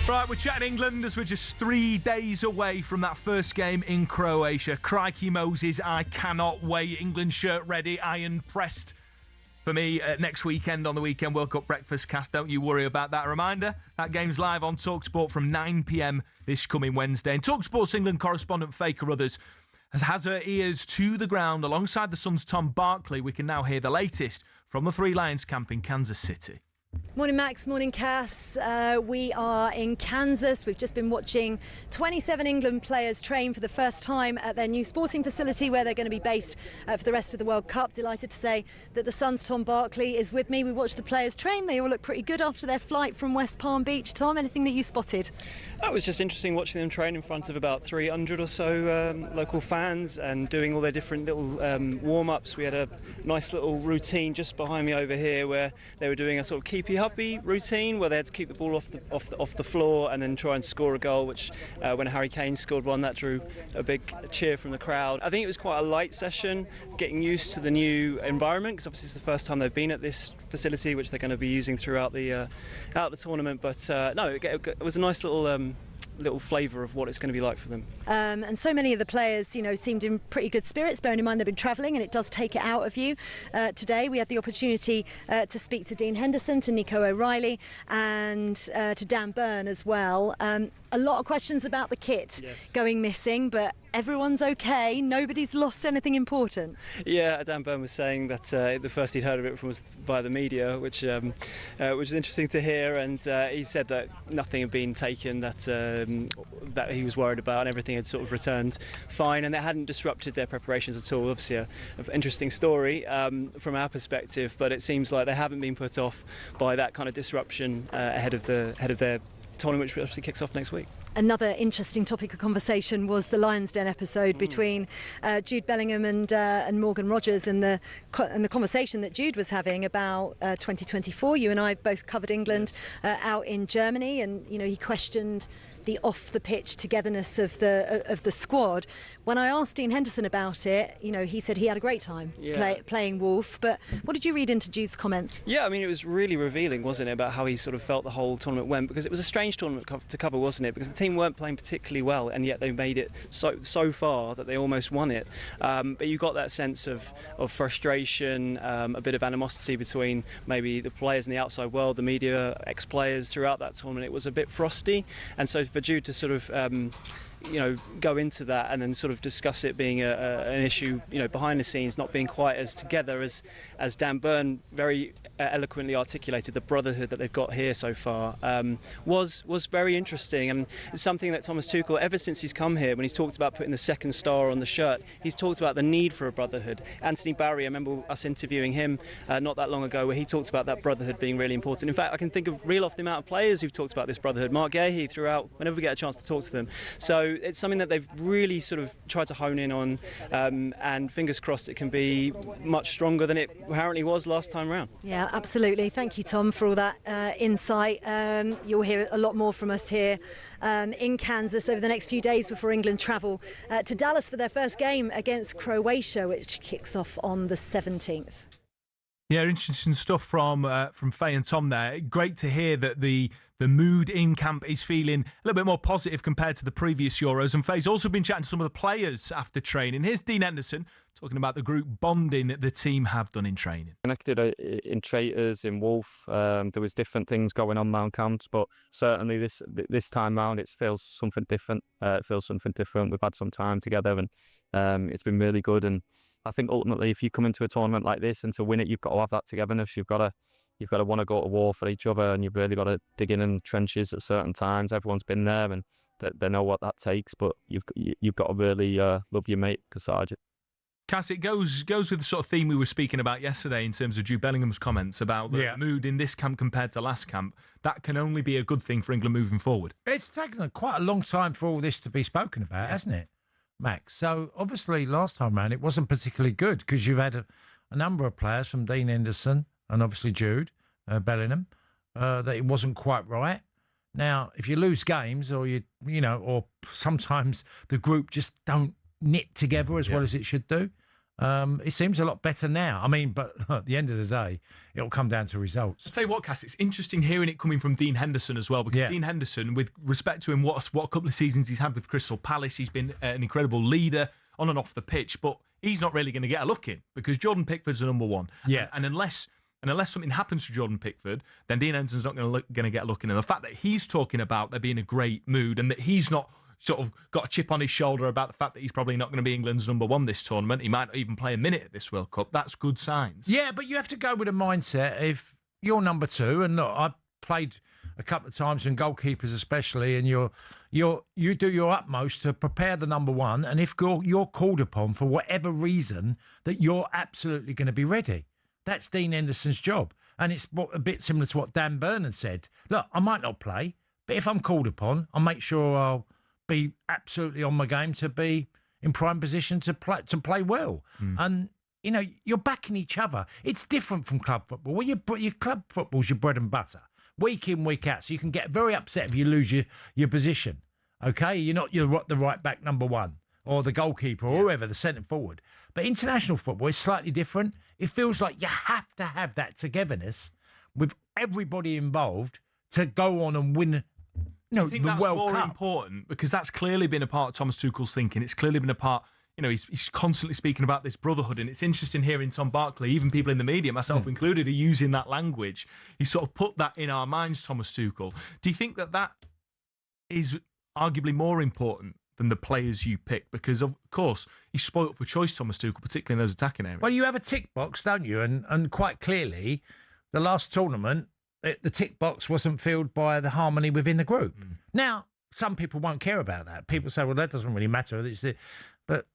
Right, we're chatting England as we're just 3 days away from that first game in Croatia. Crikey Moses, I cannot wait. England shirt ready, iron pressed for me next weekend on the Weekend World Cup Breakfast cast. Don't you worry about that. A reminder, that game's live on talkSPORT from 9 p.m. this coming Wednesday. And talkSPORT's England correspondent Faye Carruthers has her ears to the ground. Alongside the Sun's Tom Barkley, we can now hear the latest from the Three Lions camp in Kansas City. Morning Max, morning Cass. We are in Kansas. We've just been watching 27 England players train for the first time at their new sporting facility where they're going to be based for the rest of the World Cup. Delighted to say that the Sun's Tom Barkley is with me. We watched the players train. They all look pretty good after their flight from West Palm Beach. Tom, anything that you spotted? It was just interesting watching them train in front of about 300 or so local fans and doing all their different little warm-ups. We had a nice little routine just behind me over here where they were doing a sort of keepy-uppy routine where they had to keep the ball off the floor and then try and score a goal, which when Harry Kane scored one, that drew a big cheer from the crowd. I think it was quite a light session, getting used to the new environment, because obviously it's the first time they've been at this facility, which they're going to be using throughout the tournament. But no, it was a nice little little flavour of what it's going to be like for them. And so many of the players, you know, seemed in pretty good spirits, bearing in mind they've been travelling, and it does take it out of you. Today we had the opportunity to speak to Dean Henderson, to Nico O'Reilly, and to Dan Burn as well. A lot of questions about the kit going missing, but everyone's okay. Nobody's lost anything important. Yeah, Dan Burn was saying that the first he'd heard of it was via the media, which is interesting to hear. And he said that nothing had been taken that he was worried about, and everything had sort of returned fine, and it hadn't disrupted their preparations at all. Obviously, an interesting story from our perspective, but it seems like they haven't been put off by that kind of disruption ahead of their tournament, which obviously kicks off next week. Another interesting topic of conversation was the Lions Den episode between Jude Bellingham and Morgan Rogers, and the conversation that Jude was having about 2024. You and I both covered England out in Germany, and you know, he questioned the off-the-pitch togetherness of the squad. When I asked Dean Henderson about it, you know, he said he had a great time playing Wolf. But what did you read into Jude's comments? Yeah, I mean, it was really revealing, wasn't it, about how he sort of felt the whole tournament went, because it was a strange tournament to cover, wasn't it? Because the team weren't playing particularly well, and yet they made it so far that they almost won it. But you got that sense of frustration, a bit of animosity between maybe the players in the outside world, the media, ex-players throughout that tournament. It was a bit frosty, and so for Jude to sort of go into that and then sort of discuss it being an issue, behind the scenes, not being quite as together as Dan Burn very eloquently articulated, the brotherhood that they've got here so far, was very interesting. And it's something that Thomas Tuchel, ever since he's come here, when he's talked about putting the second star on the shirt, he's talked about the need for a brotherhood. Anthony Barry, I remember us interviewing him not that long ago, where he talked about that brotherhood being really important. In fact, I can reel off the amount of players who've talked about this brotherhood. Mark Gahey throughout, whenever we get a chance to talk to them. So it's something that they've really sort of tried to hone in on, and fingers crossed it can be much stronger than it apparently was last time round. Yeah, absolutely. Thank you, Tom, for all that insight. You'll hear a lot more from us here in Kansas over the next few days before England travel to Dallas for their first game against Croatia, which kicks off on the 17th. Yeah, interesting stuff from Faye and Tom there. Great to hear that the mood in camp is feeling a little bit more positive compared to the previous Euros. And Faye's also been chatting to some of the players after training. Here's Dean Henderson talking about the group bonding that the team have done in training. Connected in Traitors, in Wolf. There was different things going on around camps, but certainly this time round it feels something different. We've had some time together, and it's been really good. And I think ultimately, if you come into a tournament like this and to win it, you've got to have that togetherness. You've got to want to go to war for each other, and you've really got to dig in the trenches at certain times. Everyone's been there, and they know what that takes. But you've got to really love your mate, Kasarja. Cass, it goes with the sort of theme we were speaking about yesterday in terms of Jude Bellingham's comments about the mood in this camp compared to last camp. That can only be a good thing for England moving forward. It's taken quite a long time for all this to be spoken about, hasn't it, Max? So obviously last time round it wasn't particularly good, because you've had a number of players from Dean Henderson and obviously Jude Bellingham that it wasn't quite right. Now, if you lose games, or or sometimes the group just don't knit together as well as it should do, it seems a lot better now. I mean, but at the end of the day, it'll come down to results. I'll tell you what, Cass, it's interesting hearing it coming from Dean Henderson as well, because Dean Henderson, with respect to him, what a couple of seasons he's had with Crystal Palace, he's been an incredible leader on and off the pitch, but he's not really going to get a look in, because Jordan Pickford's the number one. Yeah. And unless something happens to Jordan Pickford, then Dean Henderson's not going to get a look in. And the fact that he's talking about there being a great mood, and that he's not sort of got a chip on his shoulder about the fact that he's probably not going to be England's number one this tournament, he might not even play a minute at this World Cup, that's good signs. Yeah, but you have to go with a mindset. If you're number two, and look, I played a couple of times, and goalkeepers especially, and you do your utmost to prepare the number one, and if you're called upon for whatever reason, that you're absolutely going to be ready. That's Dean Henderson's job. And it's a bit similar to what Dan Burn said. Look, I might not play, but if I'm called upon, I'll make sure I'll be absolutely on my game to be in prime position to play well. And you're backing each other. It's different from club football. Well, your club football's your bread and butter, week in, week out. So you can get very upset if you lose your position. Okay, you're not the right back number one, or the goalkeeper, or whoever, the centre forward. But international football is slightly different. It feels like you have to have that togetherness with everybody involved to go on and win Do you think the that's World more Cup. important? Because that's clearly been a part of Thomas Tuchel's thinking. It's clearly been a part. He's constantly speaking about this brotherhood, and it's interesting hearing Tom Barkley, even people in the media, myself included, are using that language. He sort of put that in our minds, Thomas Tuchel. Do you think that is arguably more important than the players you pick? Because, of course, he's spoilt for choice, Thomas Tuchel, particularly in those attacking areas. Well, you have a tick box, don't you? And quite clearly, the last tournament, the tick box wasn't filled by the harmony within the group. Now, some people won't care about that. People say, well, that doesn't really matter. But,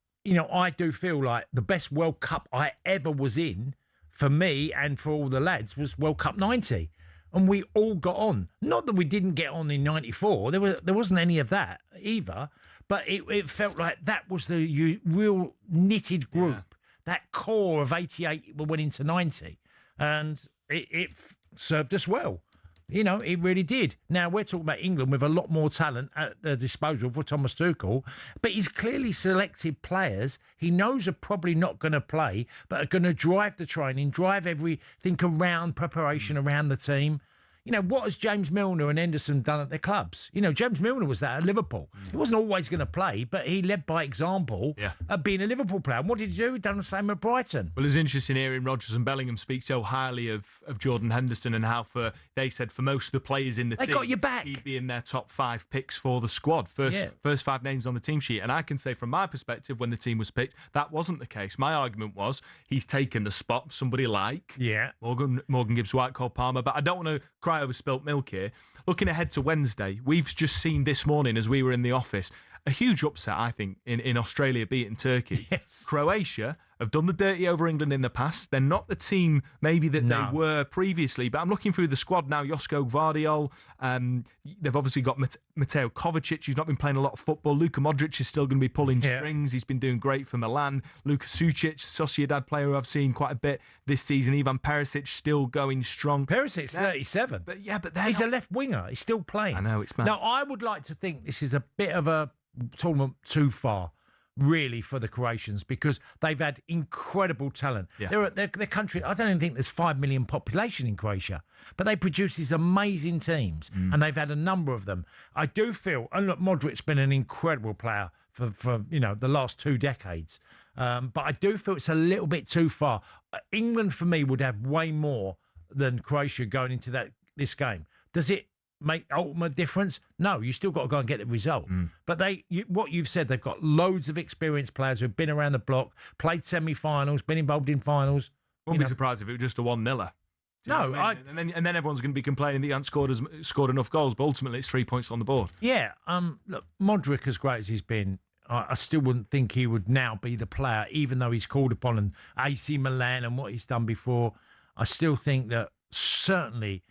I do feel like the best World Cup I ever was in, for me and for all the lads, was World Cup 90. And we all got on. Not that we didn't get on in 94. There wasn't any of that either. But it felt like that was the real knitted group, that core of 88 went into 90. And it served us well. It really did. Now, we're talking about England with a lot more talent at their disposal for Thomas Tuchel, but he's clearly selected players he knows are probably not going to play, but are going to drive the training, drive everything around preparation around the team. What has James Milner and Henderson done at their clubs? James Milner was that at Liverpool. He wasn't always going to play, but he led by example of being a Liverpool player. And what did he do? He done the same at Brighton. Well, it's interesting hearing Rodgers and Bellingham speak so highly of Jordan Henderson, and how they said for most of the players in the team, they got your back. He'd be in their top 5 picks for the squad, first 5 names on the team sheet. And I can say from my perspective, when the team was picked, that wasn't the case. My argument was he's taken the spot of somebody like Morgan Gibbs-White, Cole Palmer, but I don't want to cry over spilt milk here. Looking ahead to Wednesday, we've just seen this morning as we were in the office a huge upset, I think, in Australia beating Turkey. Croatia have done the dirty over England in the past. They're not the team maybe that they were previously, but I'm looking through the squad now. Josko Gvardiol, they've obviously got Mateo Kovacic, who's not been playing a lot of football. Luka Modric is still going to be pulling strings. He's been doing great for Milan. Luka Sucic, Sociedad player who I've seen quite a bit this season. Ivan Perisic still going strong. Perisic's 37. But he's a left winger. He's still playing. I know, it's mad. Now, I would like to think this is a bit of a tournament too far, really, for the Croatians, because they've had incredible talent. Their country, I don't even think there's 5 million population in Croatia, but they produce these amazing teams, and they've had a number of them. I do feel, and look, Modric's been an incredible player for the last 2 decades, but I do feel it's a little bit too far. England, for me, would have way more than Croatia going into this game. Does it make ultimate difference? No, you still got to go and get the result. But what you've said, they've got loads of experienced players who've been around the block, played semi-finals, been involved in finals. Wouldn't be surprised if it was just a 1-0. No, and then everyone's going to be complaining that he hasn't scored enough goals, but ultimately it's 3 points on the board. Yeah, look, Modric, as great as he's been, I still wouldn't think he would now be the player, even though he's called upon and AC Milan and what he's done before. I still think that certainly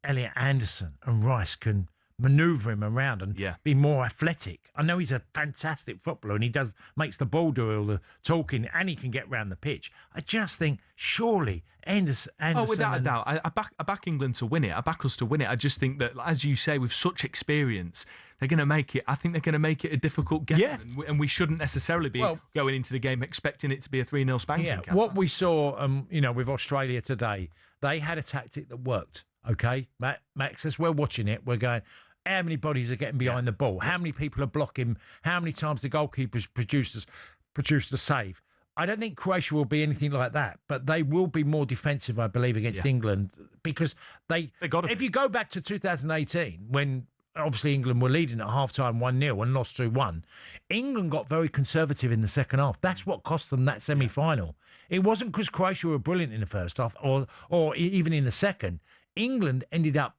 Elliot Anderson and Rice can manoeuvre him around and be more athletic. I know he's a fantastic footballer and he makes the ball do all the talking, and he can get round the pitch. I just think surely Anderson. Oh, without a doubt, I back England to win it. I back us to win it. I just think that, as you say, with such experience, they're going to make it. I think they're going to make it a difficult game, and we shouldn't necessarily be going into the game expecting it to be a 3-0 spanking. Yeah, what we saw, with Australia today, they had a tactic that worked. Okay, Max, as we're watching it, we're going, how many bodies are getting behind the ball? How many people are blocking? How many times the goalkeepers produced a save? I don't think Croatia will be anything like that, but they will be more defensive, I believe, against England, because they got to. If you go back to 2018, when obviously England were leading at half-time 1-0 and lost 2-1, England got very conservative in the second half. That's what cost them that semi-final. It wasn't because Croatia were brilliant in the first half or even in the second. England ended up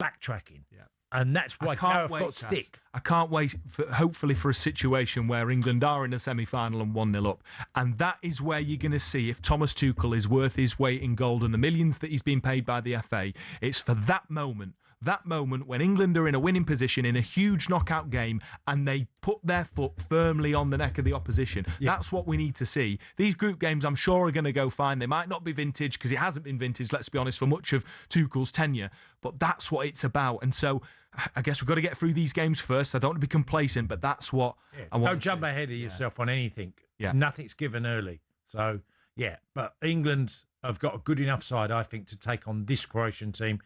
backtracking. And that's why Gareth got stick. I can't wait, hopefully, for a situation where England are in a semi-final and 1-0 up. And that is where you're going to see if Thomas Tuchel is worth his weight in gold and the millions that he's been paid by the FA. It's for that moment when England are in a winning position in a huge knockout game and they put their foot firmly on the neck of the opposition. That's what we need to see. These group games, I'm sure, are going to go fine. They might not be vintage, because it hasn't been vintage, let's be honest, for much of Tuchel's tenure. But that's what it's about. And so I guess we've got to get through these games first. I don't want to be complacent, but that's what I want. Don't jump ahead of yourself on anything. Nothing's given early. So, but England have got a good enough side, I think, to take on this Croatian team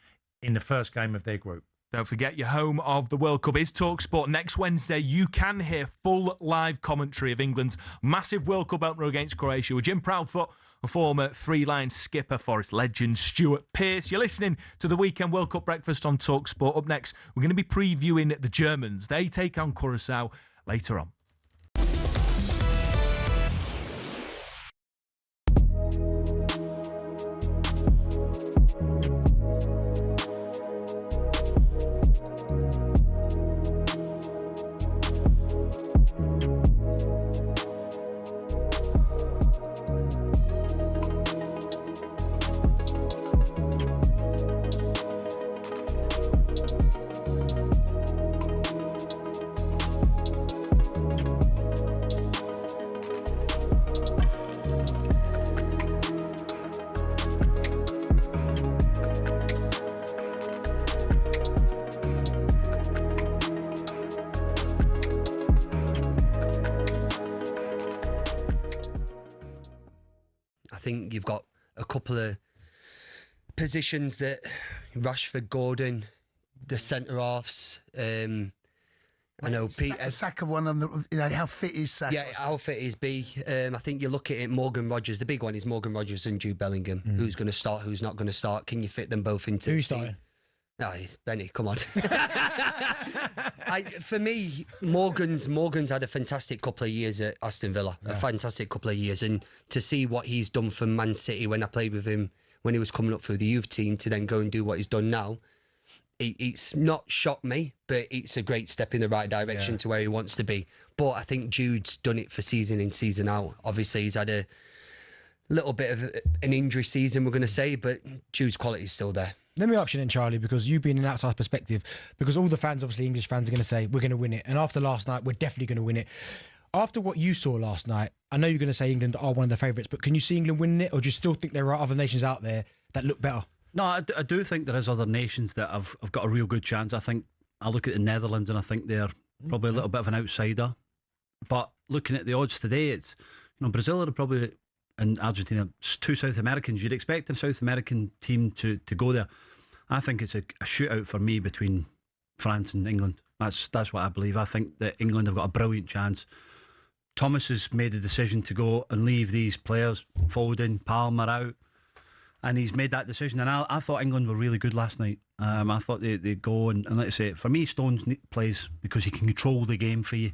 in the first game of their group. Don't forget, your home of the World Cup is talkSPORT. Next Wednesday, you can hear full live commentary of England's massive World Cup opener against Croatia with Jim Proudfoot, a former three-line skipper, Forest legend Stuart Pearce. You're listening to the Weekend World Cup Breakfast on talkSPORT. Up next, we're going to be previewing the Germans. They take on Curaçao later on. I think you've got a couple of positions that Rashford, Gordon, the centre halves. I know Peter. Saka one on the, how fit is Saka? Yeah, how fit is B? I think you look at it, Morgan Rogers. The big one is Morgan Rogers and Jude Bellingham. Who's going to start? Who's not going to start? Can you fit them both into? Who's starting? No, Benny, come on. For me, Morgan's had a fantastic couple of years at Aston Villa. A fantastic couple of years, and to see what he's done for Man City when I played with him when he was coming up through the youth team to then go and do what he's done now. It's not shocked me, but it's a great step in the right direction to where he wants to be. But I think Jude's done it for season in, season out. Obviously, he's had a little bit of an injury season, we're going to say, but Jude's quality is still there. Let me ask you then, Charlie, because you've been an outside perspective, because all the fans, obviously English fans, are going to say, we're going to win it. And after last night, we're definitely going to win it. After what you saw last night, I know you're going to say England are one of the favourites, but can you see England winning it, or do you still think there are other nations out there that look better? No, I do think there is other nations that have got a real good chance. I think I look at the Netherlands and I think they're probably a little bit of an outsider. But looking at the odds today, it's Brazil are probably, and Argentina, two South Americans. You'd expect a South American team to go there. I think it's a shootout for me between France and England. That's what I believe. I think that England have got a brilliant chance. Thomas has made the decision to go and leave these players, Foden, Palmer out. And he's made that decision. And I thought England were really good last night. I thought they'd go and let's say, for me, Stones plays because he can control the game for you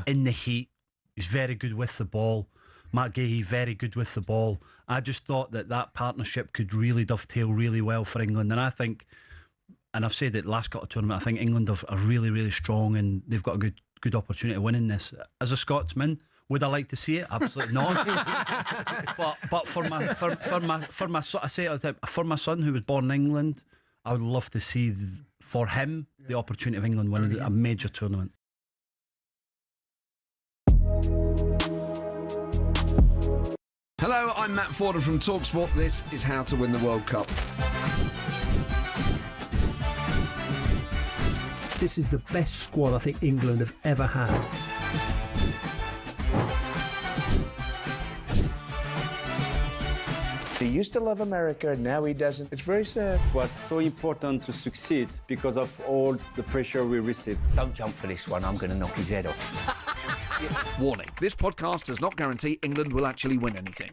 in the heat. He's very good with the ball. Mark Gahey, very good with the ball. I just thought that partnership could really dovetail really well for England. And I think, and I've said it last Qatar tournament, I think England are really, really strong and they've got a good opportunity of winning this. As a Scotsman, would I like to see it? Absolutely not. but for my son, I say it all the time, for my son who was born in England, I would love to see for him the opportunity of England winning a major tournament. Hello, I'm Matt Forden from talkSPORT. This is How to Win the World Cup. This is the best squad I think England have ever had. He used to love America, now he doesn't. It's very sad. It was so important to succeed because of all the pressure we received. Don't jump for this one, I'm going to knock his head off. Warning, this podcast does not guarantee England will actually win anything.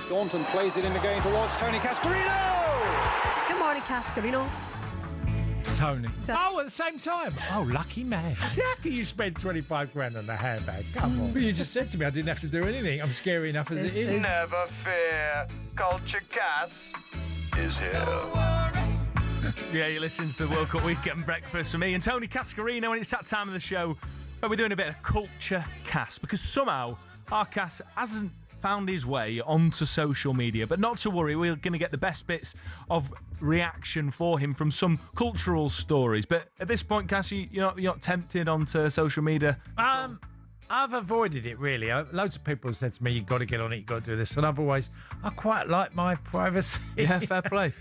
Staunton plays it in again towards Tony Cascarino. Good morning, Cascarino. Tony. Oh, at the same time. Oh, lucky man. How can you spend 25 grand on a handbag? Come on. But you just said to me I didn't have to do anything. I'm scary enough as it is. Never fear. Culture Cass is here. Yeah, you're listening to the World Cup Weekend Breakfast for me and Tony Cascarino, and it's that time of the show where we're doing a bit of Culture Cass, because somehow our Cass hasn't found his way onto social media. But not to worry, we're going to get the best bits of reaction for him from some cultural stories. But at this point, Cass, you're not tempted onto social media? I've avoided it, really. Loads of people have said to me, you've got to get on it, you've got to do this. And I quite like my privacy. Yeah, fair play.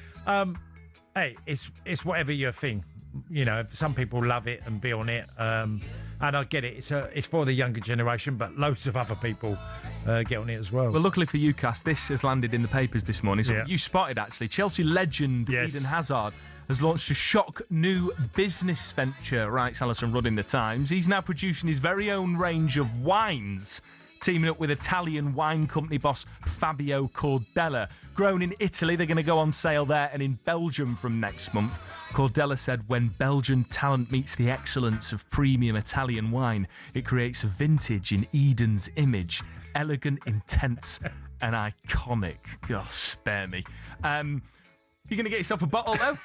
Hey, it's whatever your thing. You know, some people love it and be on it, and I get it. It's for the younger generation, but loads of other people get on it as well. Well, luckily for you, Cass, this has landed in the papers this morning. So you spotted, actually. Chelsea legend Eden Hazard has launched a shock new business venture, writes Alison Rudd in The Times. He's now producing his very own range of wines, teaming up with Italian wine company boss Fabio Cordella. Grown in Italy, they're going to go on sale there and in Belgium from next month. Cordella said, when Belgian talent meets the excellence of premium Italian wine, it creates a vintage in Eden's image. Elegant, intense and iconic. God, spare me. You're going to get yourself a bottle, though?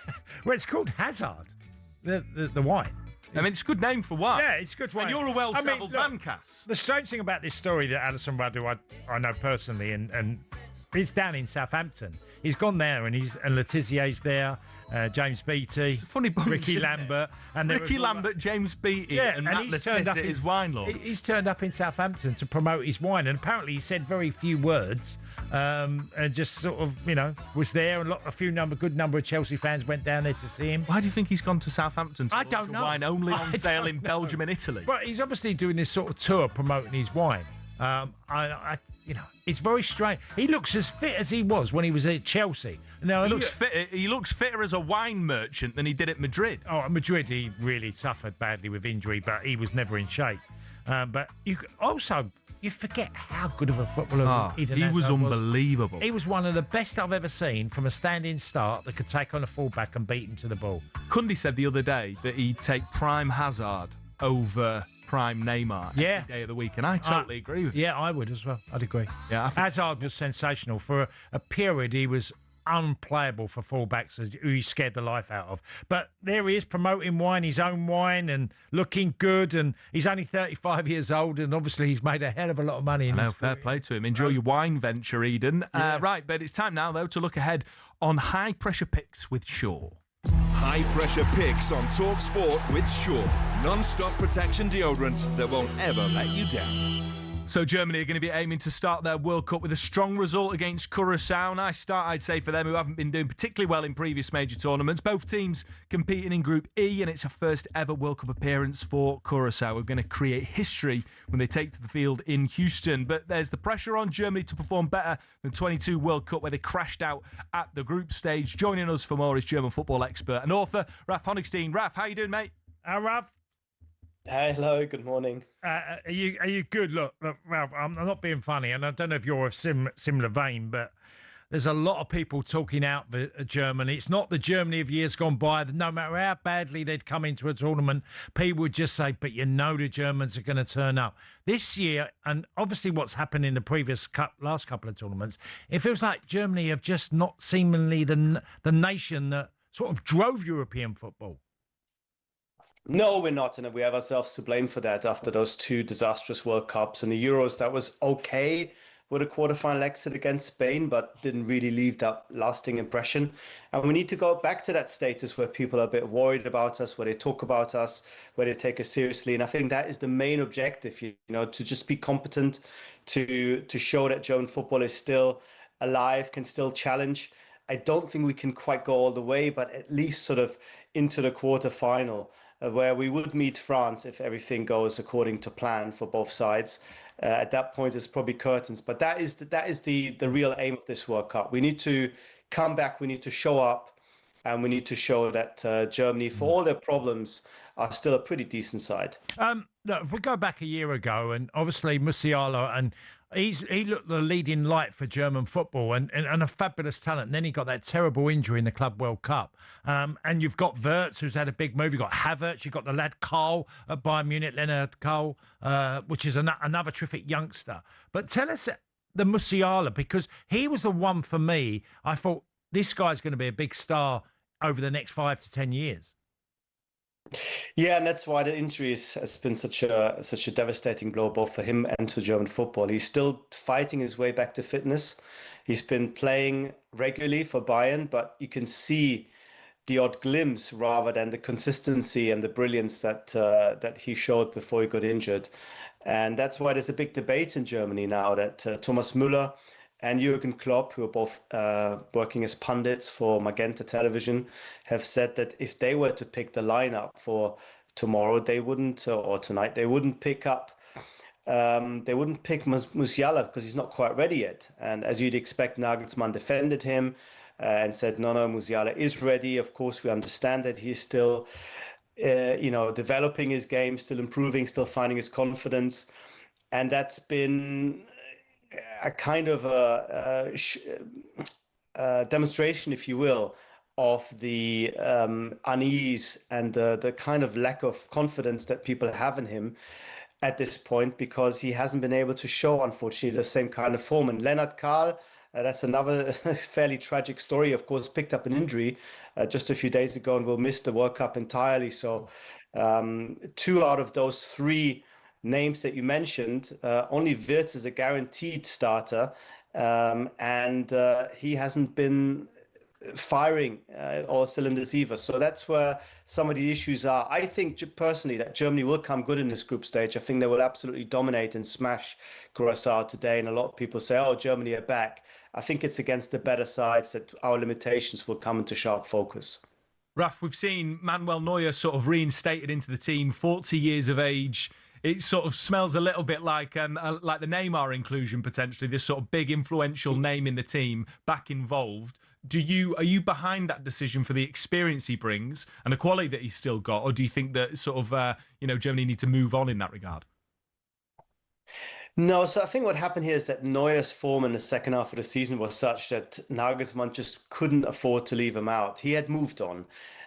Well, it's called Hazard, the wine. I mean, it's a good name for wine. Yeah, it's a good wine. And you're a well-travelled man, Cass. The strange thing about this story that Alison Rudd, who I know personally, and he's down in Southampton. He's gone there, and Letizier's there, James Beattie, it's a funny bunch, Ricky Lambert, and Ricky Lambert, James Beattie, and Matt Letizia, his wine lord. He's turned up in Southampton to promote his wine, and apparently he said very few words, and just sort of, was there. And a good number of Chelsea fans went down there to see him. Why do you think he's gone to Southampton to I don't know. wine only on sale in Belgium and Italy? But he's obviously doing this sort of tour promoting his wine. It's very strange. He looks as fit as he was when he was at Chelsea. Now he looks fitter as a wine merchant than he did at Madrid. Oh, at Madrid he really suffered badly with injury, but he was never in shape. But you forget how good of a footballer Eden Hazard was unbelievable. He was one of the best I've ever seen from a standing start that could take on a fullback and beat him to the ball. Cundy said the other day that he'd take prime Hazard over prime Neymar every day of the week, and I totally agree with you. Yeah, I would as well. I'd agree. Yeah, Hazard was sensational. For a period, he was unplayable for fullbacks who he scared the life out of. But there he is promoting wine, his own wine, and looking good, and he's only 35 years old, and obviously he's made a hell of a lot of money. Fair play to him. Enjoy your wine venture, Eden. Right, but it's time now, though, to look ahead on High Pressure Picks with Shaw. High Pressure Picks on talkSPORT with Shaw. Non-stop protection deodorant that won't ever let you down. So Germany are going to be aiming to start their World Cup with a strong result against Curaçao. Nice start, I'd say, for them, who haven't been doing particularly well in previous major tournaments. Both teams competing in Group E, and it's a first ever World Cup appearance for Curaçao. We're going to create history when they take to the field in Houston. But there's the pressure on Germany to perform better than 22 World Cup, where they crashed out at the group stage. Joining us for more is German football expert and author Ralph Honigstein. Ralph, how you doing, mate? Ralph. Hello, good morning. Are you good? Look, Ralph, I'm not being funny, and I don't know if you're of similar vein, but there's a lot of people talking out Germany. It's not the Germany of years gone by. No matter how badly they'd come into a tournament, people would just say, but the Germans are going to turn up. This year, and obviously what's happened in the last couple of tournaments, it feels like Germany have just not seemingly the nation that sort of drove European football. No, we're not, and we have ourselves to blame for that after those two disastrous World Cups. And the Euros, that was okay with a quarterfinal exit against Spain, but didn't really leave that lasting impression. And we need to go back to that status where people are a bit worried about us, where they talk about us, where they take us seriously. And I think that is the main objective, to just be competent, to show that German football is still alive, can still challenge. I don't think we can quite go all the way, but at least sort of into the quarterfinal, where we would meet France if everything goes according to plan for both sides. At that point, it's probably curtains. But that is the real aim of this World Cup. We need to come back. We need to show up, and we need to show that Germany, for all their problems, are still a pretty decent side. Look, if we go back a year ago, and obviously Musiala, and he looked the leading light for German football and a fabulous talent. And then he got that terrible injury in the Club World Cup. And you've got Wirtz, who's had a big move. You've got Havertz. You've got the lad Cole at Bayern Munich, Leonard Cole, which is another terrific youngster. But tell us the Musiala, because he was the one for me. I thought this guy's going to be a big star over the next 5 to 10 years. Yeah, and that's why the injury has been such a devastating blow both for him and to German football. He's still fighting his way back to fitness. He's been playing regularly for Bayern, but you can see the odd glimpse rather than the consistency and the brilliance that he showed before he got injured. And that's why there's a big debate in Germany now that Thomas Müller and Jürgen Klopp, who are both working as pundits for Magenta Television, have said that if they were to pick the lineup for tomorrow, they wouldn't, or tonight, they wouldn't pick Musiala because he's not quite ready yet. And as you'd expect, Nagelsmann defended him and said, no, Musiala is ready. Of course, we understand that he's still, developing his game, still improving, still finding his confidence. And that's been a kind of a demonstration, if you will, of the unease and the kind of lack of confidence that people have in him at this point, because he hasn't been able to show, unfortunately, the same kind of form. And Leonard Karl, that's another fairly tragic story, of course, picked up an injury just a few days ago and will miss the World Cup entirely. So 2 out of those 3 names that you mentioned, only Wirtz is a guaranteed starter, and he hasn't been firing all cylinders either. So that's where some of the issues are. I think personally that Germany will come good in this group stage. I think they will absolutely dominate and smash Curacao today. And a lot of people say, oh, Germany are back. I think it's against the better sides that our limitations will come into sharp focus. Raf, we've seen Manuel Neuer sort of reinstated into the team, 40 years of age. It sort of smells a little bit like the Neymar inclusion, potentially, this sort of big influential name in the team back involved. Are you behind that decision for the experience he brings and the quality that he's still got, or do you think that sort of Germany need to move on in that regard? No, so I think what happened here is that Neuer's form in the second half of the season was such that Nagelsmann just couldn't afford to leave him out. He had moved on.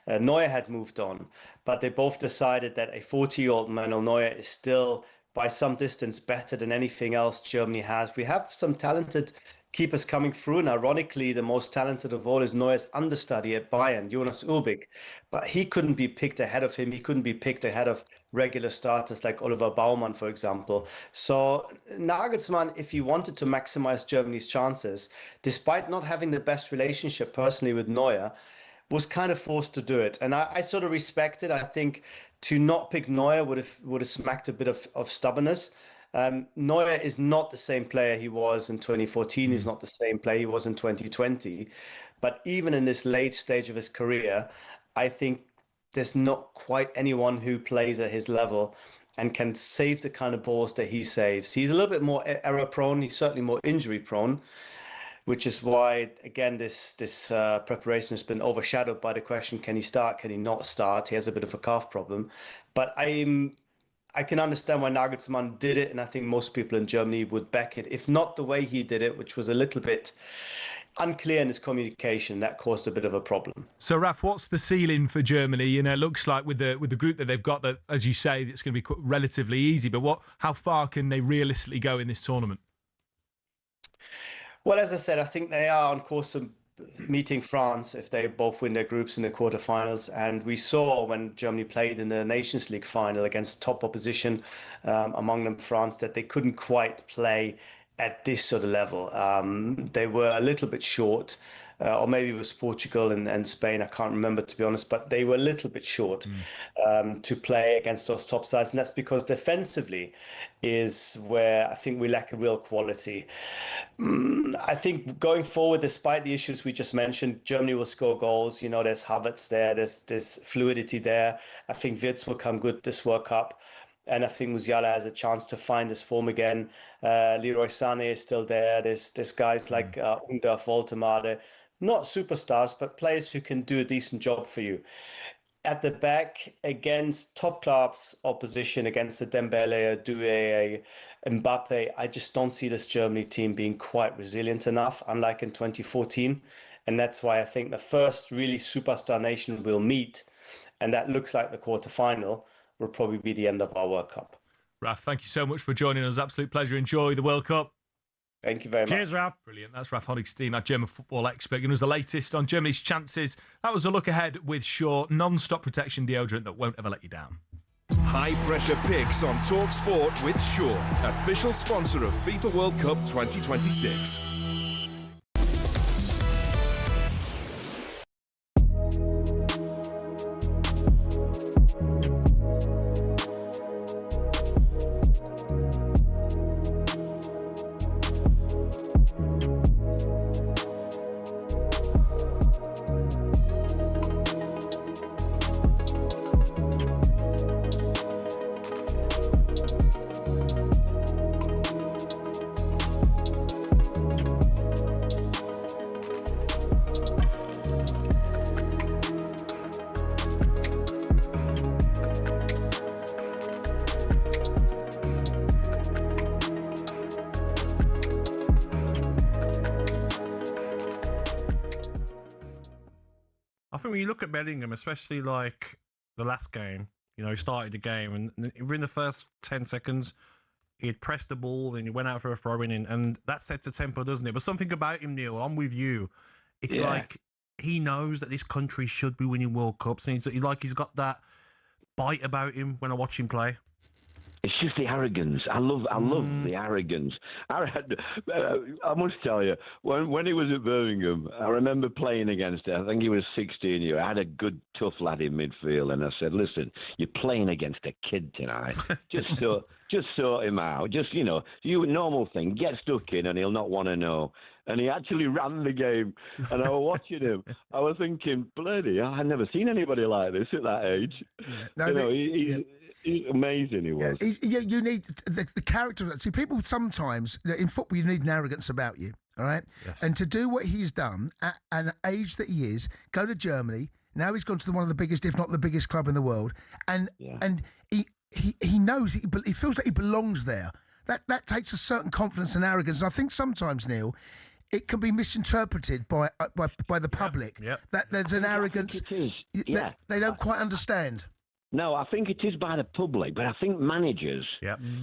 Neuer had moved on, but they both decided that a 40-year-old Manuel Neuer is still by some distance better than anything else Germany has. We have some talented keepers coming through, and ironically, the most talented of all is Neuer's understudy at Bayern, Jonas Urbig. But he couldn't be picked ahead of him. He couldn't be picked ahead of regular starters like Oliver Baumann, for example. So Nagelsmann, if he wanted to maximize Germany's chances, despite not having the best relationship personally with Neuer, was kind of forced to do it. And I sort of respect it. I think to not pick Neuer would have smacked a bit of stubbornness. Neuer is not the same player he was in 2014. He's not the same player he was in 2020. But even in this late stage of his career, I think there's not quite anyone who plays at his level and can save the kind of balls that he saves. He's a little bit more error prone. He's certainly more injury prone, which is why, again, this preparation has been overshadowed by the question, can he start, can he not start? He has a bit of a calf problem. But I can understand why Nagelsmann did it, and I think most people in Germany would back it. If not the way he did it, which was a little bit unclear in his communication, that caused a bit of a problem. So, Raf, what's the ceiling for Germany? It looks like with the group that they've got, that, as you say, it's going to be relatively easy. But how far can they realistically go in this tournament? Well, as I said, I think they are on course to meeting France if they both win their groups in the quarterfinals. And we saw when Germany played in the Nations League final against top opposition, among them France, that they couldn't quite play at this sort of level. They were a little bit short, or maybe it was Portugal and Spain, I can't remember, to be honest, but they were a little bit short to play against those top sides. And that's because defensively is where I think we lack a real quality. I think going forward, despite the issues we just mentioned, Germany will score goals. There's Havertz there, there's fluidity there. I think Wirtz will come good this World Cup. And I think Musiala has a chance to find his form again. Leroy Sané is still there. There's guys like Under Voltemade, not superstars, but players who can do a decent job for you. at the back against top clubs opposition, against a Dembele, a Doué, a Mbappe, I just don't see this Germany team being quite resilient enough, unlike in 2014. And that's why I think the first really superstar nation we'll meet, and that looks like the quarterfinal, will probably be the end of our World Cup. Raf, thank you so much for joining us. Absolute pleasure. Enjoy the World Cup. Thank you very much. Cheers, Ralph. Brilliant. That's Raf Honigstein, our German football expert, giving us the latest on Germany's chances. That was a look ahead with Shaw, non-stop protection deodorant that won't ever let you down. High pressure picks on talkSPORT with Shaw, official sponsor of FIFA World Cup 2026. I think when you look at Bellingham, especially like the last game, you know, he started the game and within the first 10 seconds, he had pressed the ball and he went out for a throw-in, and that sets a tempo, doesn't it? But something about him, Neil, I'm with you. It's like he knows that this country should be winning World Cups, and he's got that bite about him when I watch him play. It's just the arrogance. I love the arrogance. I must tell you, when he was at Birmingham, I remember playing against him. I think he was 16 years. I had a good, tough lad in midfield, and I said, "Listen, you're playing against a kid tonight. Just sort him out. Just normal thing. Get stuck in, and he'll not want to know." And he actually ran the game, and I was watching him. I was thinking, bloody, I've never seen anybody like this at that age. Yeah. No, he's amazing. He was. You need the character. See, people sometimes in football, you need an arrogance about you. All right, yes. And to do what he's done at an age that he is, go to Germany. Now he's gone to one of the biggest, if not the biggest, club in the world, and he knows he feels like he belongs there. That takes a certain confidence and arrogance. And I think sometimes, Neil, it can be misinterpreted by the public. That there's an arrogance that they don't quite understand. No, I think it is by the public, but I think managers,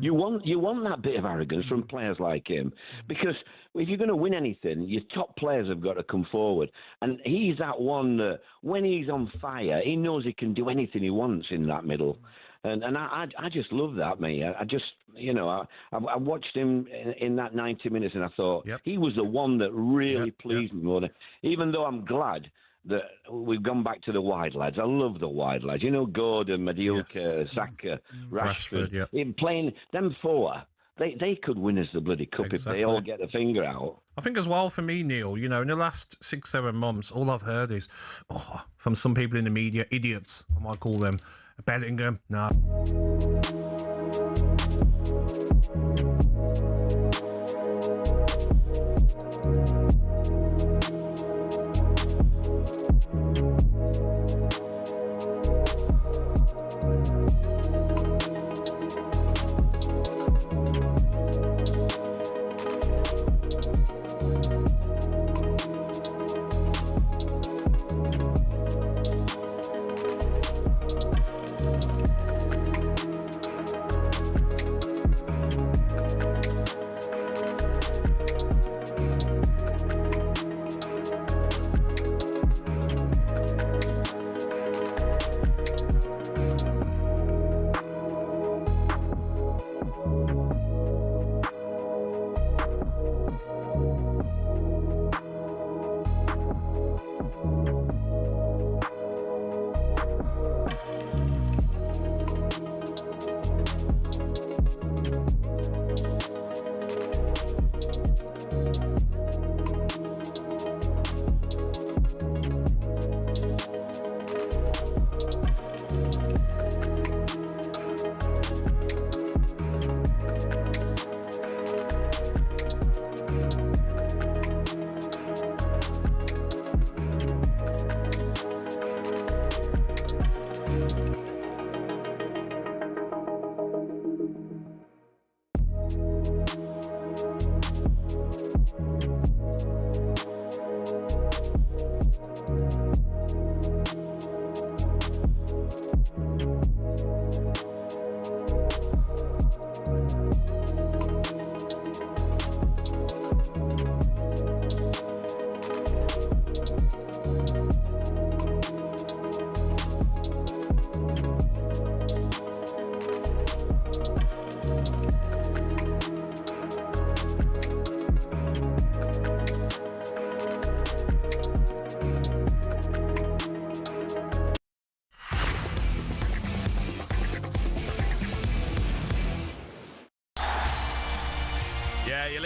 you want that bit of arrogance from players like him, because if you're going to win anything, your top players have got to come forward, and he's that one that when he's on fire, he knows he can do anything he wants in that middle, and I just love that, mate. I just, I watched him in that 90 minutes, and I thought he was the one that really pleased me more than, even though I'm glad that we've gone back to the wide lads. I love the wide lads. Gordon, Mediocre, Saka, Rashford. In playing them four, they could win us the bloody cup if they all get the finger out. I think as well for me, Neil, in the last 6-7 months, all I've heard is, from some people in the media, idiots, I might call them, Bellingham, no.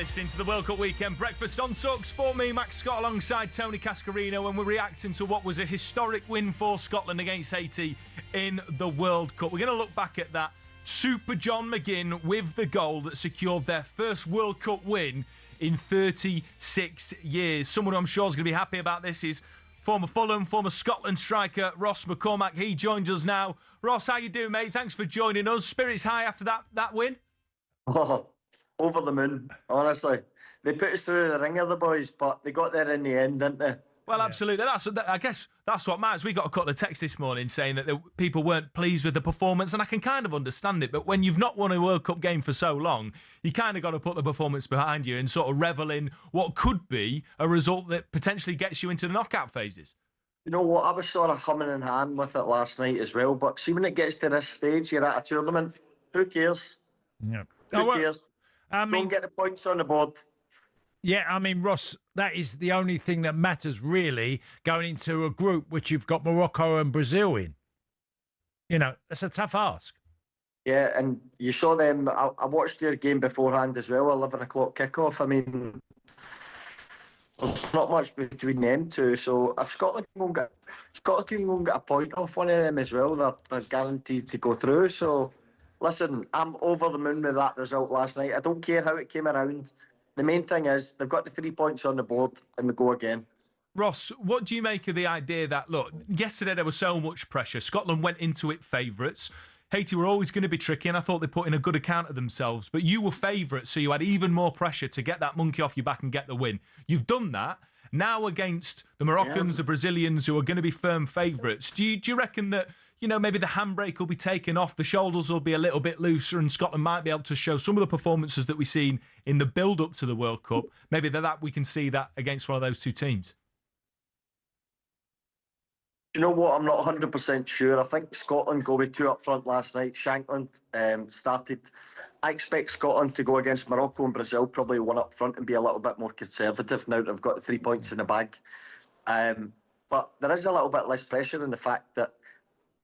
listening to the World Cup Weekend Breakfast on talkSPORT. Me, Max Scott, alongside Tony Cascarino, and we're reacting to what was a historic win for Scotland against Haiti in the World Cup. We're going to look back at that. Super John McGinn with the goal that secured their first World Cup win in 36 years. Someone who I'm sure is going to be happy about this is former Fulham, former Scotland striker Ross McCormack. He joins us now. Ross, how you doing, mate? Thanks for joining us. Spirits high after that win? Oh, over the moon, honestly. They put us through the ringer, the boys, but they got there in the end, didn't they? Well, absolutely. I guess that's what matters. We got a couple of texts this morning saying that people weren't pleased with the performance, and I can kind of understand it. But when you've not won a World Cup game for so long, you kind of got to put the performance behind you and sort of revel in what could be a result that potentially gets you into the knockout phases. You know what? I was sort of humming in hand with it last night as well. But see, when it gets to this stage, you're at a tournament. Who cares? Yeah. Who cares? Don't get the points on the board. Yeah, I mean, Ross, that is the only thing that matters really going into a group which you've got Morocco and Brazil in. You know, it's a tough ask. Yeah, and you saw them. I watched their game beforehand as well, 11 o'clock kickoff. I mean, there's not much between them two. So if Scotland can get a point off one of them as well, they're guaranteed to go through. So listen, I'm over the moon with that result last night. I don't care how it came around. The main thing is they've got the 3 points on the board and we go again. Ross, what do you make of the idea that, look, yesterday there was so much pressure. Scotland went into it favourites. Haiti were always going to be tricky, and I thought they put in a good account of themselves. But you were favourites, so you had even more pressure to get that monkey off your back and get the win. You've done that. Now against the Moroccans, the Brazilians, who are going to be firm favourites, do you reckon that, you know, maybe the handbrake will be taken off, the shoulders will be a little bit looser, and Scotland might be able to show some of the performances that we've seen in the build-up to the World Cup? Maybe that we can see that against one of those two teams. You know what? I'm not 100% sure. I think Scotland go with two up front last night. Shankland started. I expect Scotland to go against Morocco and Brazil, probably one up front, and be a little bit more conservative now that they've got the 3 points in the bag. But there is a little bit less pressure in the fact that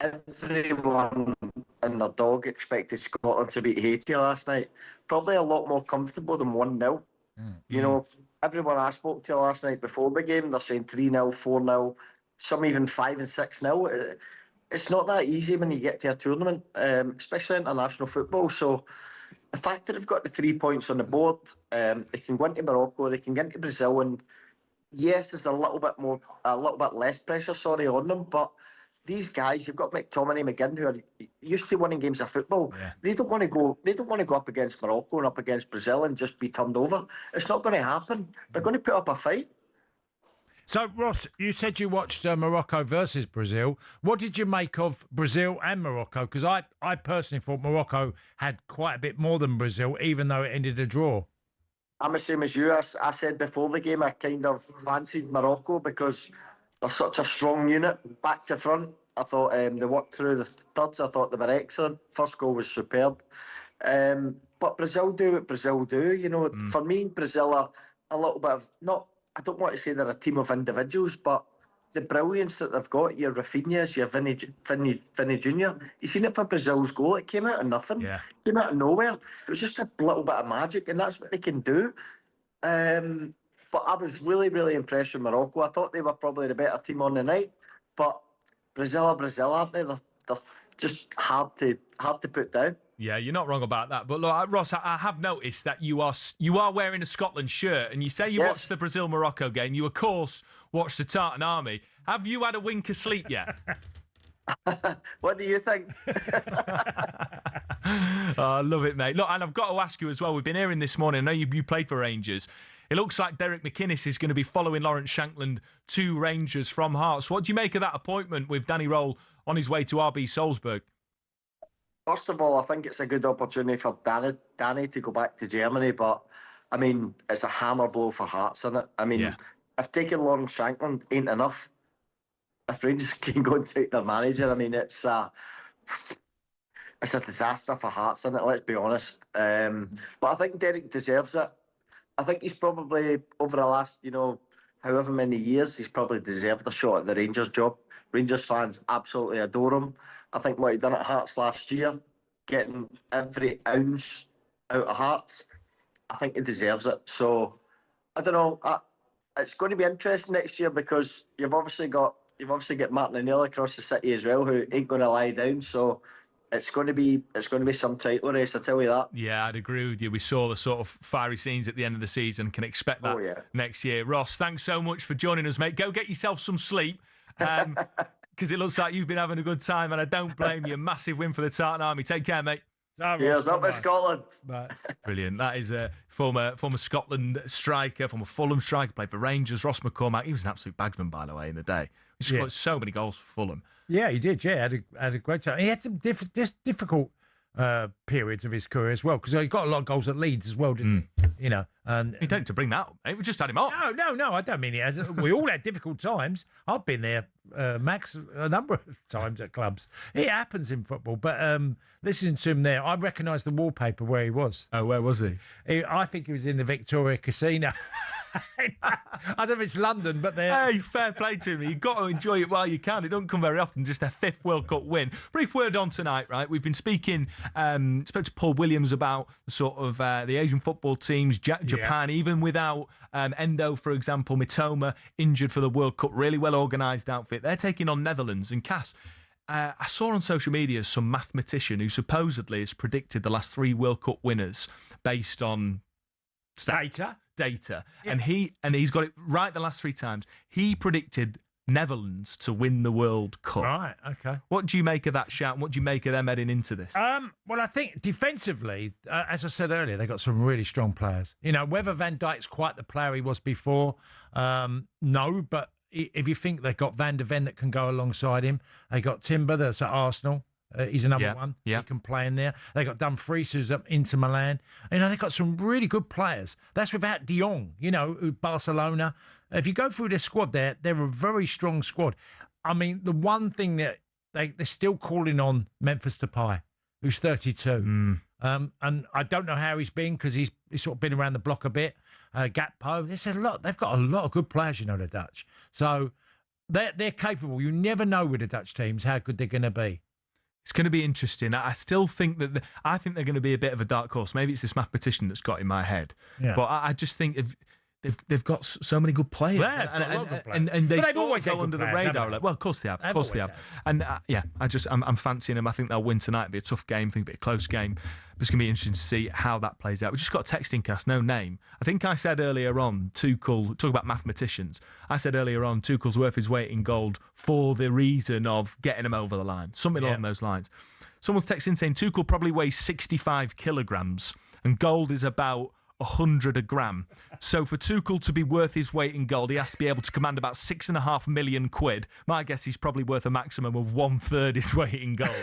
everyone and their dog expected Scotland to beat Haiti last night. Probably a lot more comfortable than 1-0. You know, everyone I spoke to last night before the game, they're saying 3-0, 4-0, some even 5 and 6-0. It's not that easy when you get to a tournament, especially international football. So the fact that they've got the 3 points on the board, they can go into Morocco, they can get into Brazil, and yes, there's a little bit less pressure, on them, but these guys, you've got McTominay, McGinn, who are used to winning games of football. Yeah. They don't want to go up against Morocco and up against Brazil and just be turned over. It's not going to happen. They're going to put up a fight. So, Ross, you said you watched Morocco versus Brazil. What did you make of Brazil and Morocco? Because I personally thought Morocco had quite a bit more than Brazil, even though it ended a draw. I'm the same as you. I said before the game I kind of fancied Morocco because they're such a strong unit, back to front. I thought they worked through the thirds. I thought they were excellent. First goal was superb. But Brazil do what Brazil do. You know, for me, Brazil are a little bit of, I don't want to say they're a team of individuals, but the brilliance that they've got, your Rafinhas, your Vinny Jr., you seen it for Brazil's goal. It came out of nothing. Yeah. It came out of nowhere. It was just a little bit of magic, and that's what they can do. But I was really, really impressed with Morocco. I thought they were probably the better team on the night. But Brazil are Brazil, aren't they? They're just hard to put down. Yeah, you're not wrong about that. But look, Ross, I have noticed that you are wearing a Scotland shirt, and you say you watched the Brazil-Morocco game. You, of course, watched the Tartan Army. Have you had a wink of sleep yet? What do you think? I love it, mate. Look, and I've got to ask you as well, we've been hearing this morning, I know you played for Rangers. It looks like Derek McInnes is going to be following Lawrence Shankland to Rangers from Hearts. What do you make of that appointment with Danny Roll on his way to RB Salzburg? First of all, I think it's a good opportunity for Danny to go back to Germany, but I mean, it's a hammer blow for Hearts, isn't it? I mean, if taking Lawrence Shankland ain't enough, if Rangers can go and take their manager, I mean, it's a disaster for Hearts, isn't it? Let's be honest. But I think Derek deserves it. I think he's probably, over the last, however many years, he's probably deserved a shot at the Rangers job. Rangers fans absolutely adore him. I think what he done at Hearts last year, getting every ounce out of Hearts, I think he deserves it. So I don't know. It's going to be interesting next year because you've obviously got Martinelli across the city as well, who ain't going to lie down. So it's going to be some title race, I tell you that. Yeah, I'd agree with you. We saw the sort of fiery scenes at the end of the season. Can expect that next year. Ross, thanks so much for joining us, mate. Go get yourself some sleep. Because it looks like you've been having a good time, and I don't blame you. Massive win for the Tartan Army. Take care, mate. Cheers, up with Scotland. Brilliant. That is a former Scotland striker, former Fulham striker, played for Rangers. Ross McCormack. He was an absolute bagsman, by the way, in the day. He scored so many goals for Fulham. Yeah, he did. Yeah, had a great time. He had some difficult periods of his career as well, because he got a lot of goals at Leeds as well, didn't he? You know, and you don't need to bring that up, mate. We just had him on. No, I don't mean it as we all had difficult times. I've been there, Max, a number of times at clubs. It happens in football, but listening to him there, I recognised the wallpaper where he was. Oh, where was he? I think he was in the Victoria Casino. I don't know if it's London, but hey, fair play to him. You've got to enjoy it while you can. It doesn't come very often. Just their 5th World Cup win. Brief word on tonight, right? We've been spoke to Paul Williams about the sort of the Asian football teams, Japan, even without Endo, for example, Mitoma injured for the World Cup. Really well organised outfit. They're taking on Netherlands and Cass. I saw on social media some mathematician who supposedly has predicted the last 3 World Cup winners based on data. Yeah. And he's got it right the last 3 times. He predicted Netherlands to win the World Cup. Right, okay. What do you make of that shout? What do you make of them heading into this? Well, I think defensively, as I said earlier, they got some really strong players. You know, whether Van Dijk's quite the player he was before, no, but if you think they've got Van de Ven that can go alongside him, they got Timber that's at Arsenal. He's another one. Yeah. He can play in there. They got Dumfries, who's up into Milan. You know, they got some really good players. That's without De Jong, you know, Barcelona. If you go through their squad, they're a very strong squad. I mean, the one thing that they're still calling on Memphis Depay, who's 32. And I don't know how he's been, because he's sort of been around the block a bit. Gakpo, there's a lot. They've got a lot of good players, you know, the Dutch. So they're capable. You never know with the Dutch teams how good they're going to be. It's going to be interesting. I still think that I think they're going to be a bit of a dark horse. Maybe it's this mathematician that's got in my head. Yeah. But I just think they've got so many good players. Yeah, and they've always go under the radar. Well, of course they have. Of course they have. And I'm fancying them. I think they'll win tonight. It'll be a tough game. I think it'll be a close game. But it's going to be interesting to see how that plays out. We just got a texting cast, no name. I think I said earlier on, Tuchel, talk about mathematicians. I said earlier on, Tuchel's worth his weight in gold for the reason of getting him over the line. Something along those lines. Someone's texting saying Tuchel probably weighs 65 kilograms and gold is about 100 a gram. So for Tuchel to be worth his weight in gold, he has to be able to command about £6.5 million. My guess he's probably worth a maximum of 1/3 his weight in gold.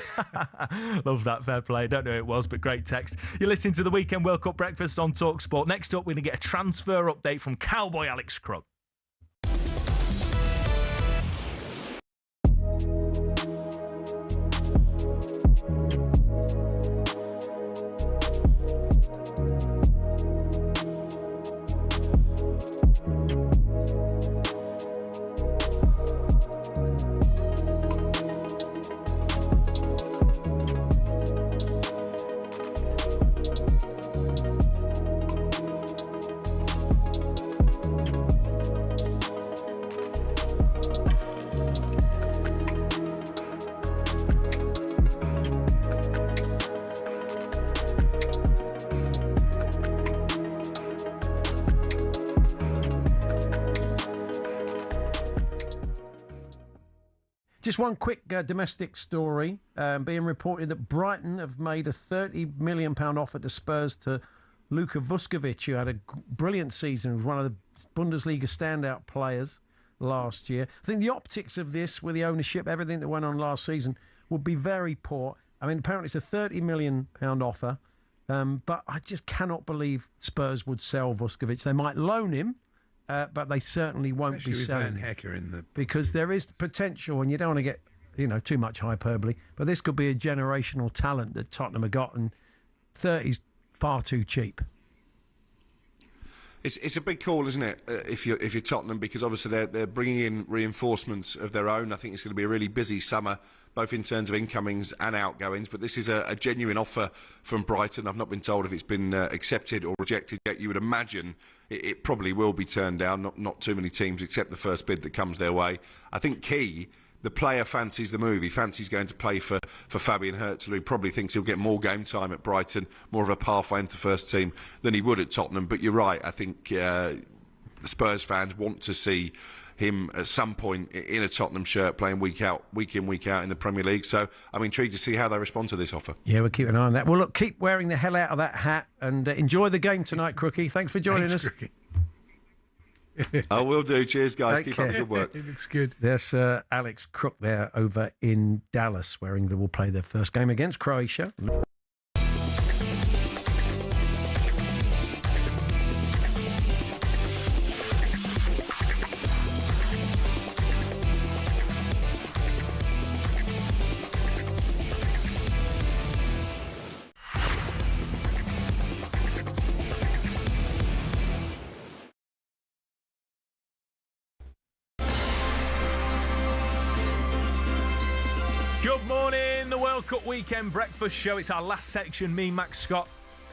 Love that, fair play. Don't know who it was, but great text. You're listening to the Weekend World Cup Breakfast on talkSPORT. Next up, we're going to get a transfer update from Cowboy Alex Crook. Just one quick domestic story being reported that Brighton have made a £30 million offer to Spurs to Luka Vuskovic, who had a brilliant season, was one of the Bundesliga standout players last year. I think the optics of this, with the ownership, everything that went on last season, would be very poor. I mean, apparently it's a £30 million offer, but I just cannot believe Spurs would sell Vuskovic. They might loan him, but they certainly won't be selling him, because there is potential, and you don't want to get too much hyperbole, but this could be a generational talent that Tottenham have got, and 30's far too cheap. It's a big call, isn't it? If you're Tottenham, because obviously they're bringing in reinforcements of their own. I think it's going to be a really busy summer, both in terms of incomings and outgoings. But this is a genuine offer from Brighton. I've not been told if it's been accepted or rejected yet. You would imagine it probably will be turned down. Not too many teams accept the first bid that comes their way. I think key. The player fancies the move. He fancies going to play for Fabian Herzl, who probably thinks he'll get more game time at Brighton, more of a pathway into the first team than he would at Tottenham. But you're right. I think the Spurs fans want to see him at some point in a Tottenham shirt playing week in, week out in the Premier League. So I'm intrigued to see how they respond to this offer. Yeah, we'll keep an eye on that. Well, look, keep wearing the hell out of that hat and enjoy the game tonight, Crookie. Thanks for joining us. Crookie. I will do. Cheers, guys. Take Keep care. up the good work. It looks good. There's Alex Crook there over in Dallas, where England will play their first game against Croatia. Good morning, the World Cup weekend breakfast show. It's our last section, me, Max Scott.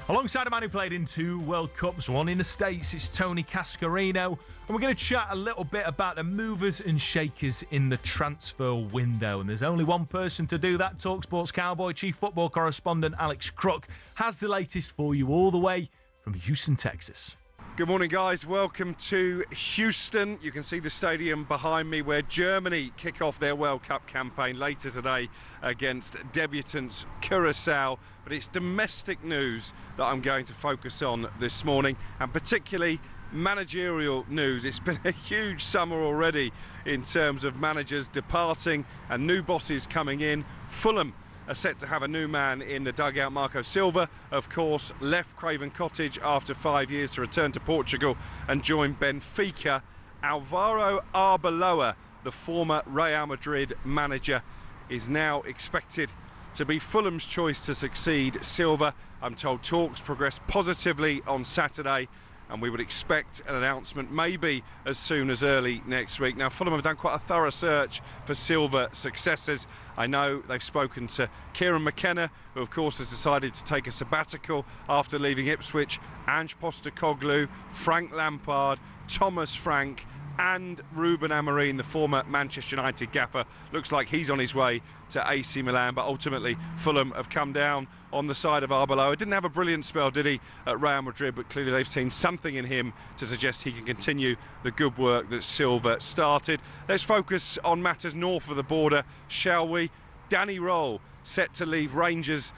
Alongside a man who played in 2 World Cups, one in the States, it's Tony Cascarino. And we're going to chat a little bit about the movers and shakers in the transfer window. And there's only one person to do that. talkSPORT's Cowboy Chief Football Correspondent Alex Crook has the latest for you all the way from Houston, Texas. Good morning, guys. Welcome to Houston. You can see the stadium behind me where Germany kick off their World Cup campaign later today against debutants Curacao. But it's domestic news that I'm going to focus on this morning, and particularly managerial news. It's been a huge summer already in terms of managers departing and new bosses coming in. Fulham are set to have a new man in the dugout. Marco Silva, of course, left Craven Cottage after 5 years to return to Portugal and join Benfica. Alvaro Arbeloa, the former Real Madrid manager, is now expected to be Fulham's choice to succeed Silva. I'm told talks progressed positively on Saturday, and we would expect an announcement maybe as soon as early next week. Now, Fulham have done quite a thorough search for Silva successors. I know they've spoken to Kieran McKenna, who of course has decided to take a sabbatical after leaving Ipswich, Ange Postecoglou, Frank Lampard, Thomas Frank, and Ruben Amorim, the former Manchester United gaffer. Looks like he's on his way to AC Milan, but ultimately Fulham have come down on the side of Arbeloa. Didn't have a brilliant spell, did he, at Real Madrid, but clearly they've seen something in him to suggest he can continue the good work that Silva started. Let's focus on matters north of the border, shall we? Danny Roll set to leave Rangers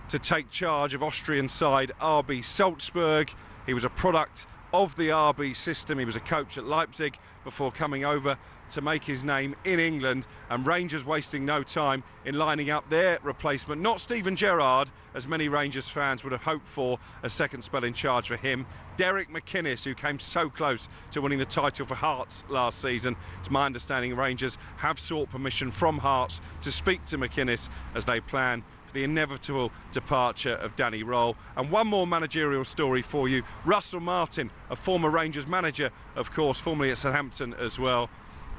to take charge of Austrian side RB Salzburg. He was a product of the RB system. He was a coach at Leipzig before coming over to make his name in England, and Rangers wasting no time in lining up their replacement. Not Steven Gerrard, as many Rangers fans would have hoped for a second spell in charge for him. Derek McInnes, who came so close to winning the title for Hearts last season. It's my understanding Rangers have sought permission from Hearts to speak to McInnes as they plan the inevitable departure of Danny Roll. And one more managerial story for you. Russell Martin, a former Rangers manager, of course, formerly at Southampton as well.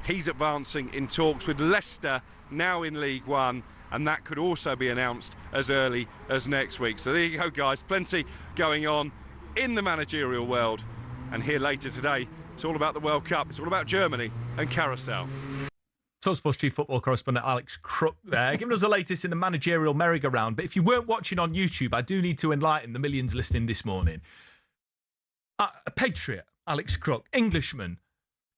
He's advancing in talks with Leicester, now in League One, and that could also be announced as early as next week. So there you go, guys. Plenty going on in the managerial world. And here later today, it's all about the World Cup. It's all about Germany and Carousel. talkSPORT's Chief Football Correspondent Alex Crook there, giving us the latest in the managerial merry-go-round. But if you weren't watching on YouTube, I do need to enlighten the millions listening this morning. A patriot, Alex Crook, Englishman,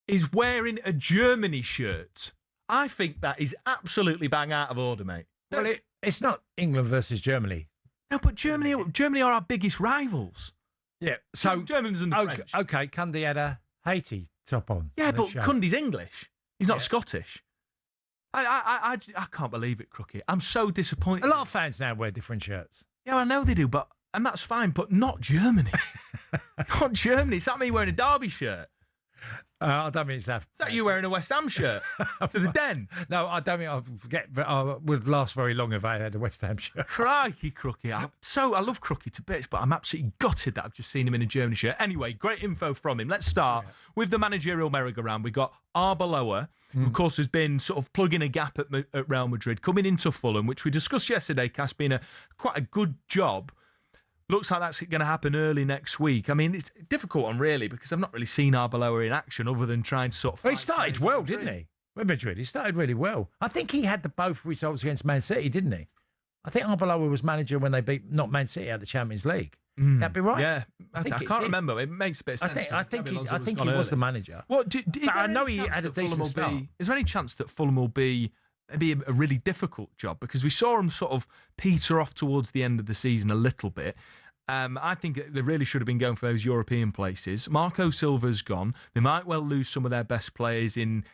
is wearing a Germany shirt. I think that is absolutely bang out of order, mate. Well, it's not England versus Germany. No, but Germany are our biggest rivals. Yeah, so Germans and the French. Okay, Cundy had a Haiti top on. Yeah, but show. Cundy's English. He's not Scottish. I can't believe it, Crookie. I'm so disappointed. A lot of fans now wear different shirts. Yeah, I know they do, and that's fine, but not Germany. Not Germany. It's like me wearing a Derby shirt. I don't mean it's that. Is that you wearing a West Ham shirt to the den? No, I don't mean I would last very long if I had a West Ham shirt. Crikey, Crookie. I love Crookie to bits, but I'm absolutely gutted that I've just seen him in a Germany shirt. Anyway, great info from him. Let's start with the managerial merry-go-round. We got Arbeloa, who, of course, has been sort of plugging a gap at Real Madrid, coming into Fulham, which we discussed yesterday, Cass, being quite a good job. Looks like that's going to happen early next week. I mean, it's a difficult one, really, because I've not really seen Arbeloa in action other than trying to sort of... Well, he started well, didn't he? With Madrid, he started really well. I think he had both results against Man City, didn't he? I think Arbeloa was manager when they beat not Man City at the Champions League. That'd be right. Yeah, I can't remember. It makes a bit of sense. I think he was the manager. What? I know he had a decent start. Is there any chance that Fulham will be maybe a really difficult job? Because we saw him sort of peter off towards the end of the season a little bit. I think they really should have been going for those European places. Marco Silva's gone. They might well lose some of their best players in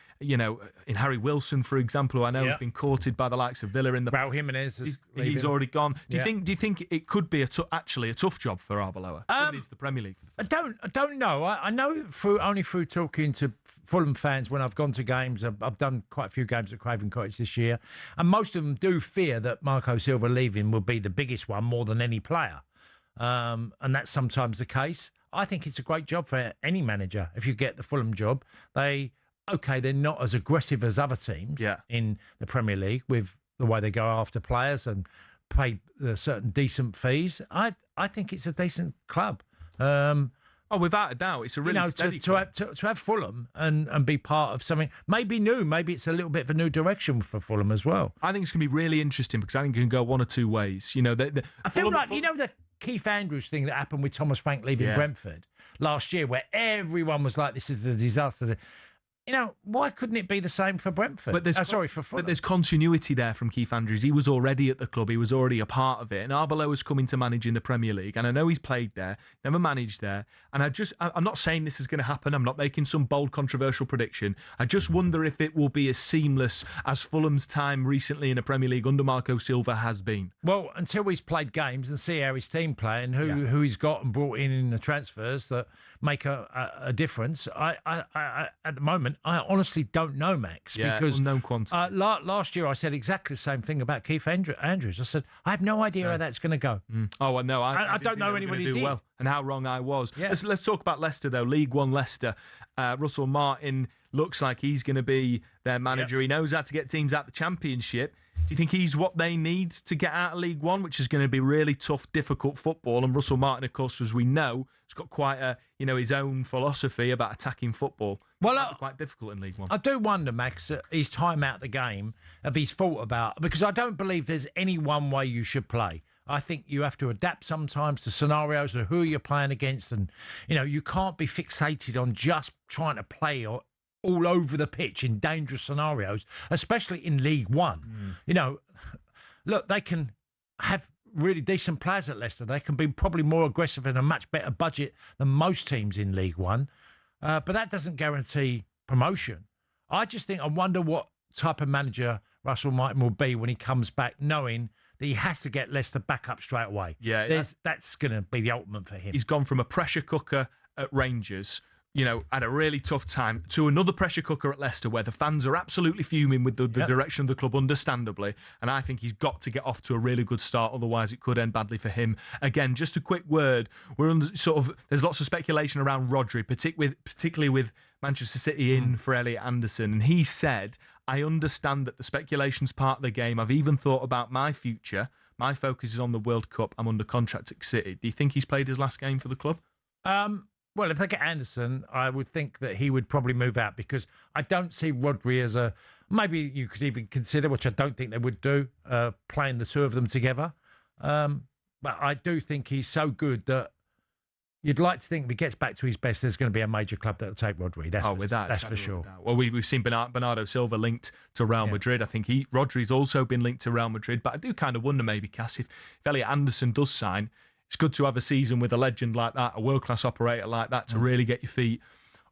Harry Wilson, for example, who I know has been courted by the likes of Villa in the Raul Jimenez. He's already gone. Do you think it could be actually a tough job for Arbeloa? It's the Premier League. I don't know. I know only through talking to Fulham fans when I've gone to games. I've done quite a few games at Craven Cottage this year, and most of them do fear that Marco Silva leaving will be the biggest one more than any player. And that's sometimes the case. I think it's a great job for any manager. If you get the Fulham job, they're not as aggressive as other teams in the Premier League with the way they go after players and pay certain decent fees. I think it's a decent club. Without a doubt, it's a really steady club. To have Fulham and be part of something maybe new. Maybe it's a little bit of a new direction for Fulham as well. I think it's going to be really interesting because I think it can go one or two ways. I feel like the Keith Andrews thing that happened with Thomas Frank leaving Brentford last year, where everyone was like, "This is a disaster." Why couldn't it be the same for Brentford? For Fulham. But there's continuity there from Keith Andrews. He was already at the club. He was already a part of it. And Arbeloa was coming to manage in the Premier League. And I know he's played there, never managed there. And I'm not saying this is going to happen. I'm not making some bold, controversial prediction. I just wonder if it will be as seamless as Fulham's time recently in the Premier League under Marco Silva has been. Well, until he's played games and see how his team play and who he's got and brought in the transfers that make a difference, I at the moment, I honestly don't know, Max, because unknown quantity. Last year I said exactly the same thing about Keith Andrews. I said I have no idea how that's going to go. Oh, I know. I don't know anybody do did. Well, and how wrong I was. Yeah. Let's talk about Leicester though. League One Leicester. Russell Martin looks like he's going to be their manager. He knows how to get teams out the Championship. Do you think he's what they need to get out of League One, which is going to be really tough, difficult football? And Russell Martin, of course, as we know, has got quite a his own philosophy about attacking football. Well, quite difficult in League One. I do wonder, Max, his time out the game, if he's thought about, because I don't believe there's any one way you should play. I think you have to adapt sometimes to scenarios of who you're playing against, and you can't be fixated on just trying to play all over the pitch in dangerous scenarios, especially in League One. Look, they can have really decent players at Leicester. They can be probably more aggressive and a much better budget than most teams in League One. But that doesn't guarantee promotion. I wonder what type of manager Russell Martin will be when he comes back, knowing that he has to get Leicester back up straight away. Yeah, that's going to be the ultimate for him. He's gone from a pressure cooker at Rangers, at a really tough time, to another pressure cooker at Leicester where the fans are absolutely fuming with the direction of the club, understandably. And I think he's got to get off to a really good start, otherwise it could end badly for him. Again, just a quick word. There's lots of speculation around Rodri, particularly with Manchester City in for Elliot Anderson. And he said, I understand that the speculation's part of the game. I've even thought about my future. My focus is on the World Cup. I'm under contract at City. Do you think he's played his last game for the club? Well, if they get Anderson, I would think that he would probably move out, because I don't see Rodri as maybe you could even consider, which I don't think they would do, playing the two of them together. But I do think he's so good that you'd like to think if he gets back to his best, there's going to be a major club that will take Rodri. That's for sure. Well, we've seen Bernardo Silva linked to Real Madrid. I think Rodri's also been linked to Real Madrid. But I do kind of wonder maybe, Cass, if Elliot Anderson does sign, it's good to have a season with a legend like that, a world-class operator like that, to really get your feet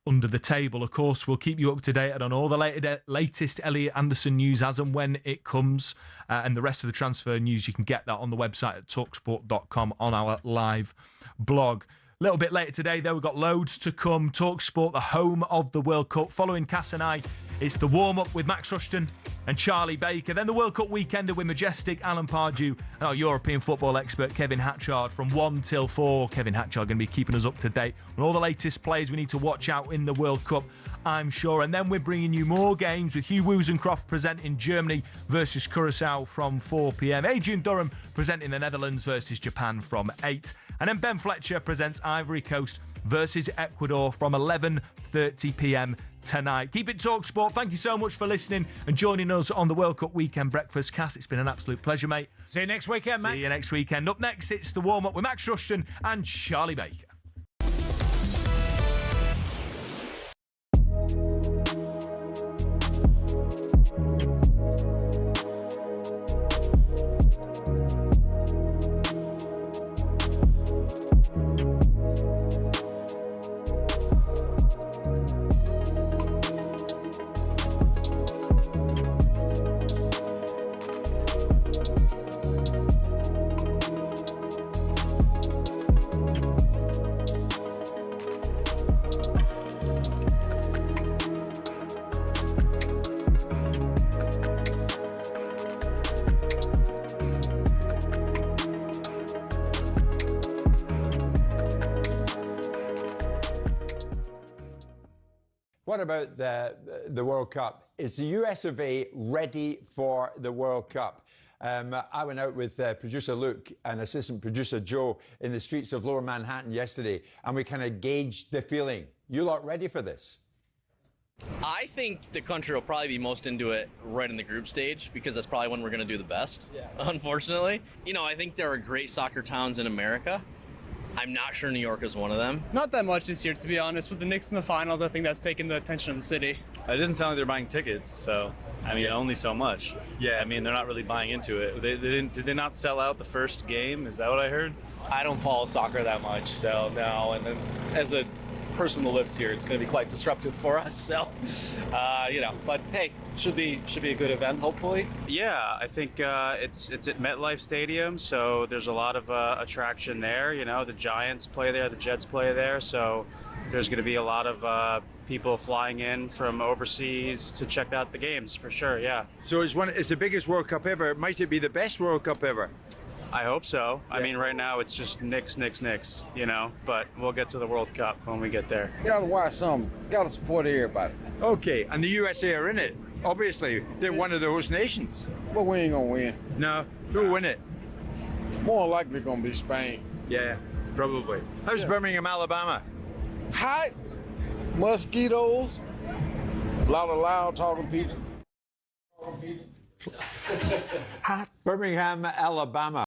under the table. Of course, we'll keep you up to date on all the latest Elliot Anderson news as and when it comes. And the rest of the transfer news, you can get that on the website at talksport.com on our live blog. A little bit later today, though, we've got loads to come. talkSPORT, the home of the World Cup. Following Cass and I, it's the warm-up with Max Rushton and Charlie Baker. Then the World Cup weekender with Majestic, Alan Pardew, and our European football expert, Kevin Hatchard, from 1 till 4. Kevin Hatchard going to be keeping us up to date on all the latest players we need to watch out in the World Cup, I'm sure. And then we're bringing you more games with Hugh Woozencroft presenting Germany versus Curacao from 4 p.m. Adrian Durham presenting the Netherlands versus Japan from 8. And then Ben Fletcher presents Ivory Coast versus Ecuador from 11:30 p.m. tonight. Keep it talkSPORT. Thank you so much for listening and joining us on the World Cup weekend breakfast. Cass, it's been an absolute pleasure, mate. See you next weekend, Max. See you next weekend. Up next, it's the warm-up with Max Rushton and Charlie Baker. What about the World Cup? Is the US of A ready for the World Cup? I went out with producer Luke and assistant producer Joe in the streets of Lower Manhattan yesterday, and we kind of gauged the feeling. You lot ready for this? I think the country will probably be most into it right in the group stage, because that's probably when we're going to do the best, unfortunately. You know, I think there are great soccer towns in America. I'm not sure New York is one of them. Not that much this year, to be honest. With the Knicks in the finals, I think that's taken the attention of the city. It doesn't sound like they're buying tickets, so, I mean, only so much. Yeah. I mean, they're not really buying into it. Did they not sell out the first game? Is that what I heard? I don't follow soccer that much, so no. And then as a person that lives here, it's going to be quite disruptive for us. So, you know, but hey, should be a good event, hopefully. Yeah, I think it's at MetLife Stadium, so there's a lot of attraction there. You know, the Giants play there, the Jets play there, so there's going to be a lot of people flying in from overseas to check out the games for sure. Yeah. So it's the biggest World Cup ever. Might it be the best World Cup ever? I hope so. Yeah. I mean, right now it's just Knicks, you know, but we'll get to the World Cup when we get there. Gotta watch some. Gotta support everybody. Okay, and the USA are in it. Obviously, they're one of the host nations. But we ain't gonna win. No, who'll win it? More likely gonna be Spain. Yeah, probably. How's Birmingham, Alabama? Hot, mosquitoes, a lot of loud talking people. Birmingham, Alabama.